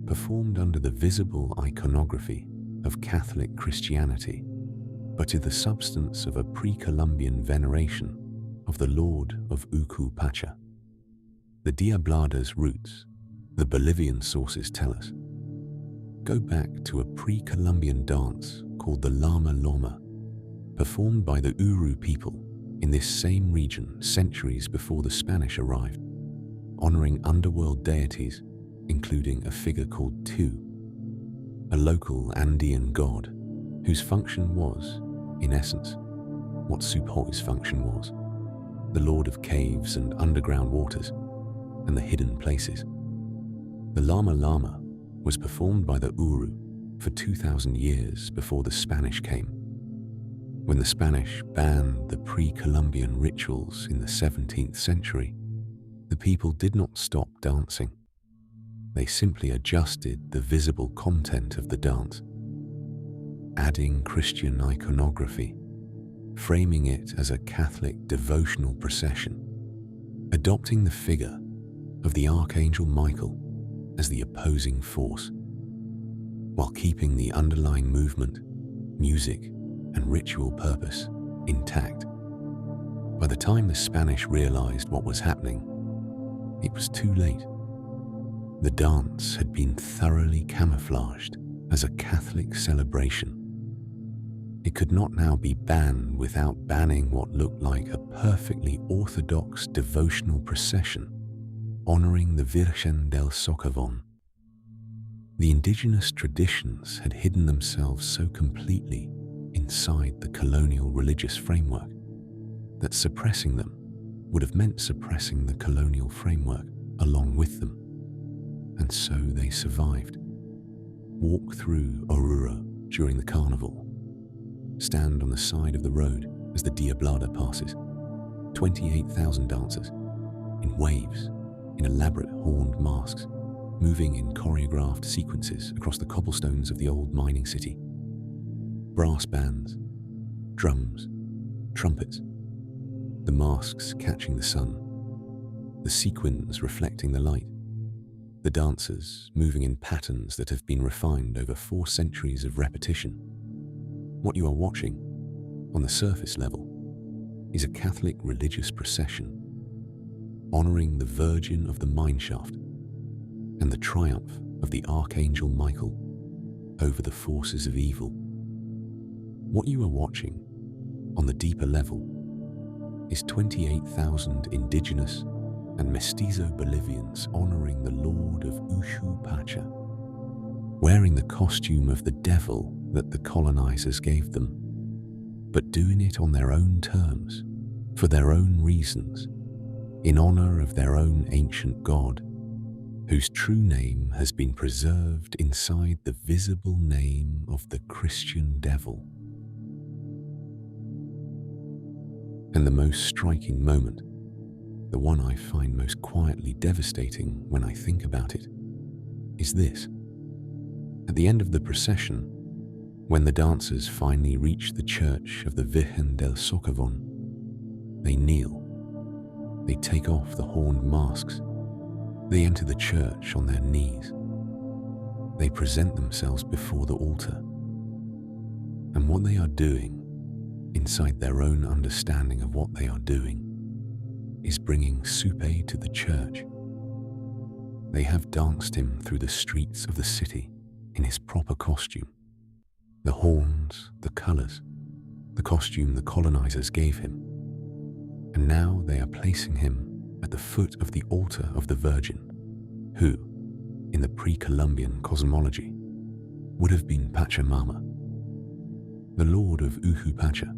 performed under the visible iconography of Catholic Christianity, but to the substance of a pre-Columbian veneration of the Lord of Ukhu Pacha. The Diablada's roots, the Bolivian sources tell us, go back to a pre-Columbian dance called the Lama Loma, performed by the Uru people in this same region centuries before the Spanish arrived, honoring underworld deities, including a figure called Tu, a local Andean god whose function was, in essence, what Supoi's function was, the lord of caves and underground waters and the hidden places. The Lama Lama was performed by the Uru for 2,000 years before the Spanish came. When the Spanish banned the pre-Columbian rituals in the 17th century, the people did not stop dancing. They simply adjusted the visible content of the dance, adding Christian iconography, framing it as a Catholic devotional procession, adopting the figure of the Archangel Michael as the opposing force, while keeping the underlying movement, music, and ritual purpose intact. By the time the Spanish realized what was happening, it was too late. The dance had been thoroughly camouflaged as a Catholic celebration. It could not now be banned without banning what looked like a perfectly orthodox devotional procession honoring the Virgen del Socavón. The indigenous traditions had hidden themselves so completely inside the colonial religious framework that suppressing them would have meant suppressing the colonial framework along with them. And so they survived. Walk through Oruro during the carnival. Stand on the side of the road as the Diablada passes. 28,000 dancers, in waves, in elaborate horned masks, moving in choreographed sequences across the cobblestones of the old mining city. Brass bands, drums, trumpets, the masks catching the sun, the sequins reflecting the light, the dancers moving in patterns that have been refined over 4 centuries of repetition. What you are watching on the surface level, is a Catholic religious procession honoring the Virgin of the Mineshaft and the triumph of the Archangel Michael over the forces of evil. What you are watching on the deeper level is 28,000 indigenous and mestizo Bolivians honoring the Lord of Ukhu Pacha, wearing the costume of the devil that the colonizers gave them, but doing it on their own terms, for their own reasons, in honor of their own ancient god, whose true name has been preserved inside the visible name of the Christian devil. And the most striking moment, the one I find most quietly devastating when I think about it, is this. At the end of the procession, when the dancers finally reach the church of the Virgen del Socavón, they kneel. They take off the horned masks. They enter the church on their knees. They present themselves before the altar. And what they are doing, inside their own understanding of what they are doing, is bringing Supe to the church. They have danced him through the streets of the city in his proper costume. The horns, the colors, the costume the colonizers gave him. And now they are placing him at the foot of the altar of the Virgin, who, in the pre-Columbian cosmology, would have been Pachamama. The Lord of Ukhu Pacha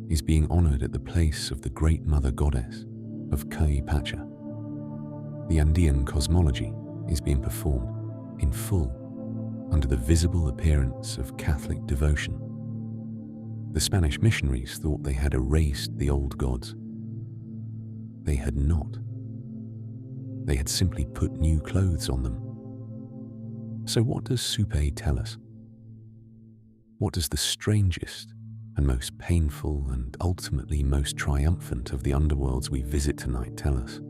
is being honored at the place of the Great Mother Goddess of Ukhu Pacha. The Andean cosmology is being performed in full under the visible appearance of Catholic devotion. The Spanish missionaries thought they had erased the old gods. They had not. They had simply put new clothes on them. So what does Supe tell us? What does the strangest and most painful and ultimately most triumphant of the underworlds we visit tonight tell us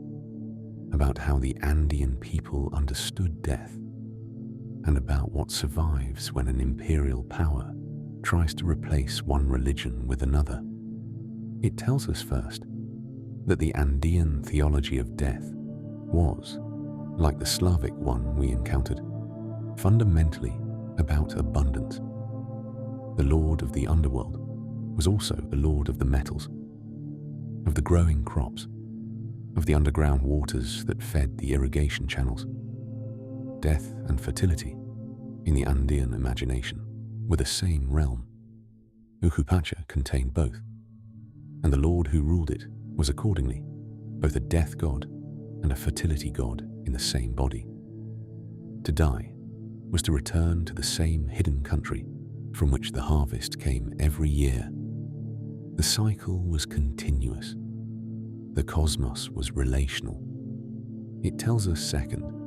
about how the Andean people understood death, and about what survives when an imperial power tries to replace one religion with another? It tells us first that the Andean theology of death was, like the Slavic one we encountered, fundamentally about abundance. The Lord of the Underworld was also the Lord of the metals, of the growing crops, of the underground waters that fed the irrigation channels. Death and fertility, in the Andean imagination, were the same realm. Ukhu Pacha contained both, and the Lord who ruled it was accordingly both a death god and a fertility god in the same body. To die was to return to the same hidden country from which the harvest came every year. The cycle was continuous. The cosmos was relational. It tells us, second,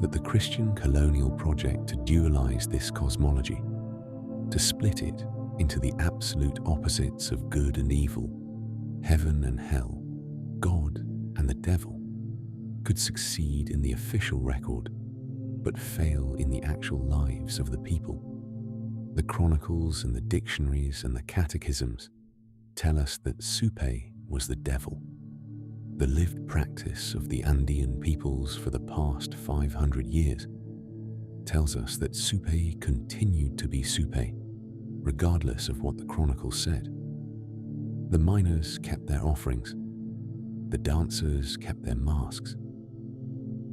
that the Christian colonial project to dualize this cosmology, to split it into the absolute opposites of good and evil, heaven and hell, God and the devil, could succeed in the official record, but fail in the actual lives of the people. The chronicles and the dictionaries and the catechisms tell us that Supe was the devil. The lived practice of the Andean peoples for the past 500 years tells us that Supe continued to be Supe, regardless of what the chronicles said. The miners kept their offerings. The dancers kept their masks.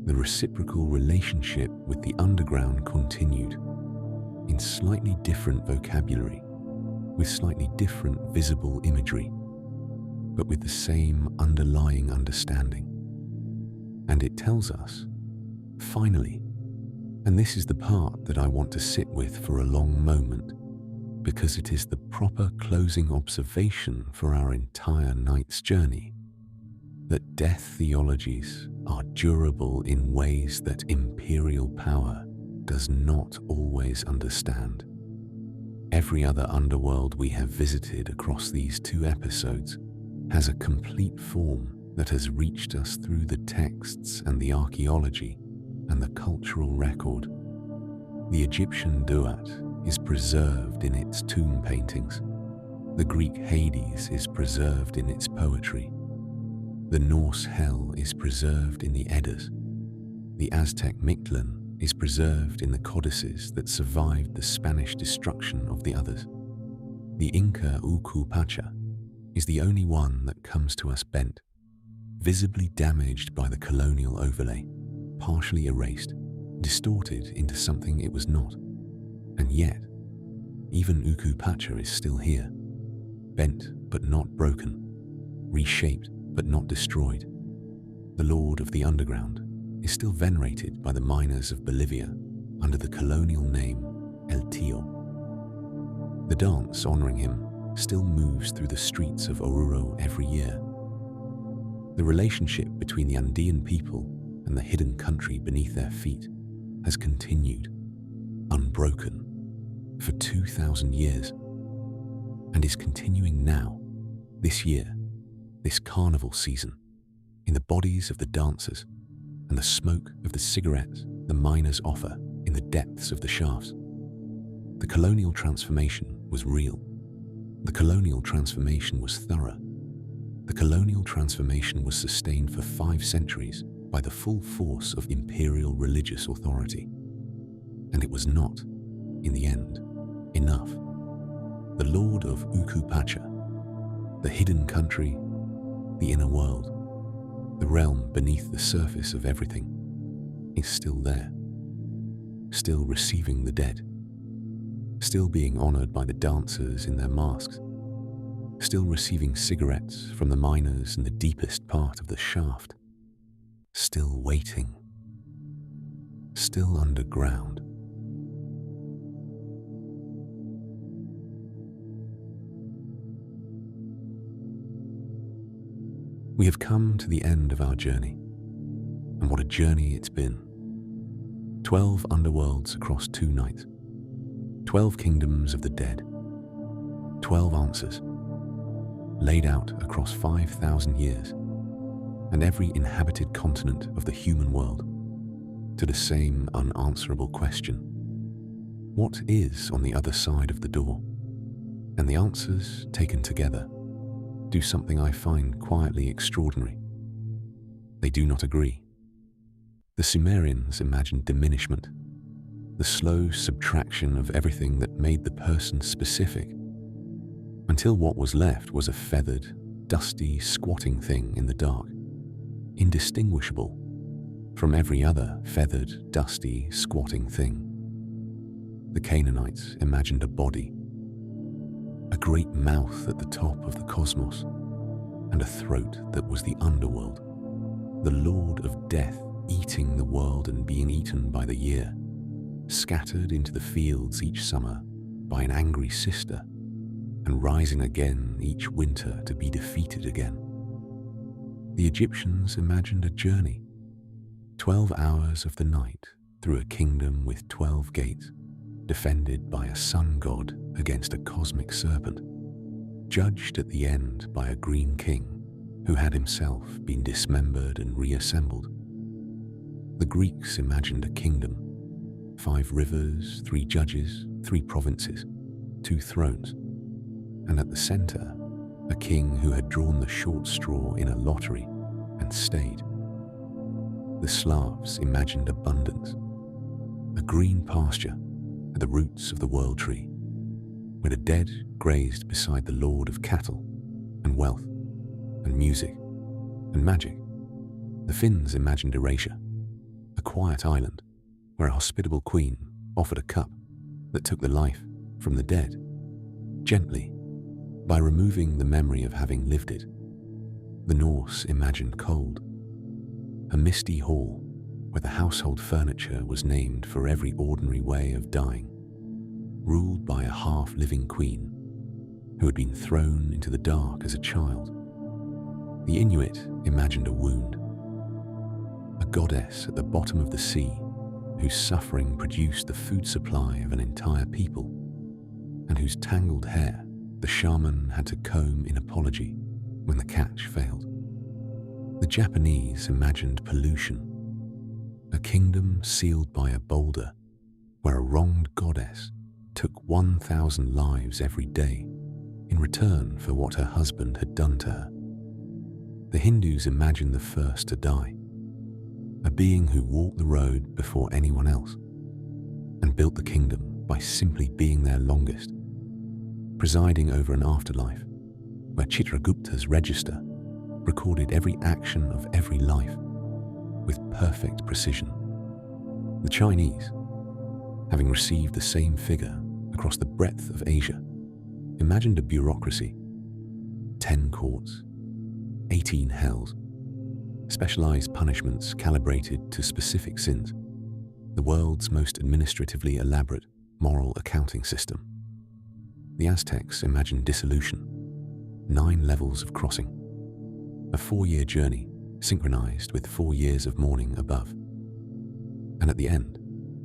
The reciprocal relationship with the underground continued, in slightly different vocabulary, with slightly different visible imagery, but with the same underlying understanding. And it tells us, finally, and this is the part that I want to sit with for a long moment, because it is the proper closing observation for our entire night's journey, that death theologies are durable in ways that imperial power does not always understand. Every other underworld we have visited across these 2 episodes has a complete form that has reached us through the texts and the archaeology and the cultural record. The Egyptian Duat is preserved in its tomb paintings. The Greek Hades is preserved in its poetry. The Norse Hell is preserved in the Eddas. The Aztec Mictlan is preserved in the codices that survived the Spanish destruction of the others. The Inca Ukhu Pacha is the only one that comes to us bent, visibly damaged by the colonial overlay, partially erased, distorted into something it was not. And yet, even Ukhu Pacha is still here, bent but not broken, reshaped but not destroyed. The Lord of the Underground is still venerated by the miners of Bolivia under the colonial name El Tío. The dance honoring him still moves through the streets of Oruro every year. The relationship between the Andean people and the hidden country beneath their feet has continued, unbroken, for 2,000 years, and is continuing now, this year, this carnival season, in the bodies of the dancers and the smoke of the cigarettes the miners offer in the depths of the shafts. The colonial transformation was real. The colonial transformation was thorough. The colonial transformation was sustained for 5 centuries by the full force of imperial religious authority. And it was not, in the end, enough. The Lord of Ukhu Pacha, the hidden country, the inner world, the realm beneath the surface of everything, is still there, still receiving the dead, still being honored by the dancers in their masks, still receiving cigarettes from the miners in the deepest part of the shaft, still waiting, still underground. We have come to the end of our journey, and what a journey it's been. 12 underworlds across 2 nights, 12 kingdoms of the dead, 12 answers, laid out across 5,000 years, and every inhabited continent of the human world, to the same unanswerable question: what is on the other side of the door? And the answers, taken together, do something I find quietly extraordinary. They do not agree. The Sumerians imagined diminishment, the slow subtraction of everything that made the person specific, until what was left was a feathered, dusty, squatting thing in the dark, indistinguishable from every other feathered, dusty, squatting thing. The Canaanites imagined a body, a great mouth at the top of the cosmos, and a throat that was the underworld, the lord of death eating the world and being eaten by the year, scattered into the fields each summer by an angry sister, and rising again each winter to be defeated again. The Egyptians imagined a journey, 12 hours of the night through a kingdom with 12 gates, defended by a sun god against a cosmic serpent, judged at the end by a green king who had himself been dismembered and reassembled. The Greeks imagined a kingdom, 5 rivers, 3 judges, 3 provinces, 2 thrones, and at the center, a king who had drawn the short straw in a lottery and stayed. The Slavs imagined abundance, a green pasture at the roots of the world tree, where the dead grazed beside the lord of cattle and wealth and music and magic. The Finns imagined Eurasia, a quiet island where a hospitable queen offered a cup that took the life from the dead, gently, by removing the memory of having lived it. The Norse imagined cold, a misty hall where the household furniture was named for every ordinary way of dying, ruled by a half-living queen who had been thrown into the dark as a child. The Inuit imagined a wound, a goddess at the bottom of the sea whose suffering produced the food supply of an entire people, and whose tangled hair the shaman had to comb in apology when the catch failed. The Japanese imagined pollution, a kingdom sealed by a boulder where a wronged goddess took 1,000 lives every day in return for what her husband had done to her. The Hindus imagined the first to die, a being who walked the road before anyone else, and built the kingdom by simply being there longest, presiding over an afterlife where Chitragupta's register recorded every action of every life with perfect precision. The Chinese, having received the same figure across the breadth of Asia, imagined a bureaucracy, 10 courts, 18 hells, specialized punishments calibrated to specific sins, the world's most administratively elaborate moral accounting system. The Aztecs imagined dissolution, 9 levels of crossing, a 4-year journey synchronized with 4 years of mourning above. And at the end,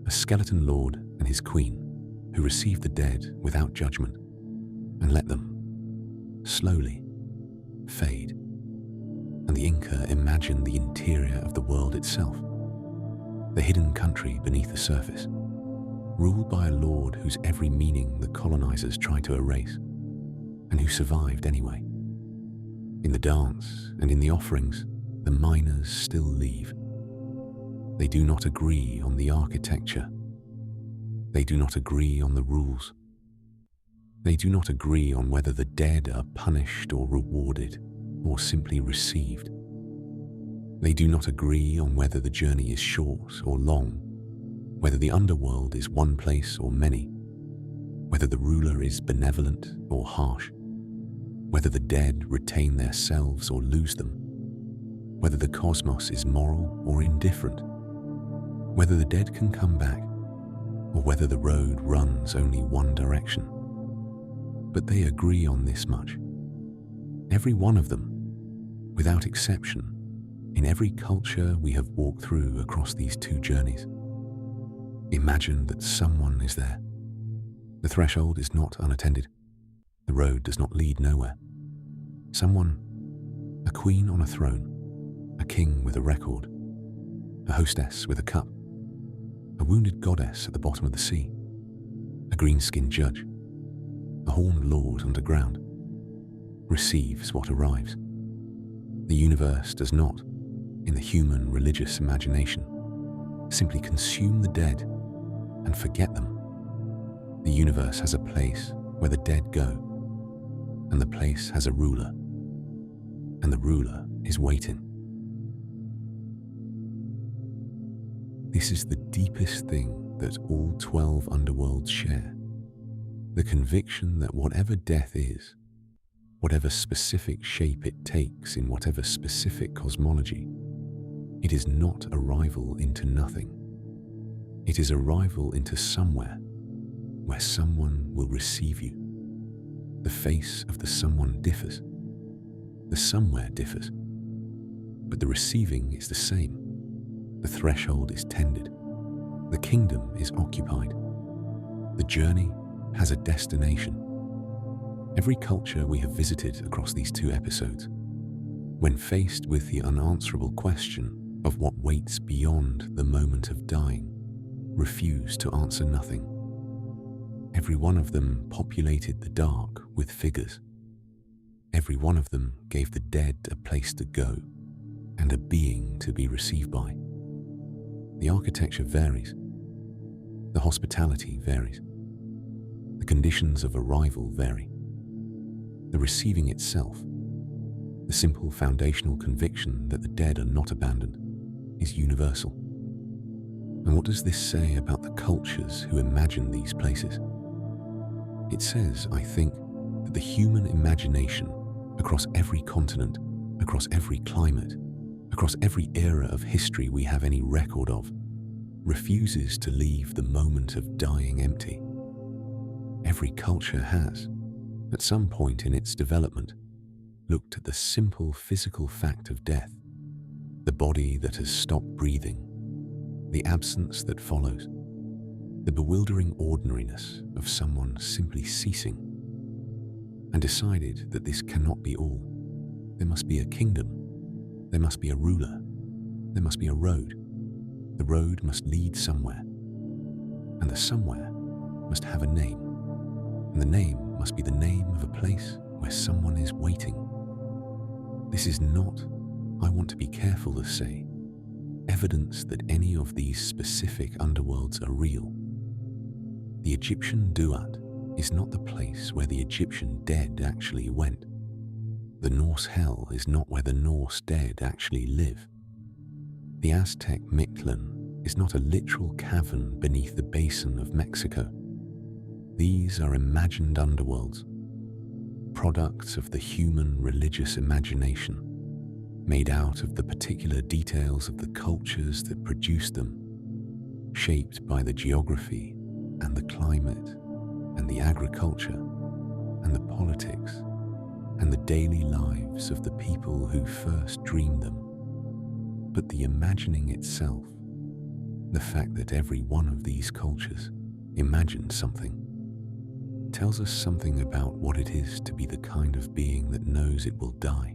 a skeleton lord and his queen who received the dead without judgment and let them, slowly, fade. And the Inca imagined the interior of the world itself, the hidden country beneath the surface, ruled by a lord whose every meaning the colonizers tried to erase, and who survived anyway. In the dance and in the offerings, the miners still leave. They do not agree on the architecture. They do not agree on the rules. They do not agree on whether the dead are punished or rewarded, or simply received. They do not agree on whether the journey is short or long, whether the underworld is one place or many, whether the ruler is benevolent or harsh, whether the dead retain their selves or lose them, whether the cosmos is moral or indifferent, whether the dead can come back, or whether the road runs only one direction. But they agree on this much. Every one of them, without exception, in every culture we have walked through across these 2 journeys, imagine that someone is there. The threshold is not unattended. The road does not lead nowhere. Someone, a queen on a throne, a king with a record, a hostess with a cup, a wounded goddess at the bottom of the sea, a green-skinned judge, a horned lord underground, receives what arrives. The universe does not, in the human religious imagination, simply consume the dead and forget them. The universe has a place where the dead go, and the place has a ruler, and the ruler is waiting. This is the deepest thing that all 12 underworlds share, the conviction that whatever death is, whatever specific shape it takes in whatever specific cosmology, it is not arrival into nothing. It is arrival into somewhere where someone will receive you. The face of the someone differs. The somewhere differs. But the receiving is the same. The threshold is tended. The kingdom is occupied. The journey has a destination. Every culture we have visited across these 2 episodes, when faced with the unanswerable question of what waits beyond the moment of dying, refused to answer nothing. Every one of them populated the dark with figures. Every one of them gave the dead a place to go and a being to be received by. The architecture varies. The hospitality varies. The conditions of arrival vary. The receiving itself, the simple foundational conviction that the dead are not abandoned, is universal. And what does this say about the cultures who imagine these places? It says, I think, that the human imagination across every continent, across every climate, across every era of history we have any record of, refuses to leave the moment of dying empty. Every culture has, at some point in its development, looked at the simple physical fact of death, the body that has stopped breathing, the absence that follows, the bewildering ordinariness of someone simply ceasing, and decided that this cannot be all. There must be a kingdom, there must be a ruler, there must be a road. The road must lead somewhere, and the somewhere must have a name, and the name must be the name of a place where someone is waiting. This is not, I want to be careful to say, evidence that any of these specific underworlds are real. The Egyptian Duat is not the place where the Egyptian dead actually went. The Norse hell is not where the Norse dead actually live. The Aztec Mictlan is not a literal cavern beneath the basin of Mexico. These are imagined underworlds, products of the human religious imagination, made out of the particular details of the cultures that produced them, shaped by the geography and the climate and the agriculture and the politics and the daily lives of the people who first dreamed them. But the imagining itself, the fact that every one of these cultures imagined something, tells us something about what it is to be the kind of being that knows it will die.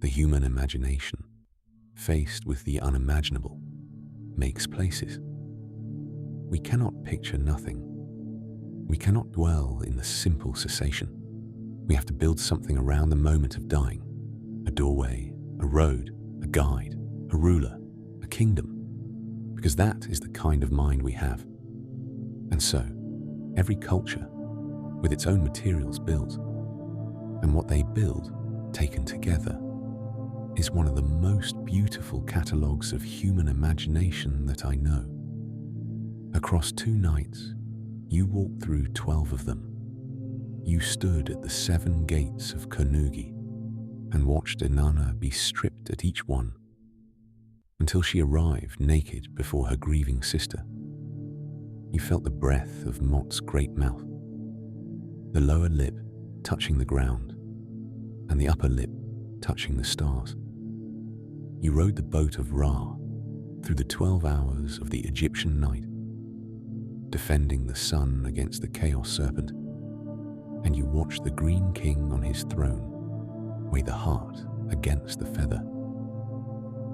The human imagination, faced with the unimaginable, makes places. We cannot picture nothing. We cannot dwell in the simple cessation. We have to build something around the moment of dying. A doorway, a road, a guide, a ruler, a kingdom. Because that is the kind of mind we have. And so, every culture, with its own materials, builds. And what they build, taken together, is one of the most beautiful catalogues of human imagination that I know. Across 2 nights, you walked through 12 of them. You stood at the 7 gates of Konugi and watched Inanna be stripped at each one until she arrived naked before her grieving sister. You felt the breath of Mot's great mouth, the lower lip touching the ground and the upper lip touching the stars. You rode the boat of Ra through the 12 hours of the Egyptian night, defending the sun against the chaos serpent, and you watched the green king on his throne weigh the heart against the feather.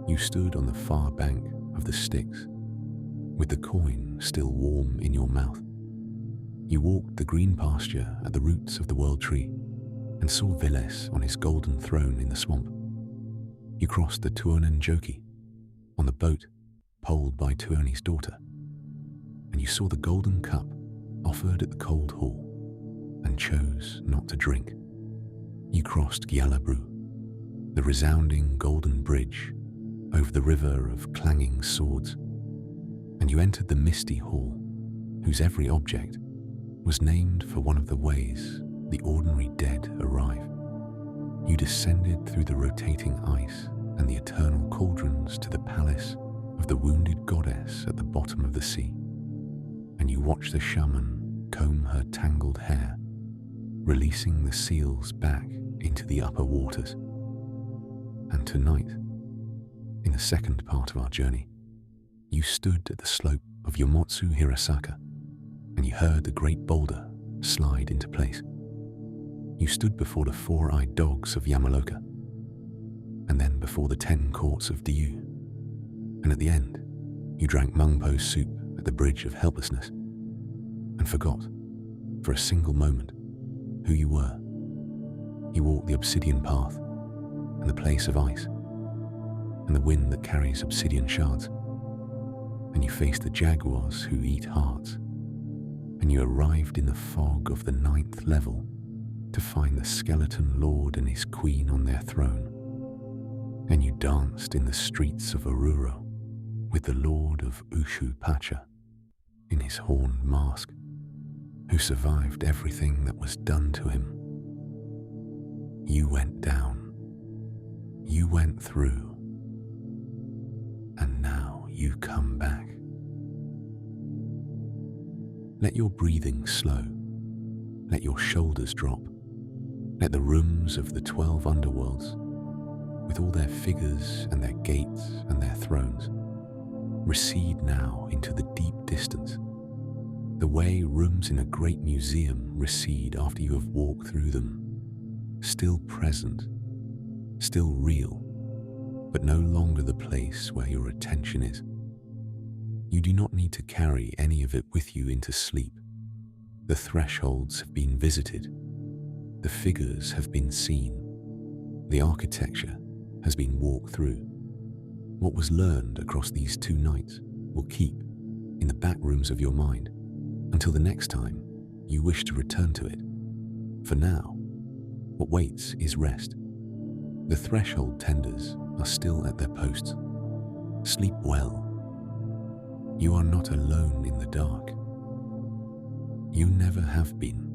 You stood on the far bank of the Styx, with the coin still warm in your mouth. You walked the green pasture at the roots of the world tree and saw Viles on his golden throne in the swamp. You crossed the Tuonenjoki on the boat poled by Tuoni's daughter, and you saw the golden cup offered at the cold hall and chose not to drink. You crossed Gyalabru, the resounding golden bridge over the river of clanging swords, and you entered the misty hall, whose every object was named for one of the ways the ordinary dead arrive. You descended through the rotating ice and the eternal cauldrons to the palace of the wounded goddess at the bottom of the sea, and you watched the shaman comb her tangled hair, releasing the seals back into the upper waters. And tonight, in the second part of our journey, you stood at the slope of Yomotsu Hirasaka, and you heard the great boulder slide into place. You stood before the 4-eyed dogs of Yamaloka, and then before the 10 courts of Diu, and at the end, you drank Mungpo's soup at the bridge of helplessness, and forgot, for a single moment, who you were. You walked the obsidian path, and the place of ice, and the wind that carries obsidian shards, and you faced the jaguars who eat hearts, and you arrived in the fog of the 9th level to find the skeleton lord and his queen on their throne, and you danced in the streets of Oruro with the lord of Ukhu Pacha in his horned mask, who survived everything that was done to him. You went down, you went through, and now you come back. Let your breathing slow, let your shoulders drop, let the rooms of the 12 underworlds, with all their figures and their gates and their thrones, recede now into the deep distance, the way rooms in a great museum recede after you have walked through them, still present, still real, but no longer the place where your attention is. You do not need to carry any of it with you into sleep. The thresholds have been visited. The figures have been seen. The architecture has been walked through. What was learned across these 2 nights will keep in the back rooms of your mind until the next time you wish to return to it. For now, what waits is rest. The threshold tenders are still at their posts. Sleep well. You are not alone in the dark. You never have been.